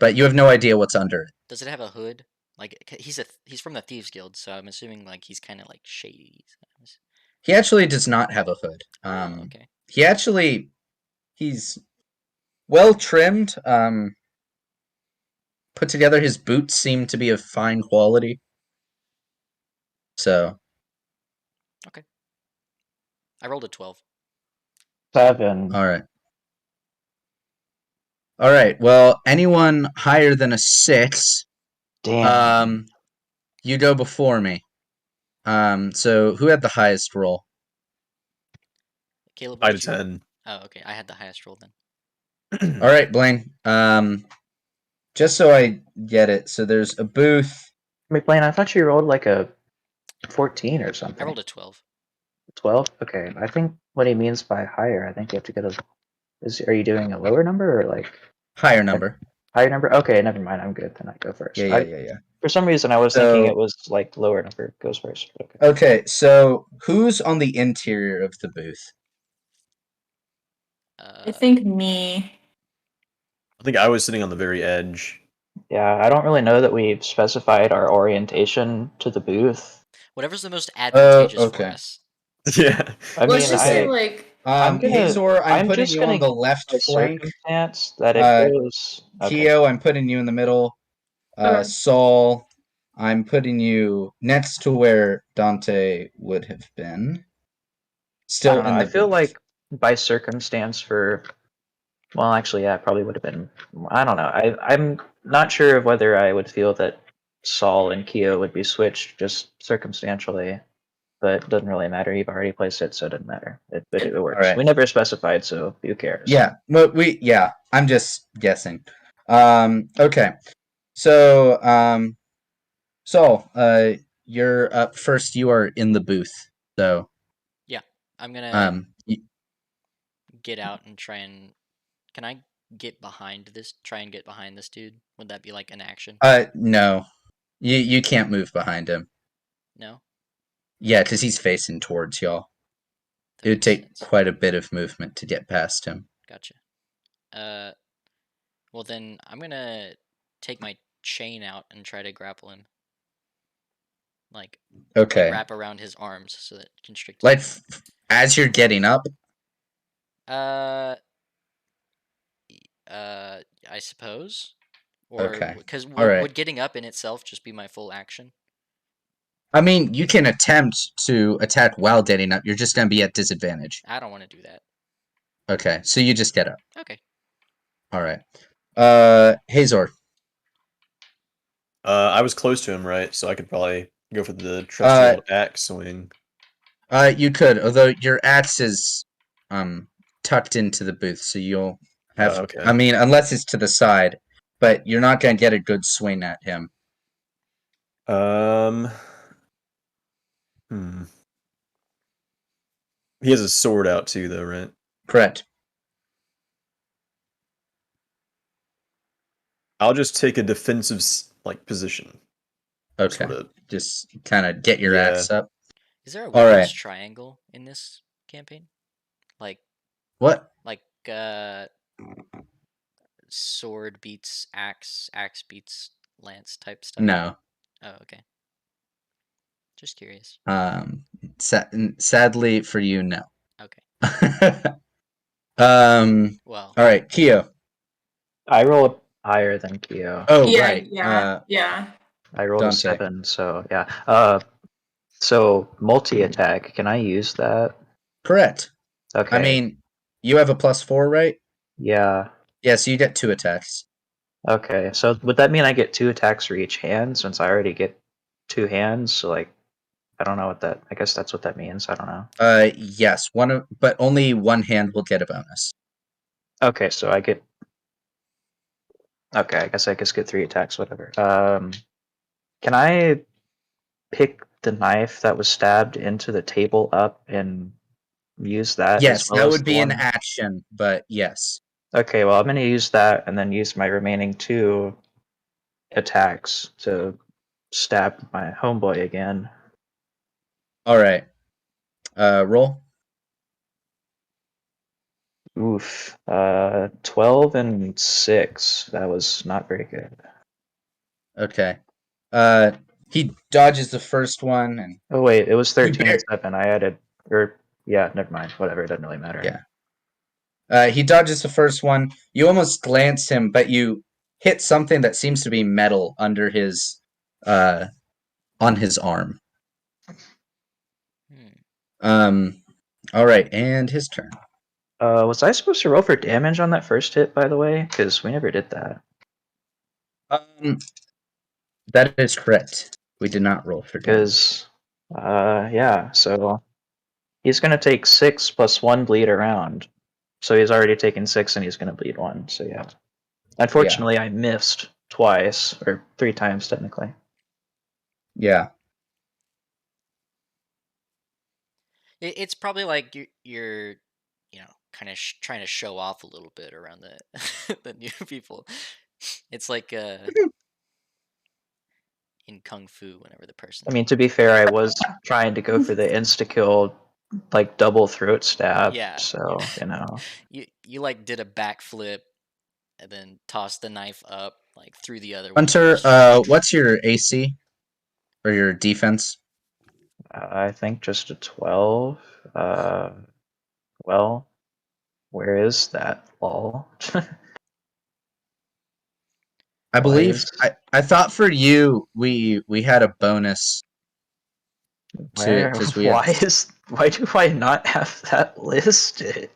but you have no idea what's under it. Does it have a hood? Like he's from the Thieves Guild, so I'm assuming like he's kind of like shady. He actually does not have a hood. Oh, okay. He's well trimmed. Put together. His boots seem to be of fine quality. So. Okay. I rolled a 12. 7. All right. All right. Well, anyone higher than a 6, Damn. you go before me. So who had the highest roll? Caleb, 5 what to did you? 10. Oh, okay. I had the highest roll then. All right, Blaine. Just so I get it, so there's a booth. Wait, Blaine, I thought you rolled like a 14 or something. I rolled a 12. 12? Okay. I think what he means by higher, I think you have to get are you doing a lower number or like Higher number. higher number? Okay, never mind. I'm good. Then I go first. Yeah. For some reason, I was thinking it was like lower number goes first. Okay. Okay, so who's on the interior of the booth? I think me. I think I was sitting on the very edge. Yeah, I don't really know that we've specified our orientation to the booth. Whatever's the most advantageous for okay. us. Yeah. Let's just say like Hazor, I'm putting just you on gonna the left by flank. circumstance that it goes. Okay. Keo, I'm putting you in the middle. Okay. Saul, I'm putting you next to where Dante would have been. I don't know. In the I feel booth. like by circumstance well, actually, yeah, it probably would have been. I don't know. I'm not sure of whether I would feel that Saul and Keo would be switched just circumstantially, but it doesn't really matter. You've already placed it, so it doesn't matter. It works. All right. We never specified, so who cares? Yeah, but I'm just guessing. Okay. So, Saul, you're up first. You are in the booth, so. Yeah, I'm gonna y- get out and try and. Can I get behind this? Try and get behind this dude? Would that be like an action? No, you can't move behind him. No. Yeah, because he's facing towards y'all. It would take quite a bit of movement to get past him. Gotcha. Well then I'm gonna take my chain out and try to grapple him. Like wrap around his arms so that it constricts him. Like as you're getting up. I suppose. Or okay. because would getting up in itself just be my full action? I mean, you can attempt to attack while getting up. You're just going to be at disadvantage. I don't want to do that. Okay, so you just get up. Okay. All right. Hazor. I was close to him, right? So I could probably go for the trusty old axe swing. You could, although your axe is tucked into the booth, so you'll have. Oh, okay. I mean, unless it's to the side, but you're not going to get a good swing at him. He has a sword out too, though, right? Correct. I'll just take a defensive position. Okay. Sorta. Just kind of get your Yeah. axe up. Is there a All weapons right. triangle in this campaign? Like What? Sword beats axe, axe beats lance type stuff? No. Oh, okay. Just curious. Sadly for you, no. Okay. All right, Kyo. I rolled higher than Kyo. Oh, Yeah, right. yeah. I rolled Dante. a 7, so yeah. So multi-attack, can I use that? Correct. Okay. I mean, you have a +4, right? Yeah. Yeah, so you get 2 attacks. Okay, so would that mean I get 2 attacks for each hand since I already get 2 hands? So I don't know what that. I guess that's what that means. I don't know. Yes, but only one hand will get a bonus. Okay, so I get. Okay, I guess get 3 attacks, whatever. Can I pick the knife that was stabbed into the table up and use that? Yes, as well that as would the be an one? action, but yes. Okay, well, I'm going to use that and then use my remaining 2 attacks to stab my homeboy again. All right. Roll. Oof. 12 and 6. That was not very good. Okay. He dodges the first one, and Oh, wait, it was 13 bar- and 7. I added. Yeah, never mind. Whatever, it doesn't really matter. Yeah. He dodges the first one. You almost glance him, but you hit something that seems to be metal under his, on his arm. All right, and his turn. Was I supposed to roll for damage on that first hit, by the way? Because we never did that. That is correct. We did not roll for damage. Because, yeah, so he's going to take 6 plus 1 bleed around. So he's already taken 6 and he's going to bleed 1, so yeah. Unfortunately, I missed twice, or 3 times technically. Yeah. It's probably like you're kind of trying to show off a little bit around the the new people. It's like in Kung Fu, whenever the person. I mean, to be fair, I was trying to go for the insta-kill, like double throat stab. Yeah. So, You like did a backflip and then tossed the knife up like through the other Hunter, one. what's your AC or your defense? I think just a 12. Well, where is that lol? I believe I thought for you we had a bonus. Where? Why do I not have that listed?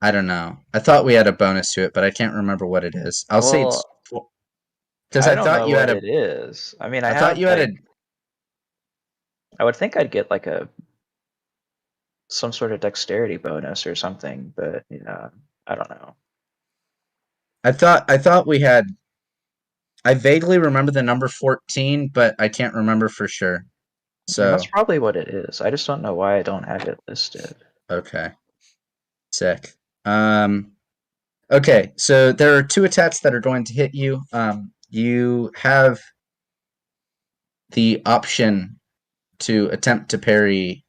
I don't know. I thought we had a bonus to it, but I can't remember what it is. I'll say it's because I thought you had it is. I mean, I thought you had I would think I'd get like some sort of dexterity bonus or something, but I don't know. I thought we had. I vaguely remember the number 14, but I can't remember for sure. So that's probably what it is. I just don't know why I don't have it listed. Okay. Sick. Okay, so there are 2 attacks that are going to hit you. You have the option to attempt to parry.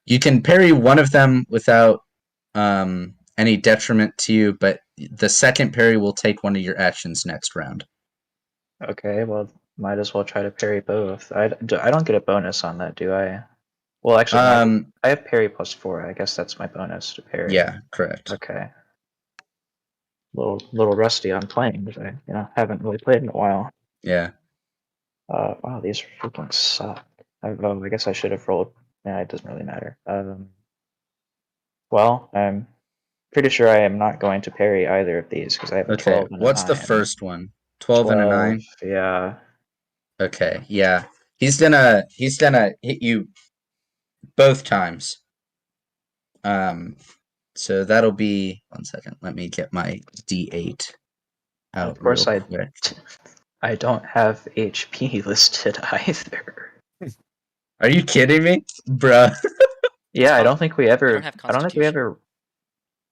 You can parry one of them without any detriment to you, but the second parry will take one of your actions next round. Okay, well, might as well try to parry both. I don't get a bonus on that, do I? Well, actually, I have parry +4. I guess that's my bonus to parry. Yeah, correct. Okay. little rusty on playing because I haven't really played in a while. Yeah. Wow, these freaking suck. I guess I should have rolled. Yeah, it doesn't really matter. Well, I'm pretty sure I am not going to parry either of these because I have a Okay. 12 and a What's the 9. first one? 12 and a 9. Yeah. Okay. Yeah. He's gonna hit you both times. So that'll be 1 second. Let me get my D8 out. Of course, real quick. I don't have HP listed either. Are you kidding me, bruh? Yeah, I don't think we ever. don't have I don't think we Constitution. ever.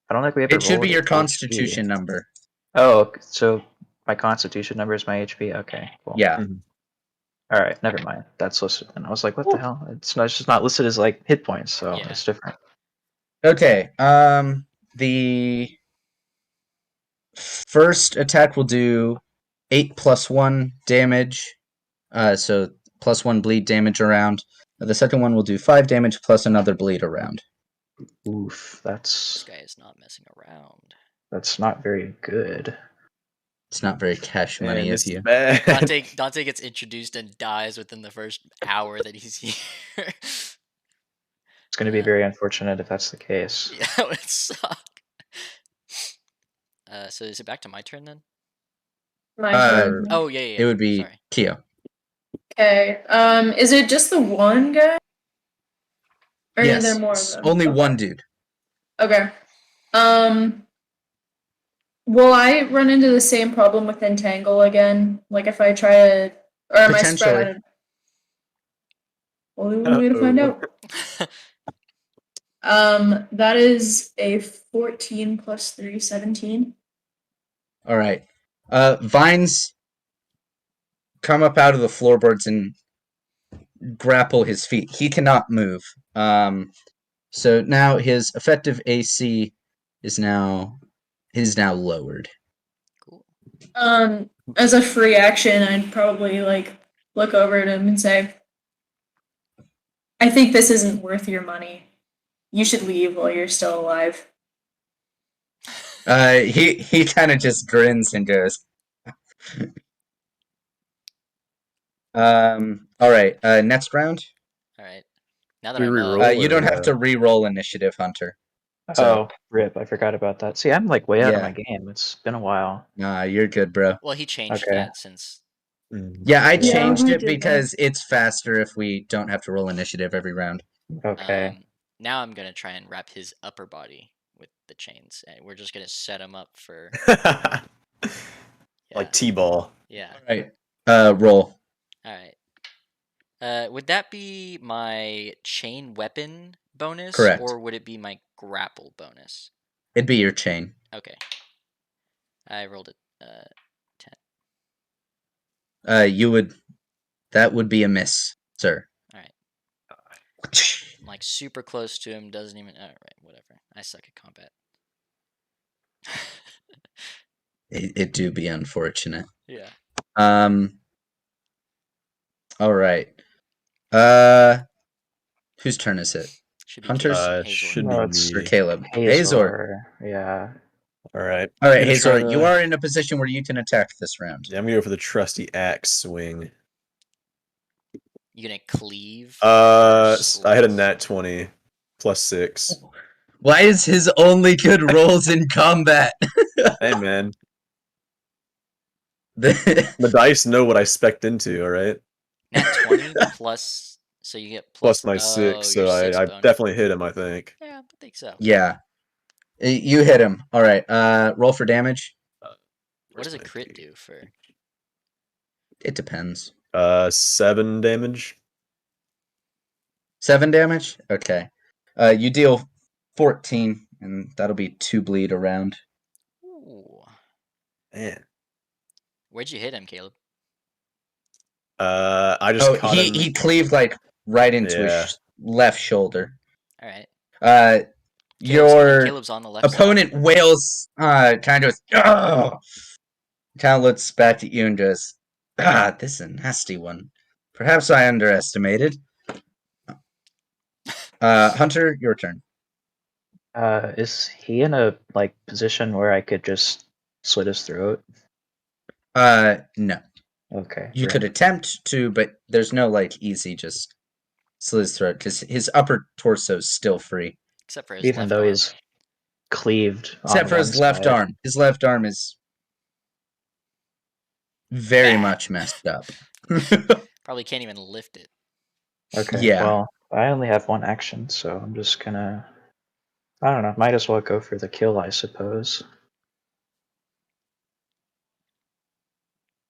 I don't think we ever. It should be rolled your HP. Constitution number. Oh, so my Constitution number is my HP. Okay, cool. Yeah. All right, never mind. That's listed. And I was like, what the hell? It's just not listed as like hit points, so Yeah. it's different. Okay. The first attack will do 8 + 1 damage. So +1 bleed damage around. The second one will do 5 damage plus another bleed around. Oof, This that's guy is not messing around. not very good. It's not very cash money Man, of this is you. bad. Dante gets introduced and dies within the first hour that he's here. It's going to be very unfortunate if that's the case. Yeah, that would suck. So is it back to my turn then? My turn. Oh yeah. It would be Sorry. Keo. Okay. Is it just the one guy? Or Yes. are there more of them? Only Okay. one dude. Okay. Will I run into the same problem with Entangle again? Like if I try to, or am I spread out? Only one way to find out. That is a 14 plus 3, 17. All right. Vines come up out of the floorboards and grapple his feet. He cannot move. So now his effective AC is now lowered. Cool. As a free action, I'd probably like look over at him and say, I think this isn't worth your money. You should leave while you're still alive. He kind of just grins and goes. All right. Next round. All right. Now that We I'm re-roll? up, You don't or, have to re-roll initiative, Hunter. Oh, rip! I forgot about that. See, I'm like way out of Yeah. my game. It's been a while. Nah, you're good, bro. well, he changed Okay. that since. Yeah, I Yeah, changed we it did because it's faster if we don't have to roll initiative every round. Okay. Now I'm gonna try and wrap his upper body with the chains, and we're just gonna set him up for. Like T-ball. Yeah. All right. Roll. All right. Would that be my chain weapon bonus, Correct. or would it be my grapple bonus? It'd be your chain. Okay. I rolled it. 10. That would be a miss, sir. All right. I'm like super close to him. Doesn't even. All right. Whatever. I suck at combat. It do be unfortunate. Yeah. All right. Whose turn is it? Should be Hunter's? Hazor. Should No, be it's Or me. Caleb? Hazor. Yeah. All right. All right, I'm gonna Hazor. try You to- are in a position where you can attack this round. Yeah, I'm gonna go for the trusty axe swing. You gonna cleave? I had a slice? nat 20 plus 6. Why is his only good rolls in combat? Hey man, The- the dice know what I spec'd into. All right. Nat 20 plus. So you get Plus my oh, 6, your so six I bonus. definitely hit him. I think. Yeah, I think so. yeah. You hit him. All right. Roll for damage. What does a Where's my crit D? do for? It depends. 7 damage. 7 damage? Okay. You deal 14, and that'll be 2 bleed around. Ooh. Man. Where'd you hit him, Caleb? I just caught him. he cleaved like right into Yeah. his left shoulder. All right. Your Caleb's on the left opponent wails, kind of looks back at you and goes, this is a nasty one. Perhaps I underestimated. Hunter, your turn. Is he in a like position where I could just slit his throat? No. Okay. You for could him. attempt to, but there's no like easy just slit his throat because his upper torso is still free, Except for his Even left though arm. he's cleaved except on for his one left side. arm. His left arm is very much messed up. Probably can't even lift it. Okay, Yeah. well, I only have one action, so I'm just gonna... I don't know, might as well go for the kill, I suppose.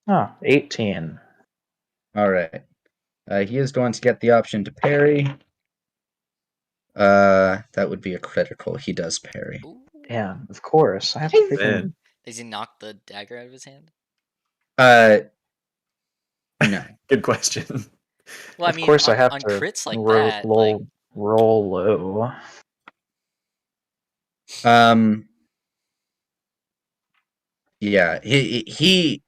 Oh, 18. All right. He is going to get the option to parry. That would be a critical. He does parry. Ooh. Damn, of course. I have to freaking... Man. Does he knock the dagger out of his hand? No. Good question. Well, I Of mean, course I on, have on to crits like that, like, roll low. Yeah, he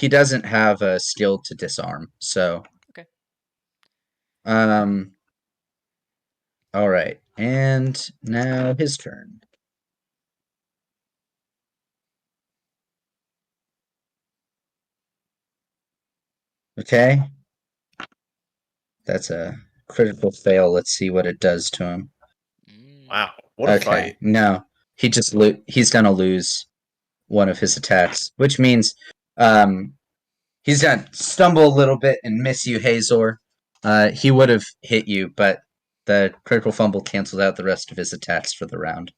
doesn't have a skill to disarm, so Okay. All right, and now his turn. Okay, that's a critical fail. Let's see what it does to him. Wow, what a fight. No, he's gonna lose one of his attacks, which means he's gonna stumble a little bit and miss you, Hazor. He would have hit you, but the critical fumble canceled out the rest of his attacks for the round.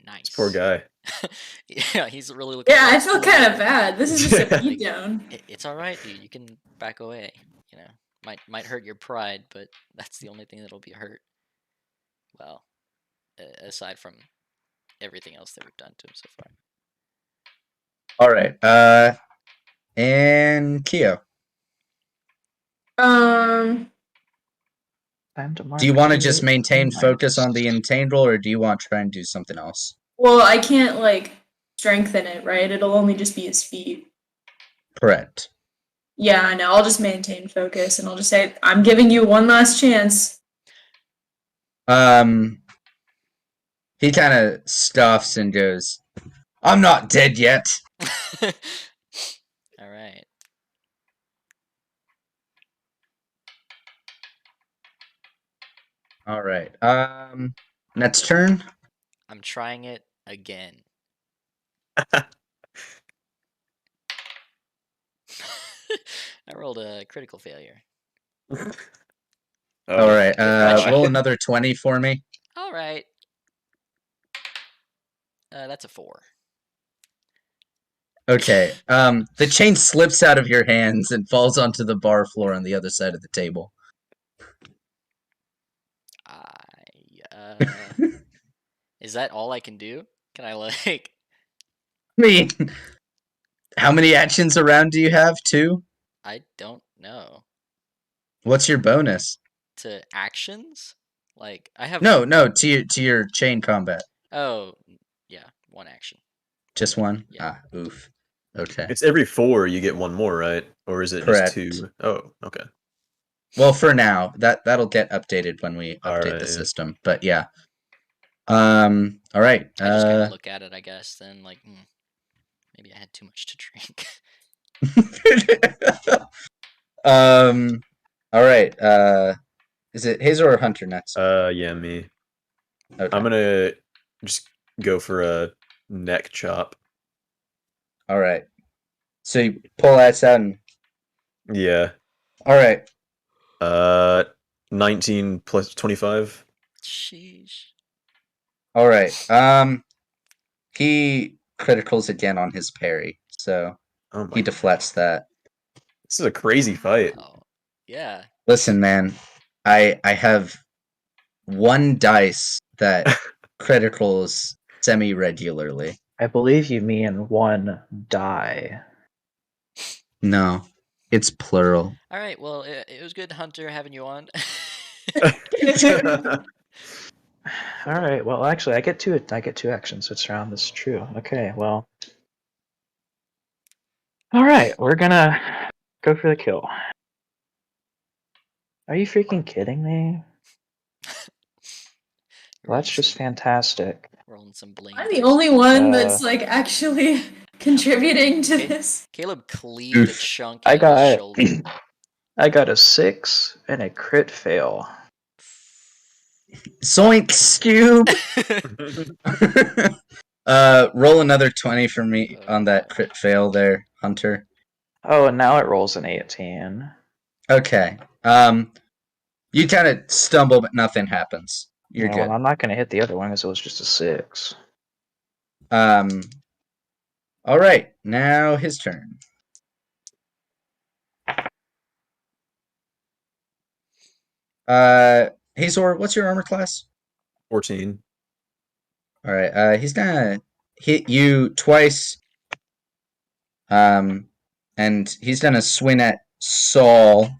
Nice. Poor guy. Yeah, he's really looking. Yeah, for I feel kind of bad. This is just a Yeah. beatdown. It's all right, dude. You can back away. You know, might hurt your pride, but that's the only thing that'll be hurt. Well, aside from everything else that we've done to him so far. All right. And Kyo, Um, Time to mark do you want to the just maintain focus nights. on the entangle, or do you want to try and do something else? well, I can't like strengthen it, right? It'll only just be his feet. Correct. Yeah, I know. I'll just maintain focus and I'll just say, I'm giving you one last chance. He kind of scoffs and goes, "I'm not dead yet." All right. All right. Next turn. I'm trying it again. I rolled a critical failure. Oh, All right. God. Roll another 20 for me. All right. That's a 4. Okay. The chain slips out of your hands and falls onto the bar floor on the other side of the table. Is that all I can do? Can I like? I mean, how many actions around do you have? 2? I don't know. What's your bonus? To actions? Like I have No, to your chain combat. Oh, yeah, 1 action. Just 1? Yeah. Oof. Okay. It's every 4 you get 1 more, right? Or is it Correct. just 2? Oh, okay. Well, for now, that'll get updated when we update Alright, the yeah. system. But yeah. All right. I just kind of look at it, I guess. Then like, maybe I had too much to drink. All right. Is it Hazer or Hunter next? Yeah, me. Okay. I'm gonna just go for a neck chop. All right. So you pull that out and. Yeah. All right. 19 plus 25. Sheesh. All right. He criticals again on his parry, so Oh my. he deflects that. This is a crazy fight. Oh, yeah. Listen, man, I have 1 dice that criticals semi-regularly. I believe you mean 1 die. No, it's plural. All right. Well, it was good, Hunter, having you on. All right. Well, actually, I get 2 actions this round. That's true. Okay. Well. All right. We're gonna go for the kill. Are you freaking kidding me? Well, that's just fantastic. Rolling some bling. I'm the only one Uh, that's like actually contributing to Okay. this. Caleb cleaved a Oof. chunk I out of his got shoulder. I got a 6 and a crit fail. Zoink, Scoob! Roll another 20 for me Oh, on that God. crit fail there, Hunter. Oh, and now it rolls an 18. Okay. You kind of stumble, but nothing happens. You're Yeah, good. well, I'm not going to hit the other one because it was just a 6. All right. Now his turn. Hazor, what's your armor class? 14. All right. He's gonna hit you twice. And he's gonna swing at Saul.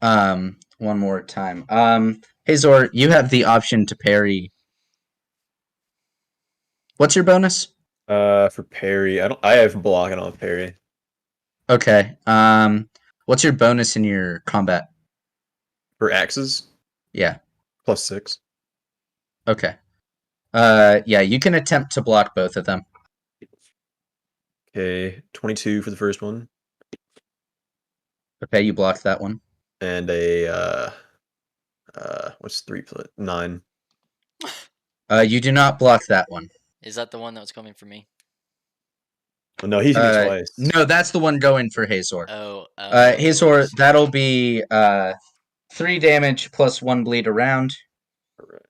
One more time. Hazor, you have the option to parry. What's your bonus? For parry, I have block and I don't have parry. Okay. What's your bonus in your combat? For axes, Yeah. +6. Okay. Yeah, you can attempt to block both of them. Okay, 22 for the first one, Okay, you blocked that one. and a what's 3 plus 9? You do not block that one. Is that the one that was coming for me? Oh, no, he hit me twice. No, that's the one going for Hazor. Oh. Hazor, that'll be 3 damage plus 1 bleed around. Alright.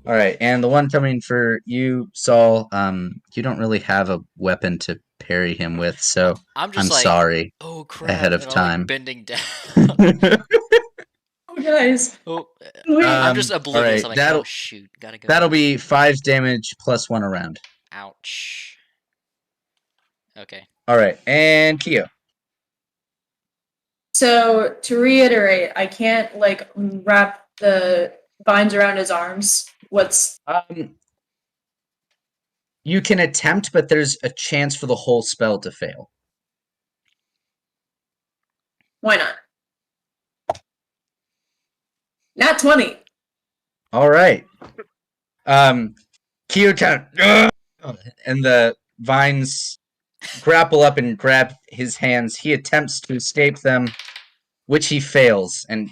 All right, and the one coming for you, Saul. You don't really have a weapon to parry him with, so I'm just I'm sorry. Oh crap! Ahead of and I'm, time. like, bending down. Oh, guys. Oh, Wait. I'm just oblivious. alright, I'm like, that'll- oh shoot, gotta go. That'll be 5 damage plus 1 around. Ouch. Okay. All right, and Kyo. So to reiterate, I can't like wrap the vines around his arms. What's You can attempt, but there's a chance for the whole spell to fail. why not? Not 20. All right. Kyo kind of, and the vines grapple up and grab his hands. He attempts to escape them, which he fails, and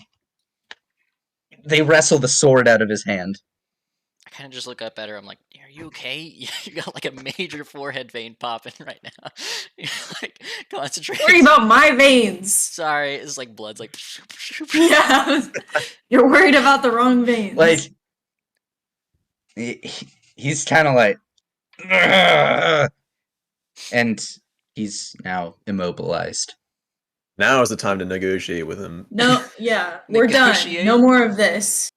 they wrestle the sword out of his hand. I kind of just look up at her. I'm like, "Are you okay? You got like a major forehead vein popping right now. You're like, concentrate." Worry about my veins. Sorry, it's like blood's like. Yeah. You're worried about the wrong veins. Like, he's kind of like, "Ugh," and he's now immobilized. Now is the time to negotiate with him. No, yeah, we're done. Negotiate. No more of this.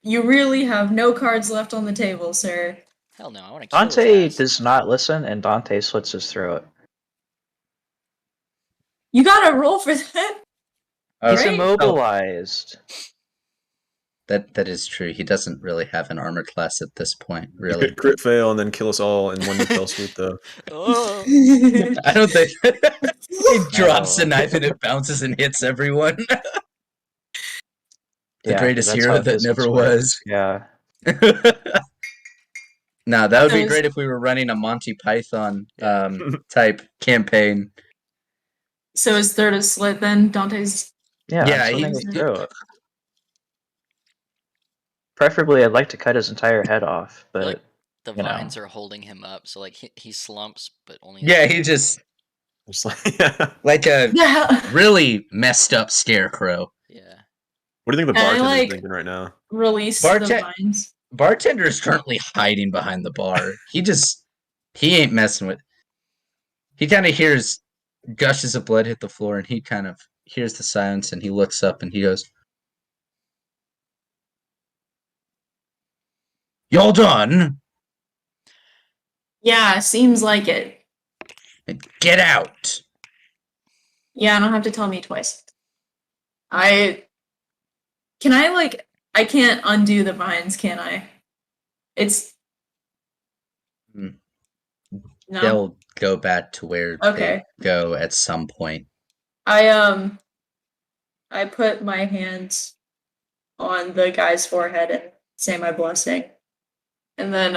You really have no cards left on the table, sir. Hell no! I want to kill Dante his ass. does not listen, and Dante slits his throat. You gotta roll for that. He's Right? immobilized. That is true. He doesn't really have an armor class at this point, He really. could crit fail and then kill us all in one fell swoop, though. Oh. I don't think he drops No. a knife and it bounces and hits everyone. The greatest that's hero how that physics never works. was. Yeah. Nah, that would be Those- great if we were running a Monty Python type campaign. So his throat is slit then? Dante's. Yeah, Yeah, I'm slitting he's- his throat. Preferably, I'd like to cut his entire head off, I feel but like the you know. vines are holding him up, so like he slumps, but only. Yeah, he just Just like, yeah. like a Yeah. really messed up scarecrow. Yeah. What do you think the And I, bartender's like- thinking right now? Release Barte- the vines. Bartender is currently hiding behind the bar. He ain't messing with. He kind of hears gushes of blood hit the floor, and he kind of hears the silence, and he looks up and he goes, "Y'all done? Yeah, seems like it. Get out!" Yeah, don't have to tell me twice. I can't undo the vines, can I? It's Hmm. no. They'll go back to where Okay. they go at some point. I put my hands on the guy's forehead and say my blessing. And then,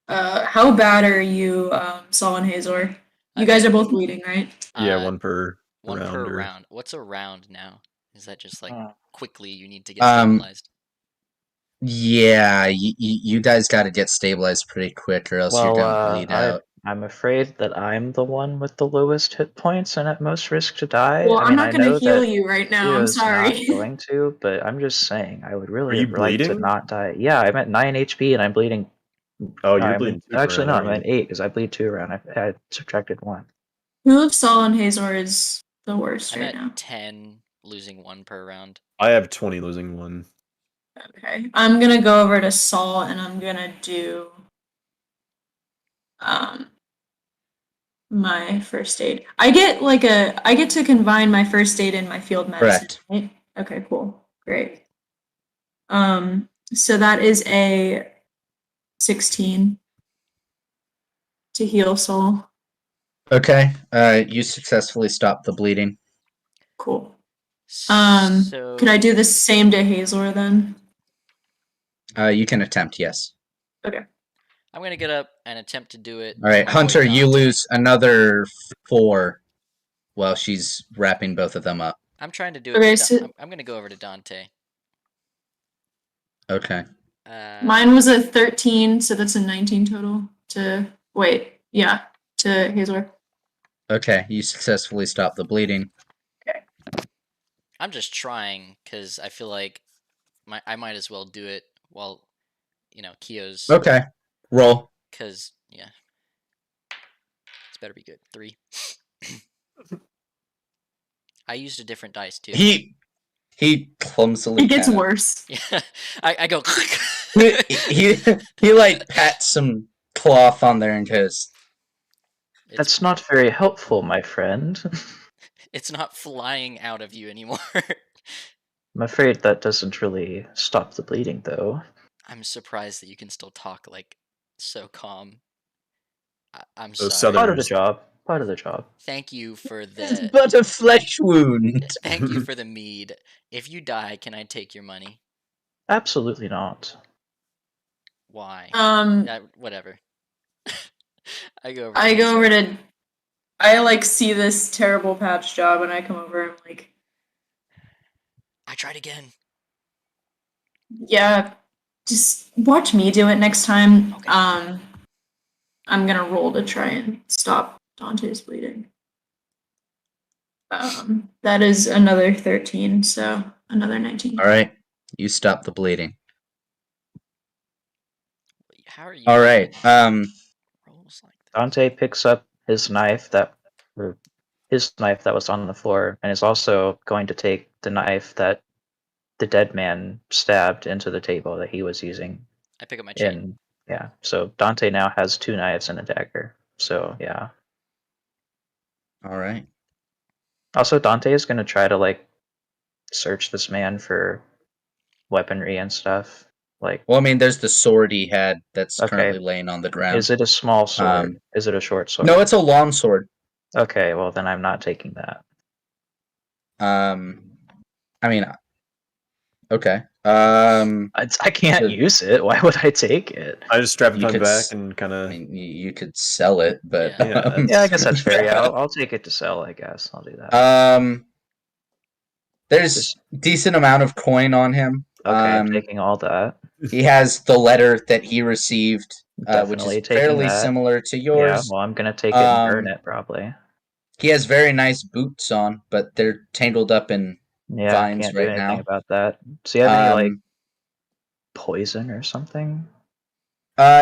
how bad are you, Saul and Hazor? You guys are both bleeding, right? Yeah, one per One round. per or- round. What's a round now? Is that just like Uh, quickly you need to get stabilized? Yeah, you guys got to get stabilized pretty quick, or else you're gonna bleed out. I'm afraid that I'm the one with the lowest hit points and at most risk to die. Well, I I'm mean, not I gonna know heal that you right now. I'm Theo's not sorry. going to, but I'm just saying, I would really you like to bleeding? not die. Yeah, I'm at 9 HP and I'm bleeding. Oh, No, you're I'm bleeding two actually per no, round, I'm aren't at 8 because I bleed 2 around. I subtracted 1. Who of Saul and Hazor is the worst I'm right at now? 10, losing 1 per round. I have 20, losing 1. Okay, I'm gonna go over to Saul and I'm gonna do my first aid. I get to combine my first aid and my field medicine. Correct. Right? Okay, cool. Great. So that is a 16 to heal Saul. Okay. You successfully stopped the bleeding. Cool. So Could I do the same to Hazor then? You can attempt, yes. Okay. I'm gonna get up and attempt to do it. All to right, my boy Hunter, you Dante. lose another 4 while she's wrapping both of them up. I'm trying to do it. Okay, to so I'm gonna go over to Dante. Okay. mine was a 13, so that's a 19 total. To Hazor. Okay, you successfully stopped the bleeding. I'm just trying because I feel like I might as well do it while Kyo's. Okay. Roll. Because yeah, it's better be good. 3. I used a different dice too. He clumsily It gets kinda- worse. Yeah, I go. he like pats some cloth on there and goes, That's not very helpful, my friend. It's not flying out of you anymore. I'm afraid that doesn't really stop the bleeding, though. I'm surprised that you can still talk like so calm. I'm Those sorry. Part of the Southerners. job. Part of the job. Thank you for "It's the. but a flesh wound." Thank you for the mead. If you die, can I take your money? Absolutely not. Why? Whatever. I go over. I go over to. I like see this terrible patch job, and I come over and I'm like, I tried again. yeah, just watch me do it next time. Okay. I'm gonna roll to try and stop Dante's bleeding. That is another 13, so another 19. All right, you stop the bleeding. How are you? All right. Rolls like that. Dante picks up his knife that was on the floor, and is also going to take the knife that the dead man stabbed into the table that he was using. I pick up my chain. And yeah, so Dante now has 2 knives and a dagger. So yeah. All right. Also, Dante is going to try to search this man for weaponry and stuff. Well, I mean, there's the sword he had that's Okay. currently laying on the ground. Is it a small sword? Is it a short sword? No, it's a long sword. Okay, well then I'm not taking that. I mean, okay. I can't use it. Why would I take it? I just strap it You on could back s- and kind I of. mean, you could sell it, but Yeah. Yeah, I guess that's fair. Yeah, I'll take it to sell. I guess I'll do that. There's Just- decent amount of coin on him. Okay, I'm taking all that. He has the letter that he received, which Definitely is taking fairly that. similar to Yeah, yours. well, I'm gonna take it and burn it probably. He has very nice boots on, but they're tangled up in Yeah, vines can't do right anything now. about that. Do you have any poison or something?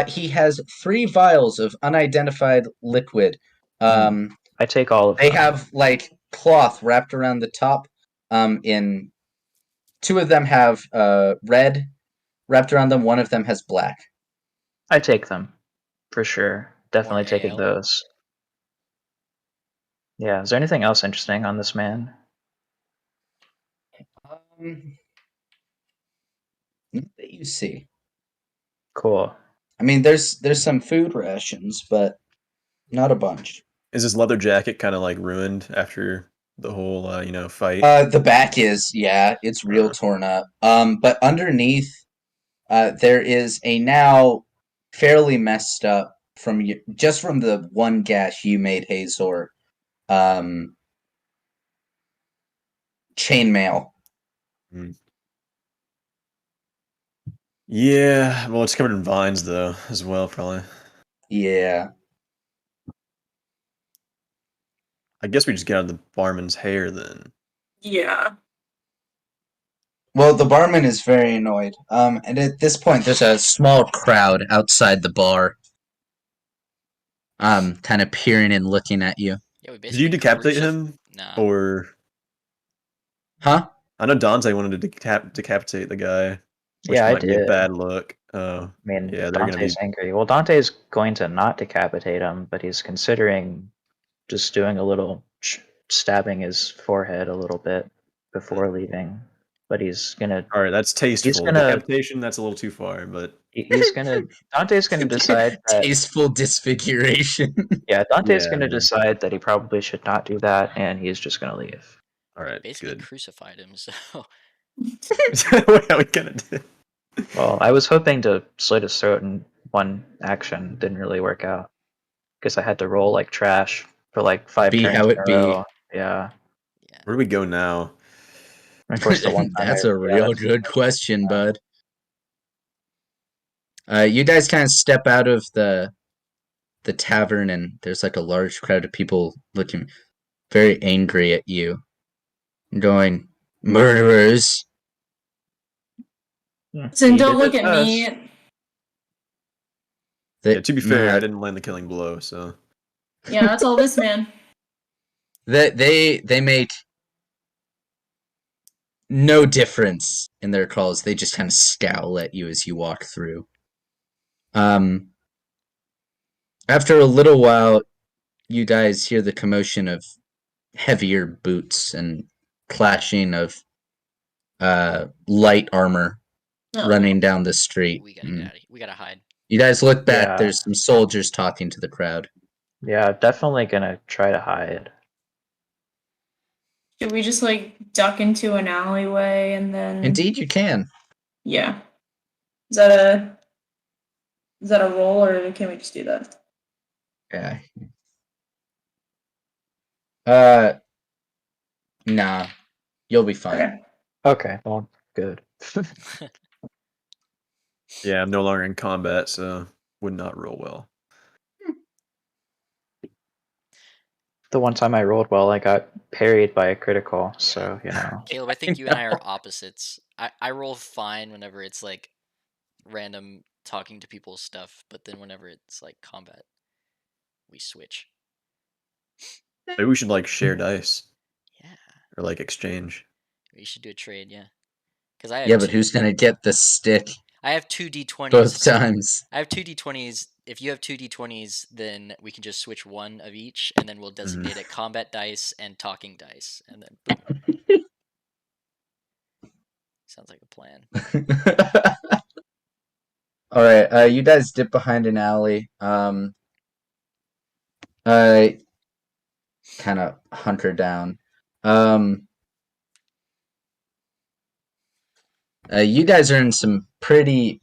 He has 3 vials of unidentified liquid. I take all of They them. have cloth wrapped around the top. In 2 of them have red wrapped around them. 1 of them has black. I take them for sure. Definitely More taking ale? those. Yeah. Is there anything else interesting on this man? Not that you see. Cool. I mean, there's some food rations, but not a bunch. Is his leather jacket kind of ruined after the whole fight? The back is, yeah, it's real torn up. But underneath, there is a now fairly messed up just from the one gash you made, Hazor. Chainmail. Yeah, well, it's covered in vines though, as well, probably. Yeah. I guess we just get out of the barman's hair then. Yeah. Well, the barman is very annoyed. And at this point, there's a small crowd outside the bar. Kind of peering and looking at you. Yeah, we Did you basically decapitate him? Nah. Or Huh? I know Dante wanted to decapitate the guy, which Yeah, I might be a did. bad look. Oh, I mean, yeah, they're gonna Dante's be. angry. Well, Dante's going to not decapitate him, but he's considering just doing a little stabbing his forehead a little bit before leaving. But he's gonna. All right, that's tasteful. gonna- Decapitation, that's a little too far, but He's gonna. Dante's gonna decide that. Tasteful disfiguration. Yeah, Dante's Yeah, gonna man. decide that he probably should not do that, and he's just gonna leave. all right, Basically good. crucified him, so What are we gonna do? Well, I was hoping to slit his throat in one action. Didn't really work out because I had to roll like trash for like 5 Be turns how in it a be. row. Yeah. yeah. Oh, Where do we go now? Of course, the one time That's a real good question, bud. You guys kind of step out of the tavern, and there's like a large crowd of people looking very angry at you, going, "Murderers!" So He don't did look it at me. first. Yeah, to be fair, Nah, I didn't land the killing blow, so Yeah, that's all this man. they make no difference in their calls. They just kind of scowl at you as you walk through. After a little while, you guys hear the commotion of heavier boots and clashing of light armor Oh. running down the street. We gotta get out of here. We gotta hide. You guys look back. Yeah. There's some soldiers talking to the crowd. Yeah, definitely gonna try to hide. Should we just like duck into an alleyway and then? Indeed, you can. Yeah. Is that a roll or can we just do that? Yeah. Nah. You'll be fine. Okay. Okay, well, good. yeah, I'm no longer in combat, so would not roll well. The one time I rolled well, I got parried by a critical, so, Caleb, I think you and I are opposites. I roll fine whenever it's like random talking to people stuff, but then whenever it's like combat, we switch. Maybe we should like share dice Yeah, or like exchange. we should do a trade. Yeah, because I have Yeah, but who's gonna get the stick I have 2 d20s. both times? I have 2 d20s. If you have 2 d20s, then we can just switch one of each, and then we'll designate it combat dice and talking dice, and then boom. Sounds like a plan. All right, you guys dip behind an alley. Kind of hunker down. You guys are in some pretty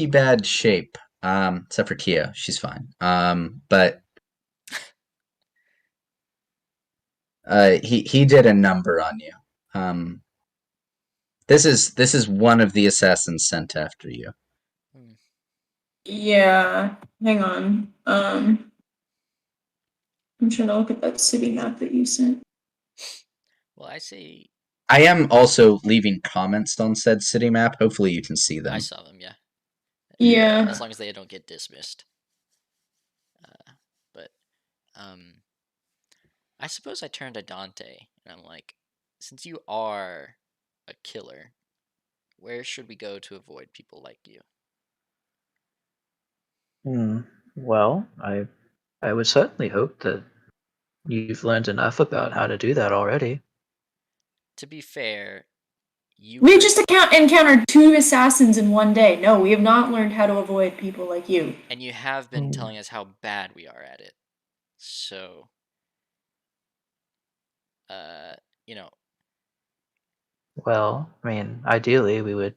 bad shape. Except for Kia, she's fine. But he did a number on you. This is one of the assassins sent after you. Yeah. Hang on. I'm trying to look at that city map that you sent. Well, I say I am also leaving comments on said city map. Hopefully you can see them. I saw them. Yeah. Yeah. As long as they don't get dismissed. But I suppose I turn to Dante and I'm like, since you are a killer, where should we go to avoid people like you? Well, I would certainly hope that you've learned enough about how to do that already. To be fair, We just encountered 2 assassins in one day. No, we have not learned how to avoid people like you. And you have been telling us how bad we are at it. So you know, Well, I mean, ideally we would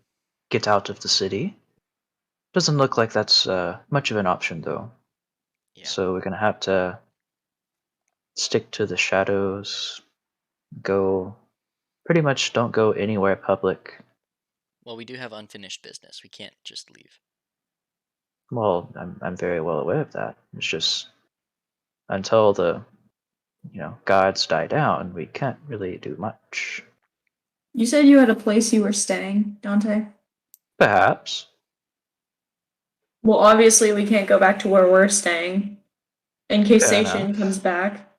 get out of the city. Doesn't look like that's much of an option, though. yeah. So we're gonna have to stick to the shadows. Go, pretty much don't go anywhere public. Well, we do have unfinished business. We can't just leave. Well, I'm very well aware of that. It's just until the gods die down, we can't really do much. You said you had a place you were staying, Dante? Perhaps, Well, obviously we can't go back to where we're staying in case Fair Station enough. comes back.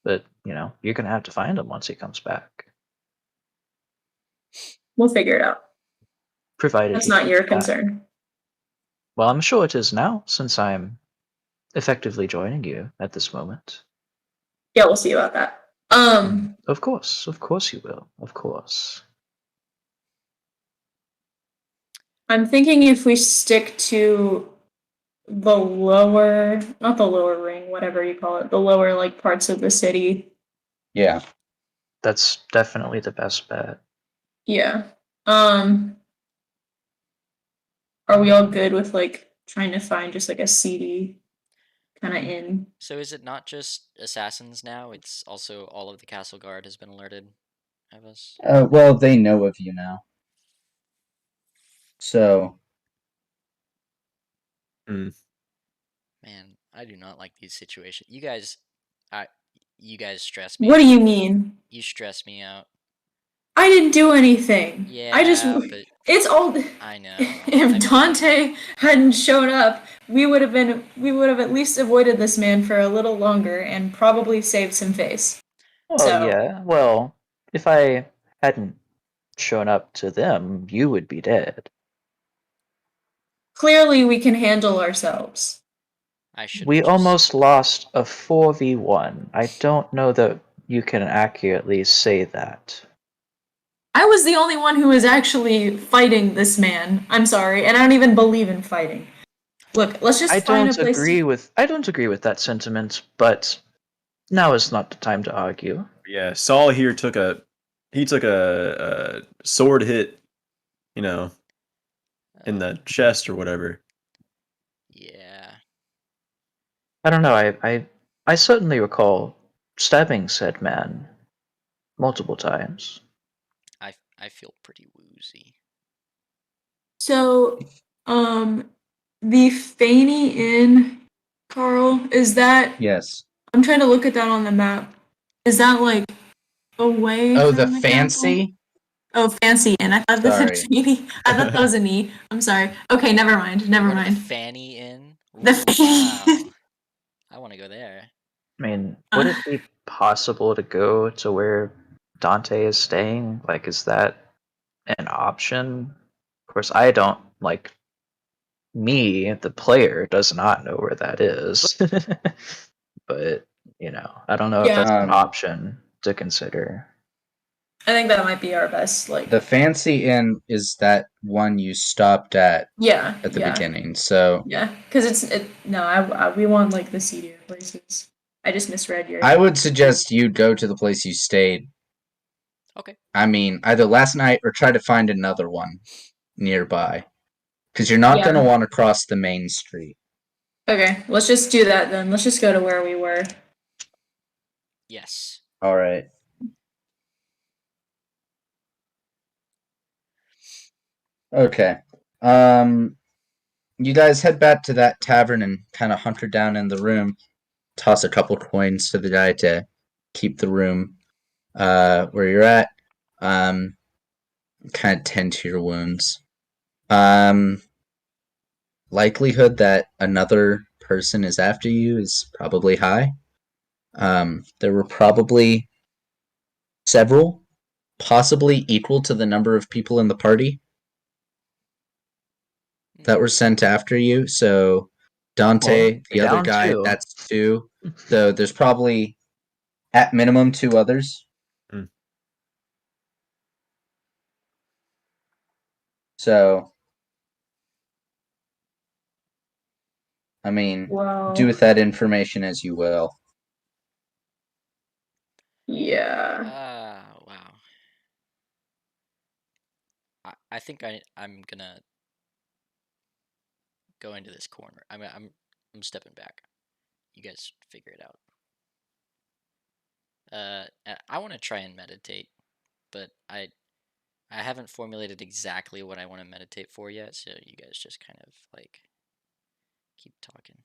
but you're gonna have to find him once he comes back. We'll figure it out. Provided That's he not comes your back. concern. Well, I'm sure it is now, since I'm effectively joining you at this moment. Yeah, we'll see about that. Of course you will. Of course. I'm thinking if we stick to the lower, not the lower ring, whatever you call it, the lower like parts of the city. Yeah. That's definitely the best bet. Yeah. Are we all good with like trying to find just like a CD kind of inn? So is it not just assassins now? It's also all of the castle guard has been alerted of us. Well, they know of you now. So, Mm. Man, I do not like these situations. You guys stress me. What do you mean? You stress me out. I didn't do anything. Yeah, but it's all I know. if Dante hadn't shown up, we would have at least avoided this man for a little longer and probably saved some face. Well, So- yeah. Well, if I hadn't shown up to them, you would be dead. Clearly we can handle ourselves. I should. We almost lost a 4v1. I don't know that you can accurately say that. I was the only one who was actually fighting this man. I'm sorry, and I don't even believe in fighting. Look, let's just I find a don't place. agree with that sentiment, but now is not the time to argue. Yeah, Saul here took a sword hit, in the chest or whatever. Yeah. I don't know. I certainly recall stabbing said man multiple times. I feel pretty woozy. So, the Fanny Inn, Carl, is that? yes. I'm trying to look at that on the map. Is that like away? Oh, from the castle? fancy? Oh, Fancy Inn. I thought Sorry. I thought that was an E. I'm sorry. Okay, never mind. Never Go to mind. the Fanny Inn. The Ooh, Fanny. wow. I want to go there. I mean, would it be possible to go to where Dante is staying? Like, is that an option? Of course, I don't, like, me, the player, does not know where that is. But, I don't know if Yeah. that's an option to consider. I think that might be our best. Like, The fancy inn is that one you stopped at yeah, the yeah, beginning. So, yeah. Because we want like the seedier places. I just misread your. I would suggest you go to the place you stayed. Okay. I mean, either last night or try to find another one nearby. Because you're not Yeah. going to want to cross the main street. Okay, let's just do that then. Let's just go to where we were. Yes. All right. Okay. You guys head back to that tavern and kind of hunker down in the room. Toss a couple coins to the guy to keep the room where you're at. Kind of tend to your wounds. Likelihood that another person is after you is probably high. There were probably several, possibly equal to the number of people in the party that were sent after you. So Dante, Well, the other down guy, two. that's 2. So there's probably at minimum 2 others. Hmm. So, I mean, Wow. do with that information as you will. Yeah. Wow. I think I'm gonna go into this corner. I'm stepping back. You guys figure it out. I want to try and meditate, but I haven't formulated exactly what I want to meditate for yet. So you guys just kind of like keep talking.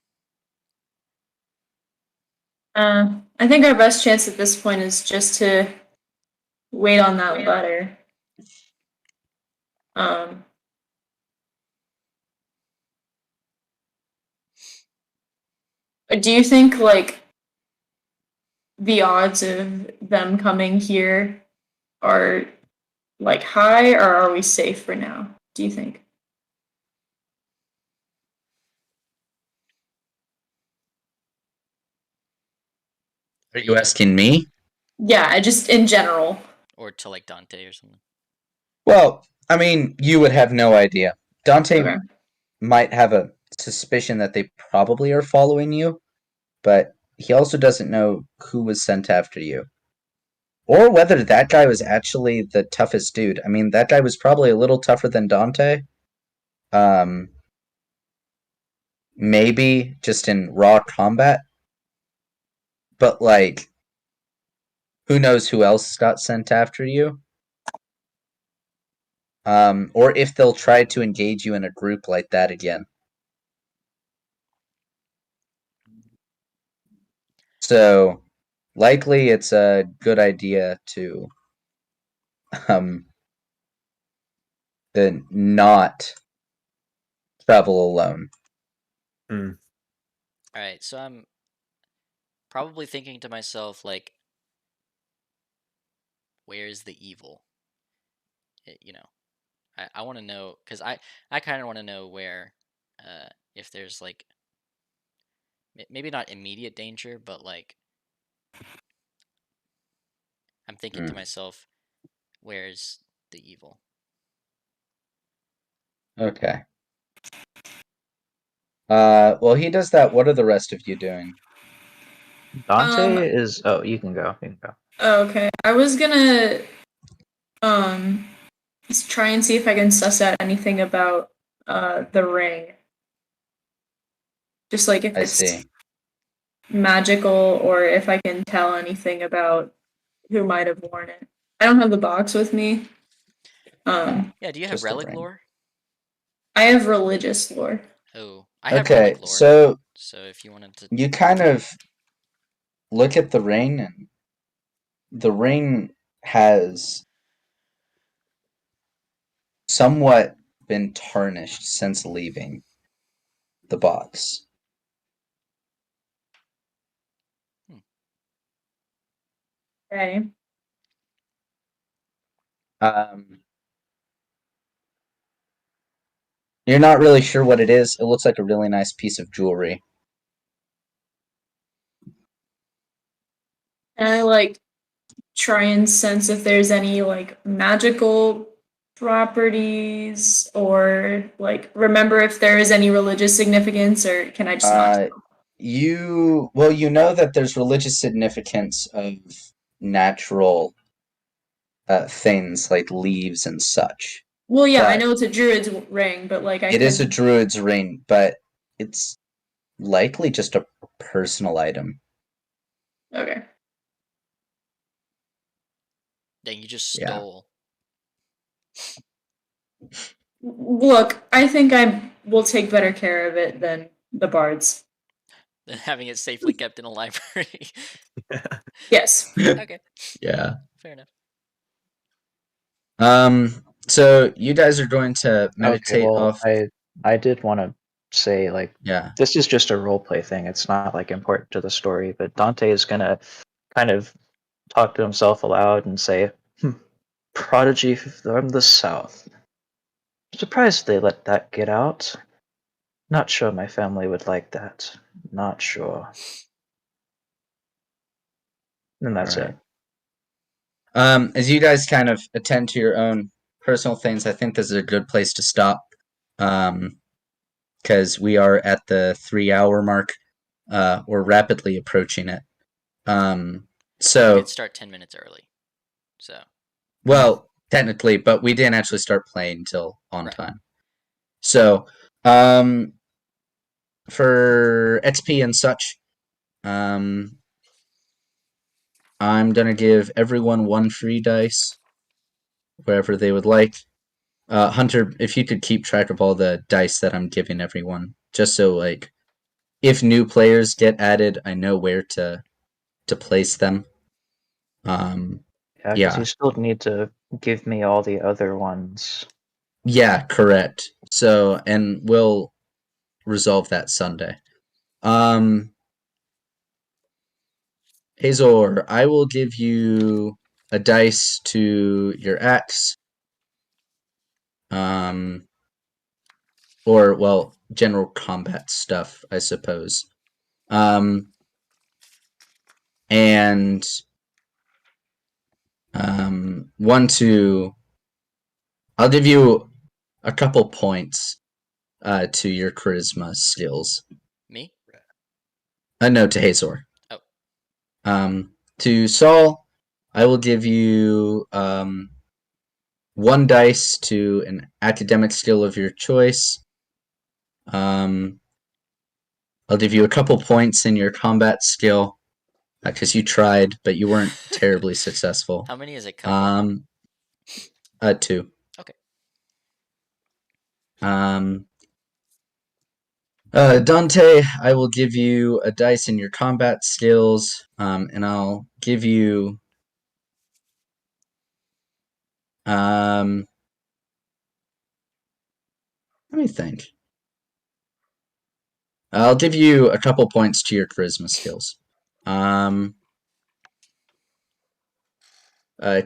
I think our best chance at this point is just to wait on that letter. Do you think like the odds of them coming here are like high, or are we safe for now? Do you think? Are you asking me? Yeah, just in general. Or to like Dante or something. Well, I mean, you would have no idea. Dante Okay. might have a suspicion that they probably are following you, but he also doesn't know who was sent after you. Or whether that guy was actually the toughest dude. I mean, that guy was probably a little tougher than Dante. Maybe just in raw combat. But, like, who knows who else got sent after you? Or if they'll try to engage you in a group like that again. So, likely it's a good idea to not travel alone. Hmm. All right, so I'm probably thinking to myself like, where's the evil? You know, I want to know because I kind of want to know where, if there's like maybe not immediate danger, but like I'm thinking to myself, where's the evil? Okay. Well, he does that. What are the rest of you doing? Dante is. Oh, you can go. You can go. Okay. I was gonna try and see if I can suss out anything about the ring. Just like if I it's see. magical or if I can tell anything about who might have worn it. I don't have the box with me. Yeah, do you have Just the relic ring. lore? I have religious lore. Oh, I have Okay, relic lore. so So if you wanted to, you kind of look at the ring, and the ring has somewhat been tarnished since leaving the box. Okay. You're not really sure what it is. It looks like a really nice piece of jewelry. And I like try and sense if there's any like magical properties or like remember if there is any religious significance, or can I just not? You know that there's religious significance of natural things like leaves and such. Well, yeah, I but know it's a druid's ring, but like I It is a couldn't. druid's ring, but it's likely just a personal item. Okay. dang, you just Yeah. stole. Look, I think I will take better care of it than the bards. Than having it safely kept in a library. Yes. Okay, Yeah. fair enough. So you guys are going to meditate Okay, well, off. I did want to say, like, Yeah. this is just a role play thing. It's not like important to the story, but Dante is gonna kind of talk to himself aloud and say, "Prodigy from the south. Surprised they let that get out. Not sure my family would like that. Not sure." And that's Alright. it. As you guys kind of attend to your own personal things, I think this is a good place to stop. Because we are at the 3-hour mark. We're rapidly approaching it. We So, did start 10 minutes early. So, well, technically, but we didn't actually start playing until on Right. time. So, for XP and such, I'm gonna give everyone 1 free dice, wherever they would like. Hunter, if you could keep track of all the dice that I'm giving everyone, just so like, if new players get added, I know where to place them. Yeah, because Yeah. you still need to give me all the other ones. Yeah, correct. So, and we'll resolve that Sunday. Hazor, I will give you a dice to your axe. Or, well, general combat stuff, I suppose. And 1 to... I'll give you a couple points to your charisma skills. me? No, to Hazor. Oh. To Saul, I will give you 1 dice to an academic skill of your choice. I'll give you a couple points in your combat skill because you tried, but you weren't terribly successful. How many is a couple? 2. Okay. Dante, I will give you a dice in your combat skills, and I'll give you let me think. I'll give you a couple points to your charisma skills.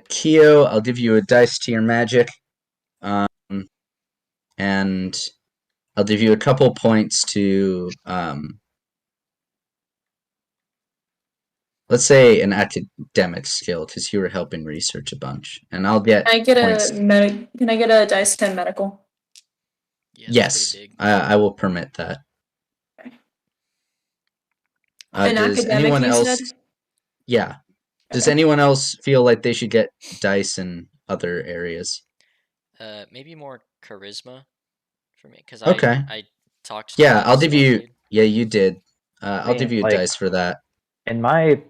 Keo, I'll give you a dice to your magic. And I'll give you a couple points to let's say an academic skill, because you were helping research a bunch. And I'll get Can I get points. Can I get a dice 10 medical? Yeah, Yes, pretty big. I will permit that. An Does academic, anyone you else? said? Yeah. Does Okay. anyone else feel like they should get dice in other areas? Maybe more charisma for me, because Okay. I talked to Yeah, the I'll give stealth you. dude. Yeah, you did. I'll give mean, you a like- dice for that. In my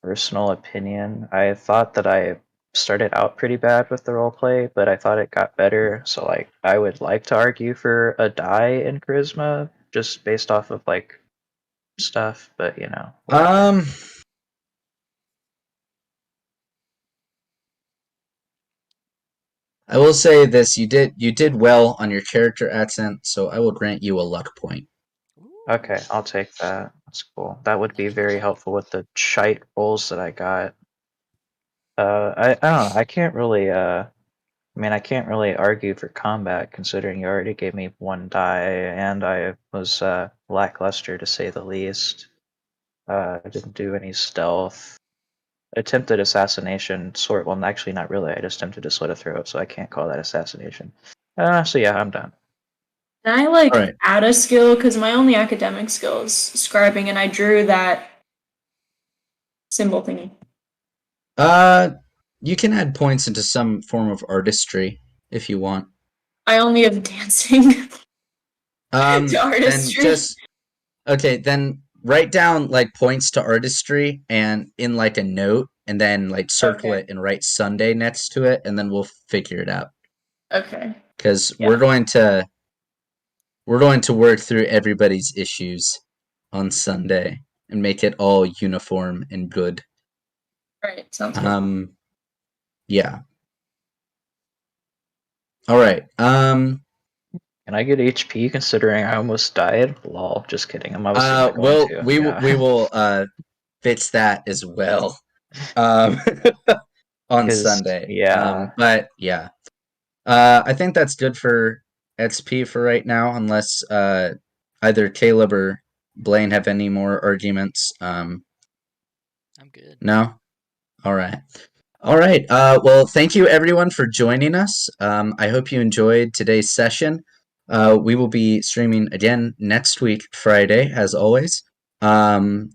personal opinion, I thought that I started out pretty bad with the roleplay, but I thought it got better. So, like, I would like to argue for a die in charisma, just based off of like stuff. But you know, whatever. I will say this: you did well on your character accent, so I will grant you a luck point. Okay, I'll take that. That's cool. That would be very helpful with the shite rolls that I got. I don't know. I can't really. I mean, I can't really argue for combat considering you already gave me 1 die, and I was lackluster to say the least. I didn't do any stealth. Attempted assassination, well, actually not really. I just attempted to slit a throat, so I can't call that assassination. So yeah, I'm done. Can I like Alright. add a skill? Because my only academic skill is scribing, and I drew that symbol thingy. You can add points into some form of artistry if you want. I only have dancing to Then artistry. then write down like points to artistry and in like a note, and then like circle Okay. it and write Sunday next to it, and then we'll figure it out. Okay. Because Yeah. we're going to work through everybody's issues on Sunday and make it all uniform and good. Alright, sounds good. Yeah. All right. Can I get HP considering I almost died? Lol, just kidding. I'm obviously not going to. we will fix that as well. On 'Cause, Sunday. yeah. But yeah. I think that's good for XP for right now, unless either Caleb or Blaine have any more arguments. I'm good. No? All right. All right. Well, thank you everyone for joining us. I hope you enjoyed today's session. We will be streaming again next week, Friday, as always. And